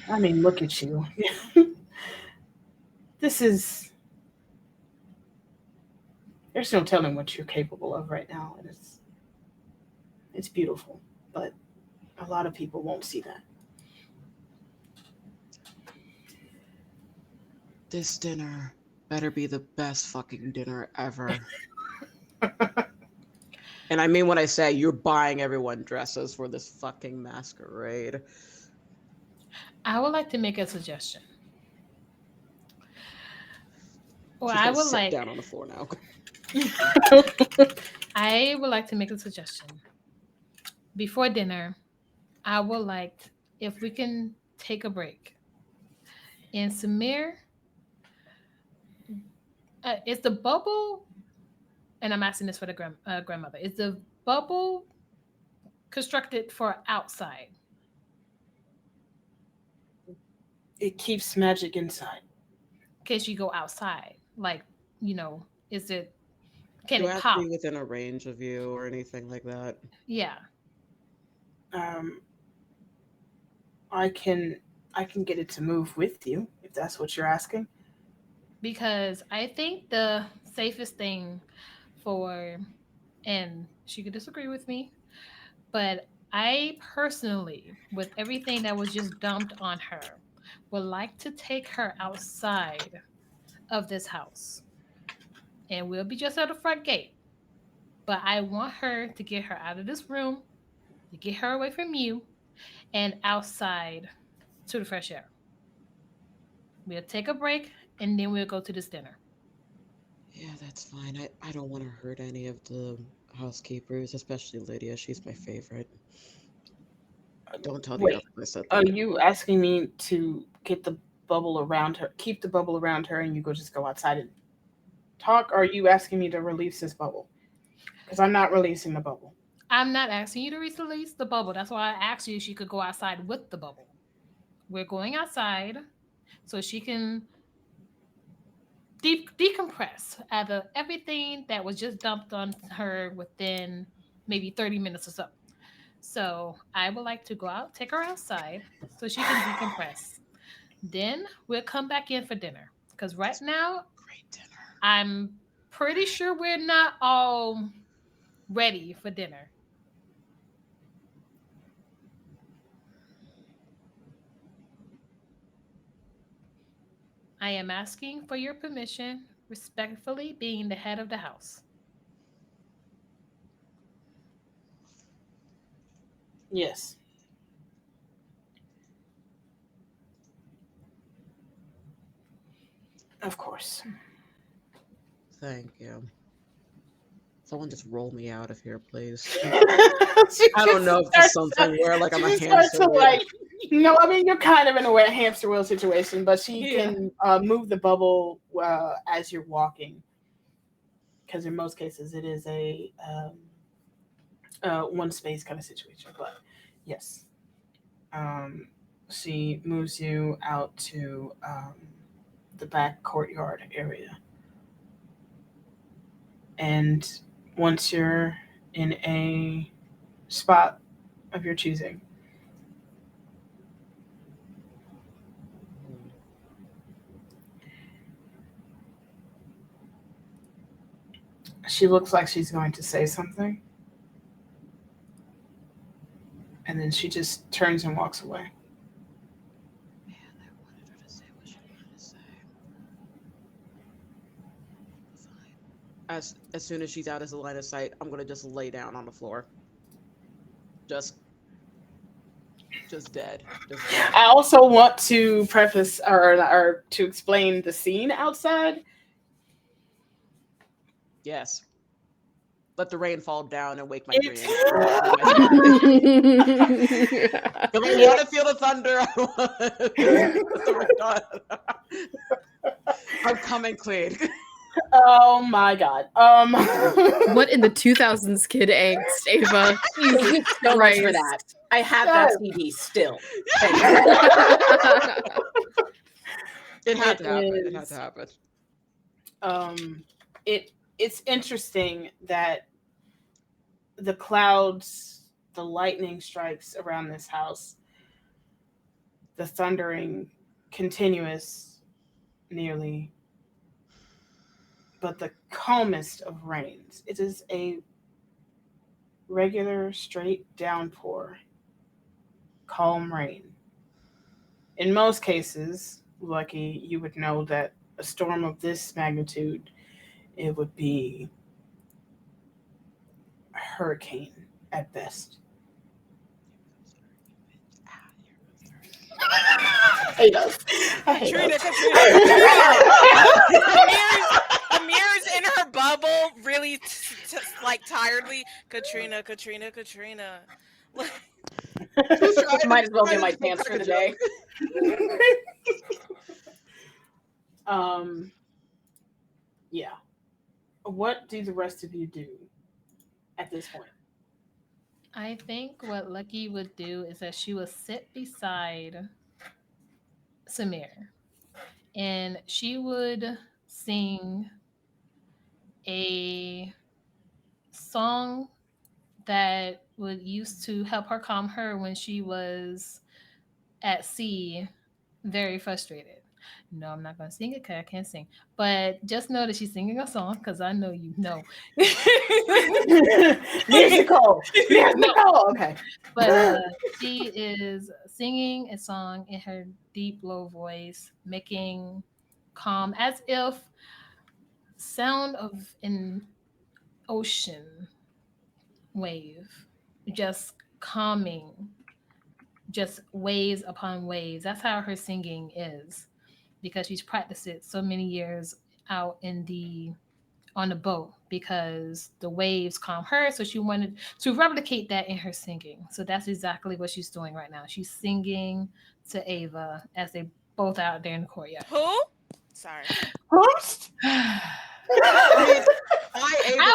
I mean, look at you. This is there's no telling what you're capable of right now, and it's beautiful, but a lot of people won't see that. This dinner better be the best fucking dinner ever. And I mean when I say you're buying everyone dresses for this fucking masquerade. I would like to make a suggestion. Well, She's I gonna would sit like down on the floor now. I would like to make a suggestion. Before dinner, I would like if we can take a break. And Samir, is the bubble, and I'm asking this for the grandmother, is the bubble constructed for outside? It keeps magic inside. In case you go outside, like, is it, can Do I it have pop? to be within a range of you or anything like that? Yeah. I can get it to move with you if that's what you're asking. Because I think the safest thing for, and she could disagree with me, but I personally, with everything that was just dumped on her, would like to take her outside of this house. And we'll be just at the front gate. But I want her to get her out of this room, to get her away from you, and outside to the fresh air. We'll take a break, and then we'll go to this dinner. Yeah, that's fine. I don't want to hurt any of the housekeepers, especially Lydia. She's my favorite. Don't tell the Wait, others I said are that. you asking me to get the bubble around her, keep the bubble around her, and you just go outside and talk? Or are you asking me to release this bubble? Because I'm not releasing the bubble. I'm not asking you to release the bubble. That's why I asked you if she could go outside with the bubble. We're going outside so she can decompress out of everything that was just dumped on her within maybe 30 minutes or so. So I would like to go out, take her outside so she can decompress. Then we'll come back in for dinner. Because right now, Great dinner. I'm pretty sure we're not all ready for dinner. I am asking for your permission, respectfully being the head of the house. Yes. Of course. Thank you. Someone just roll me out of here, please. I I don't know if there's something where like I'm a hamster wheel. I mean, you're kind of in a hamster wheel situation, but she can move the bubble as you're walking. Because in most cases, it is a one space kind of situation. But yes, she moves you out to the back courtyard area. And once you're in a spot of your choosing, she looks like she's going to say something. And then she just turns and walks away. Man, I wanted her to say what she wanted to say. Fine. As soon as she's out of the line of sight, I'm gonna just lay down on the floor. Just dead. Just dead. I also want to preface or to explain the scene outside. Yes. Let the rain fall down and wake my dreams. I want to feel the thunder. I'm coming clean. Oh my god. What in the 2000s kid angst, Ava? Jesus So much for Christ. that. I have that CD still. It had to happen. It had to happen. It's interesting that the clouds, the lightning strikes around this house, the thundering, continuous, nearly but the calmest of rains. It is a regular, straight downpour, calm rain. In most cases, Lucky, you would know that a storm of this magnitude, it would be a hurricane at best. I hate us. I hate Katrina, us. Amir's in her bubble, really like tiredly. Katrina. Might as well get my chance for the day. Yeah. What do the rest of you do at this point? I think what Lucky would do is that she would sit beside Samir and she would sing a song that would used to help her calm her when she was at sea, very frustrated. No, I'm not going to sing it because I can't sing. But just know that she's singing a song because I know you know. Musical. Okay. But she is singing a song in her deep, low voice, making calm as if sound of an ocean wave, just calming, just waves upon waves. That's how her singing is, because she's practiced it so many years out on the boat, because the waves calm her, so she wanted to replicate that in her singing. So that's exactly what she's doing right now. She's singing to Ava as they both out there in the courtyard. Who? Sorry. Host? I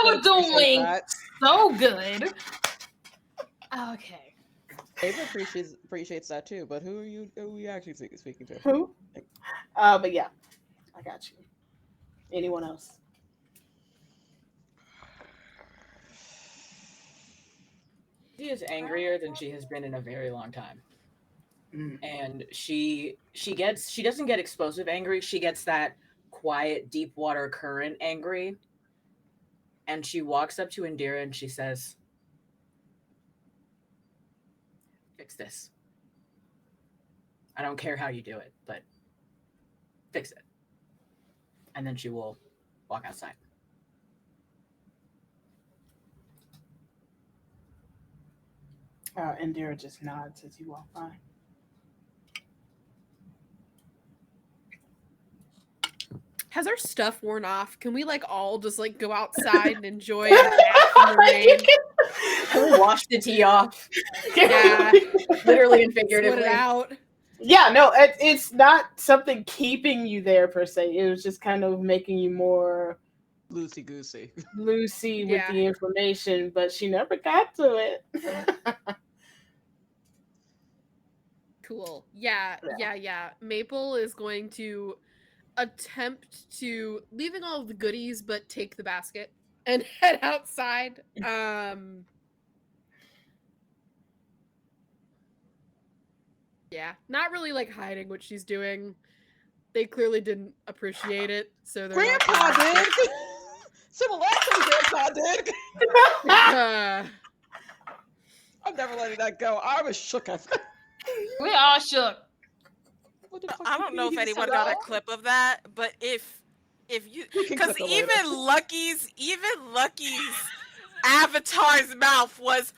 was doing so good. Okay. Ava appreciates that too, but who are you actually speaking to? Who? But yeah, I got you. Anyone else? She is angrier than she has been in a very long time. And she doesn't get explosive angry. She gets that quiet, deep water current angry. And she walks up to Indira and she says, "Fix this. I don't care how you do it, but fix it." And then she will walk outside. Indira just nods as you walk by. Has our stuff worn off? Can we like all just like go outside and enjoy a bath in the rain? Can we wash the tea off? Yeah. Literally and figuratively. Sweat it out. Yeah, no, it's not something keeping you there per se. It was just kind of making you more loosey-goosey with the information, but she never got to it. Cool. Yeah. Maple is going to attempt to leaving all of the goodies but take the basket and head outside. Yeah, not really like hiding what she's doing. They clearly didn't appreciate it, so they're Grandpa did. So the last time Grandpa did. I'm never letting that go. I was shook. We all shook. I don't know if anyone got a clip of that, but if you, because even Lucky's avatar's mouth was.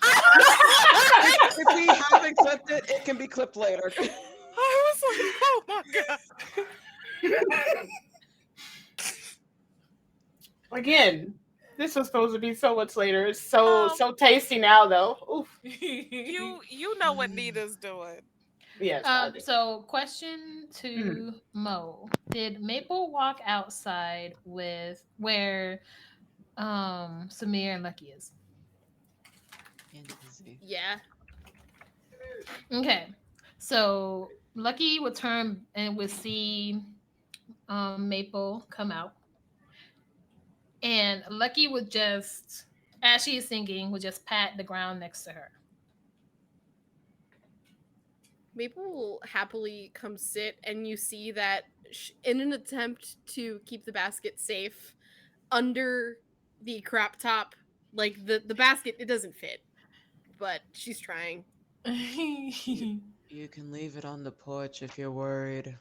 If we haven't clipped it, it can be clipped later. I was like, oh my god. Again, this was supposed to be so much later. It's so tasty now, though. Oof. You know what Nina's doing. Yes. So, question to Mo: did Maple walk outside with where Samir and Lucky is? Yeah. Okay. So Lucky would turn and would see Maple come out. And Lucky would just, as she is singing, would just pat the ground next to her. Maple will happily come sit, and you see that in an attempt to keep the basket safe, under the crop top, like the basket, it doesn't fit, but she's trying. You can leave it on the porch if you're worried.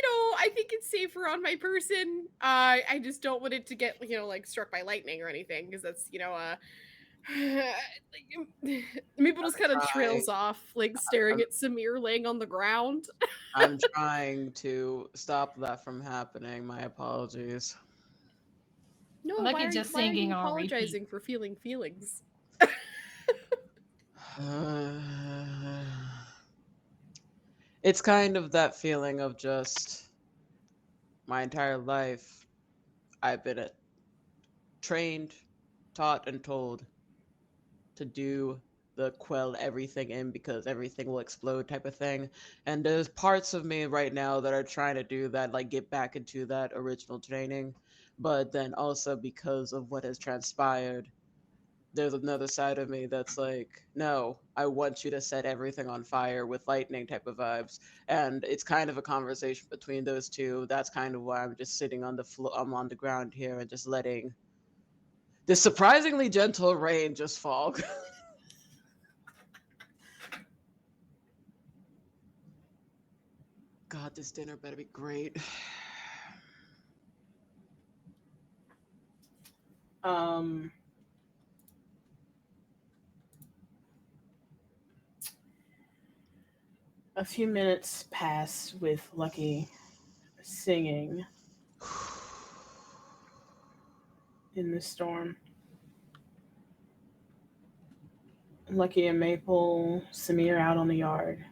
No, I think it's safer on my person. I just don't want it to get, like struck by lightning or anything, because that's, Maple just kind of trails off, like staring at Samir laying on the ground. I'm trying to stop that from happening. My apologies. No, Lucky why are just why are singing you on apologizing repeat. for feeling feelings? It's kind of that feeling of just my entire life I've been trained, taught, and told to do the quell everything in because everything will explode type of thing. And there's parts of me right now that are trying to do that, like get back into that original training. But then also because of what has transpired, there's another side of me that's like, no, I want you to set everything on fire with lightning type of vibes. And it's kind of a conversation between those two. That's kind of why I'm just sitting on the floor. I'm on the ground here and just letting this surprisingly gentle rain just fall. God, this dinner better be great. A few minutes pass with Lucky singing in the storm. Lucky and Maple, Samir out on the yard.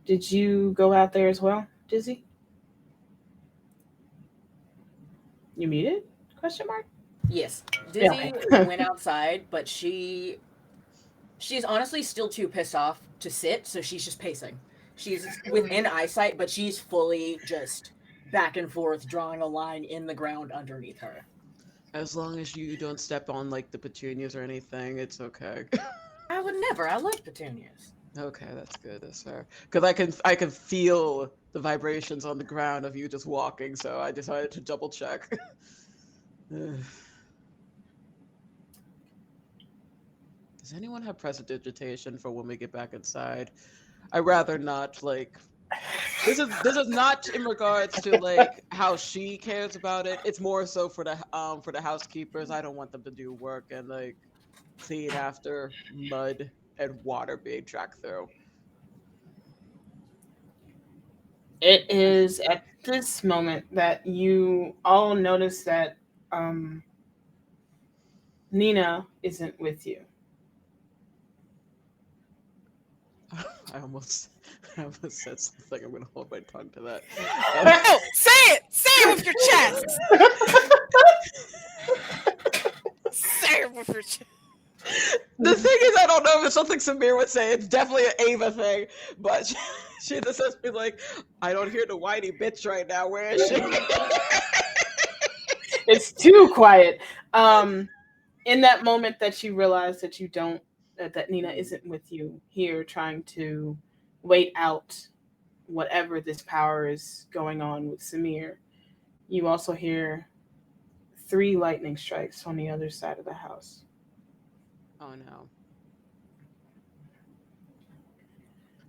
Did you go out there as well, Dizzy? You muted? Question mark? Yes, Dizzy went outside, but she's honestly still too pissed off to sit, so she's just pacing. She's within eyesight, but she's fully just back and forth, drawing a line in the ground underneath her. As long as you don't step on like the petunias or anything, it's okay. I would never. I like petunias. Okay, that's good. That's fair. Because I can feel the vibrations on the ground of you just walking, so I decided to double check. Does anyone have prestidigitation for when we get back inside? I'd rather not. Like, this is not in regards to like how she cares about it. It's more so for the housekeepers. I don't want them to do work and like clean after mud and water being tracked through. It is at this moment that you all notice that Nina isn't with you. I almost said something. I'm gonna hold my tongue to that. No, say it! Say it with your chest! Say it with your chest. The thing is, I don't know if it's something Samir would say. It's definitely an Ava thing, but she just says me like, I don't hear the whiny bitch right now. Where is she? It's too quiet. In that moment that you realize that you don't, that Nina isn't with you here, trying to wait out whatever this power is going on with Samir, you also hear 3 lightning strikes on the other side of the house. Oh no.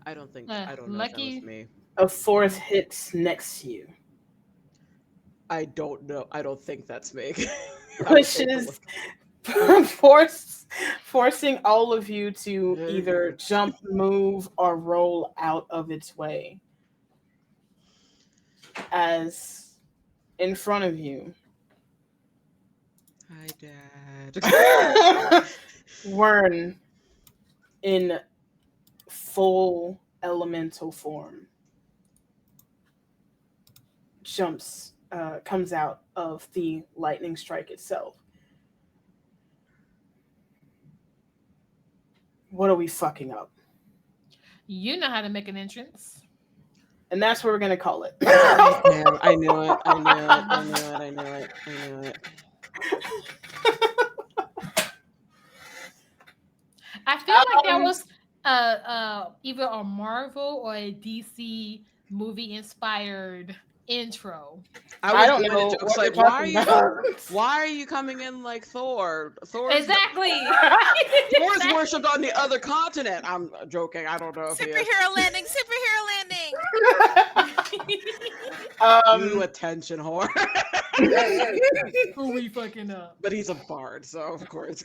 I don't know if that was me. A 4th hits next to you. I don't know. I don't think that's me. Which is forcing all of you to either jump, move, or roll out of its way. As in front of you, hi, Dad. Wern in full elemental form comes out of the lightning strike itself. What are we fucking up? You know how to make an entrance. And that's what we're going to call it. I knew it. I feel like that was either a Marvel or a DC movie inspired intro. I don't was know doing the jokes what you're like, talking about. why are you coming in like Thor? Exactly. Thor's worshipped on the other continent. I'm joking. I don't know if he is. Superhero landing, superhero landing. You attention whore. Who we fucking up? But he's a bard, so of course.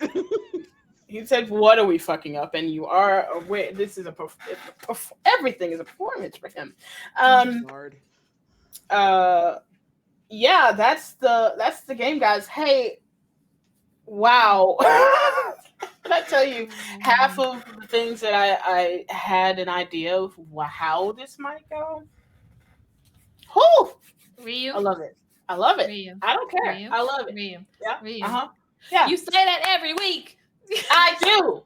He said, "What are we fucking up?" And you are aware this is everything is a performance for him. Bard. Yeah, that's the game, guys. Hey, wow. Can I tell you, half of the things that I had an idea of how this might go. Whew! Ryu. I love it. I love it. Ryu. I don't care. Ryu. I love it. Ryu. Yeah. Ryu. Yeah. You say that every week. I do.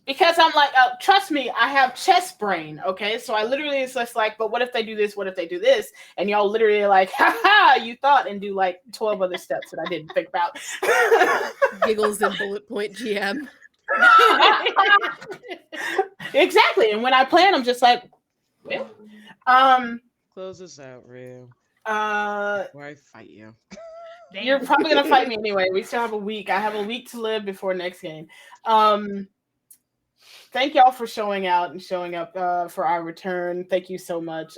Because I'm like, trust me, I have chess brain, okay? So I literally, it's just like, but what if they do this? What if they do this? And y'all literally like, ha, you thought, and do like 12 other steps that I didn't think about. Giggles and bullet point GM. Exactly. And when I plan, I'm just like, well, close this out, Ryu. Where I fight you. You're probably gonna fight me anyway. We still have a week. I have a week to live before next game. Thank y'all for showing out and showing up for our return. Thank you so much.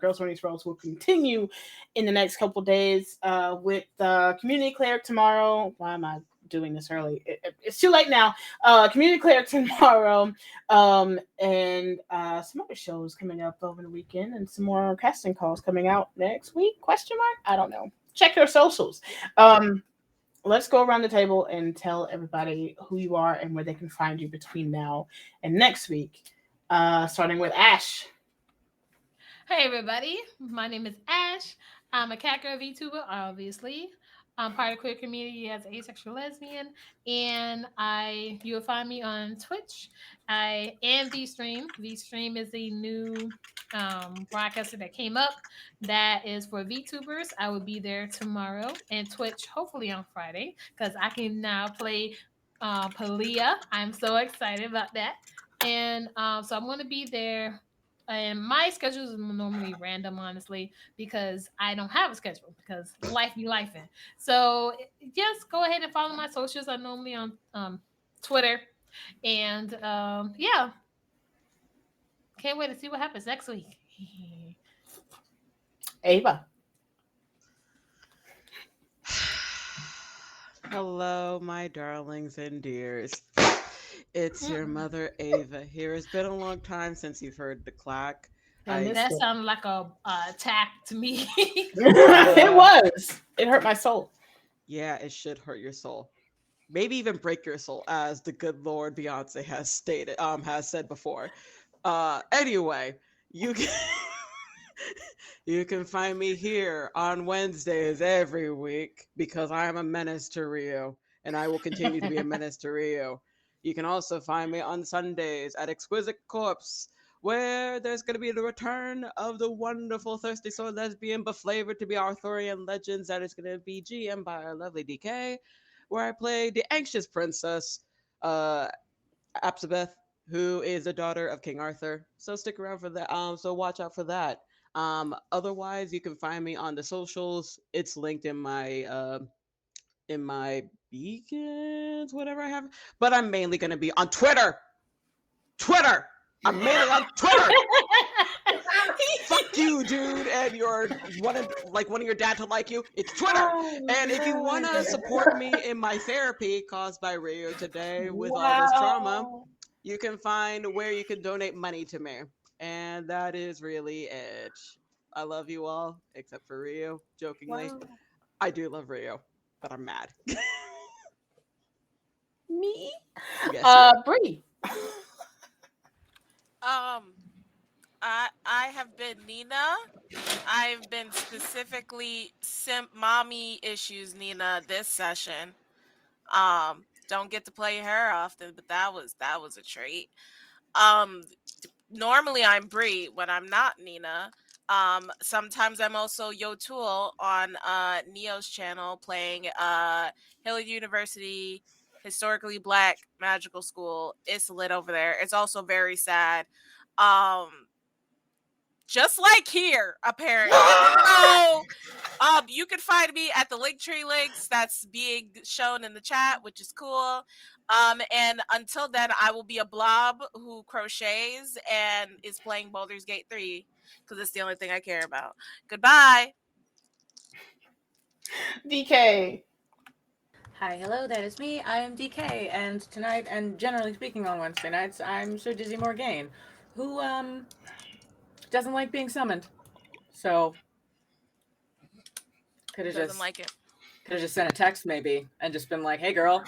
Girls Running Rolls will continue in the next couple days with Community Cleric tomorrow. Why am I doing this early? It's too late now. Community Cleric tomorrow, and some other shows coming up over the weekend, and some more casting calls coming out next week? Question mark? I don't know. Check your socials. Let's go around the table and tell everybody who you are and where they can find you between now and next week. Starting with Ash. Hey everybody, my name is Ash. I'm a cat girl VTuber, obviously. I'm part of the queer community as an asexual lesbian, and you'll find me on Twitch. I am VStream. VStream is a new broadcaster that came up that is for VTubers. I will be there tomorrow, and Twitch hopefully on Friday because I can now play Palia. I'm so excited about that, and so I'm going to be there. And my schedule is normally random, honestly, because I don't have a schedule because life be lifing. So just go ahead and follow my socials. I'm normally on Twitter, and yeah, can't wait to see what happens next week. Ava. Hello, my darlings and dears. It's your mother, Ava, here. It's been a long time since you've heard the clack. That sounded like a attack to me. It was. It hurt my soul. Yeah, it should hurt your soul. Maybe even break your soul, as the good Lord Beyonce has stated, has said before. Anyway, you can you can find me here on Wednesdays every week because I am a menace to Rio, and I will continue to be a menace to Rio. You can also find me on Sundays at Exquisite Corpse, where there's going to be the return of the wonderful Thirsty Soul Lesbian, but flavored to be Arthurian legends. That is going to be GM by our lovely DK, where I play the anxious princess, Apsabeth, who is the daughter of King Arthur. So stick around for that. So watch out for that. Otherwise, you can find me on the socials. It's linked in my beacons, whatever I have. But I'm mainly going to be on Twitter. I'm mainly on Twitter. Fuck you, dude, and you're wanting your dad to like you. It's Twitter. And if you want to support me in my therapy caused by Rio today with all this trauma, you can find where you can donate money to me. And that is really it. I love you all, except for Rio, jokingly. Wow. I do love Rio, but I'm mad. Me? Yes, Bree. I have been Nina. I've been specifically simp mommy issues Nina this session. Don't get to play her often, but that was a treat. Normally I'm Bree when I'm not Nina. Sometimes I'm also Yotul on Neo's channel playing Hilliard University historically Black magical school. It's lit over there. It's also very sad. Just like here, apparently. So, you can find me at the Linktree links that's being shown in the chat, which is cool. And until then, I will be a blob who crochets and is playing Baldur's Gate 3 because it's the only thing I care about. Goodbye. DK. Hi, hello, that is me. I am DK, and tonight, and generally speaking on Wednesday nights, I'm Sir Dizzy Morgaine, who, doesn't like being summoned. So, could have just sent a text maybe, and just been like, hey girl,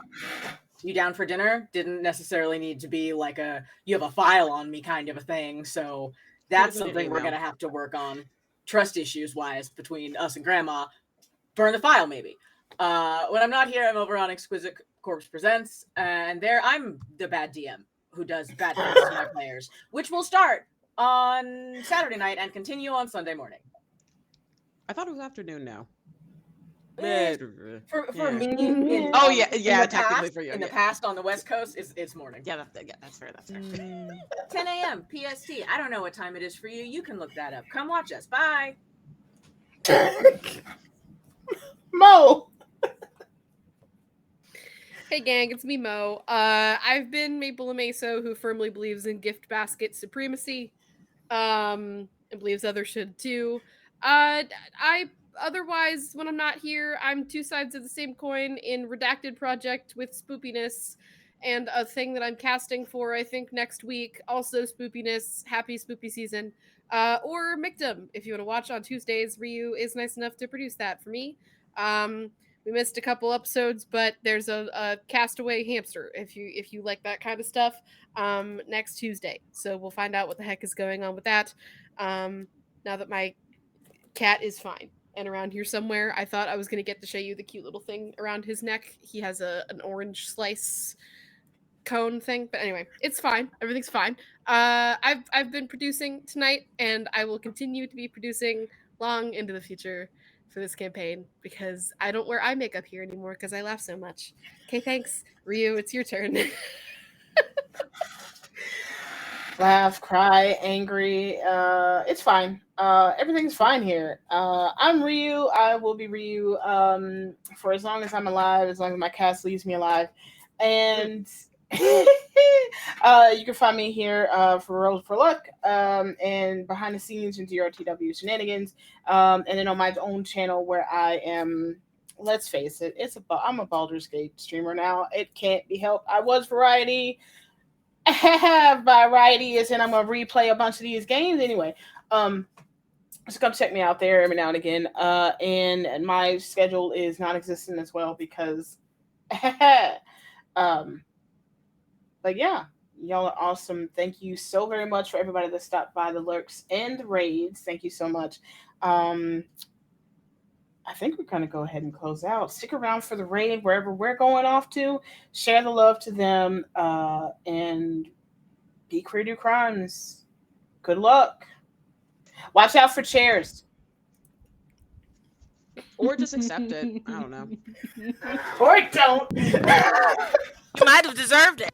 you down for dinner? Didn't necessarily need to be like you have a file on me kind of a thing, so that's something we're gonna have to work on, trust issues wise, between us and Grandma. Burn the file maybe. When I'm not here, I'm over on Exquisite Corpse Presents, and there I'm the bad DM who does bad things to my players, which will start on Saturday night and continue on Sunday morning. I thought it was afternoon now. For me, technically for you. In the past on the West Coast, it's morning. Yeah, that's fair. 10 a.m. PST. I don't know what time it is for you. You can look that up. Come watch us. Bye. Mo. Hey gang, it's me, Mo. I've been Maple Amaso, who firmly believes in gift basket supremacy, and believes others should too. Otherwise, when I'm not here, I'm two sides of the same coin in Redacted Project with Spoopiness, and a thing that I'm casting for, I think, next week, also Spoopiness, happy spoopy season, or Mictum, if you want to watch on Tuesdays. Ryu is nice enough to produce that for me. We missed a couple episodes, but there's a Castaway Hamster if you like that kind of stuff, next Tuesday. So we'll find out what the heck is going on with that. Now that my cat is fine and around here somewhere, I thought I was going to get to show you the cute little thing around his neck. He has an orange slice cone thing, but anyway, it's fine. Everything's fine. I've been producing tonight, and I will continue to be producing long into the future for this campaign, because I don't wear eye makeup here anymore because I laugh so much. Okay, thanks. Ryu, it's your turn. Laugh, cry, angry. It's fine. Everything's fine here. I'm Ryu. I will be Ryu for as long as I'm alive, as long as my cast leaves me alive. And you can find me here for ROLL4LUCK and behind the scenes in DRTW shenanigans, and then on my own channel where I am, let's face it, I'm a Baldur's Gate streamer now. It can't be helped. I was Variety. Variety is, and I'm gonna replay a bunch of these games anyway. So come check me out there every now and again. And my schedule is non-existent as well because but yeah, y'all are awesome. Thank you so very much for everybody that stopped by the lurks and the raids. Thank you so much. I think we're gonna go ahead and close out. Stick around for the raid wherever we're going off to. Share the love to them, and be queer, do crimes. Good luck. Watch out for chairs. Or just accept it. I don't know. Or don't. You might have deserved it.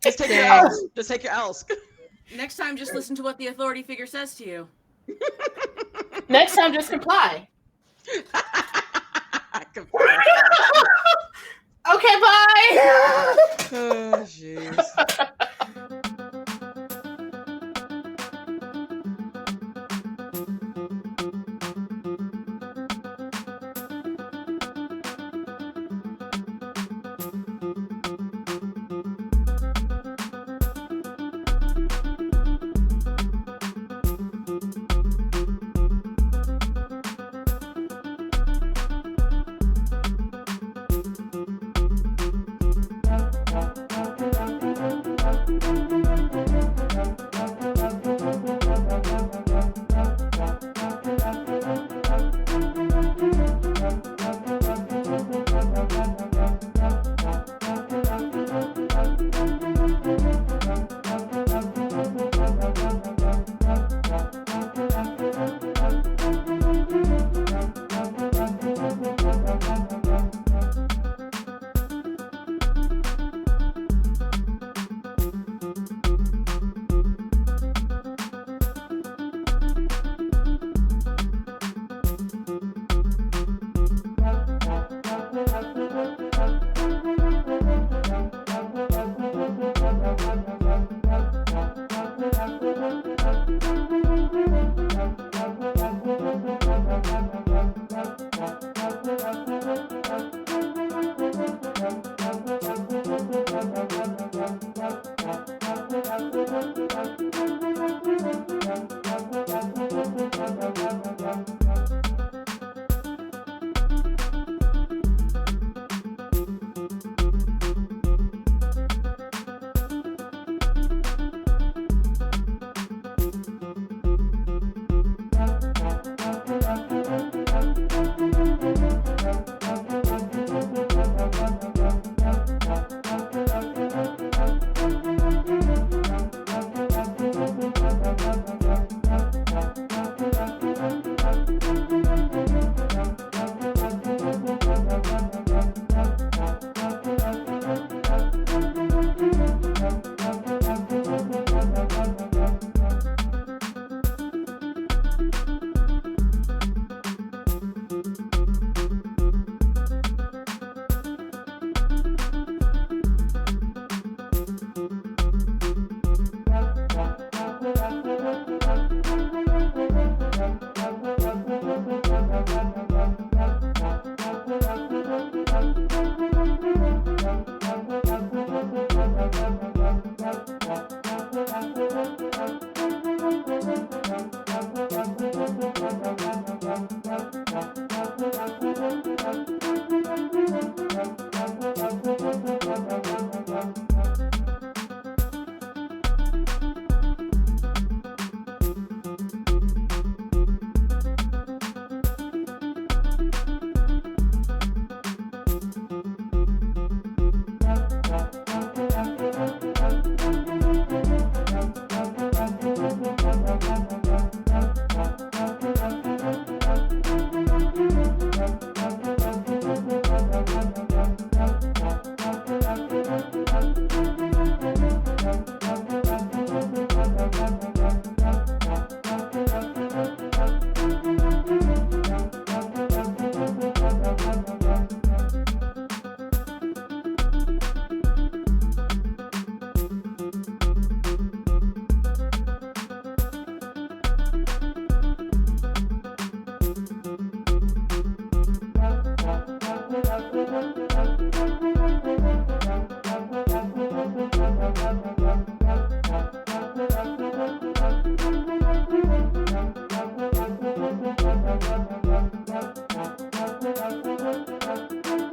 Just take your L's. Just take your L's. Next time, just listen to what the authority figure says to you. Next time, just comply. Okay, bye. Oh, jeez.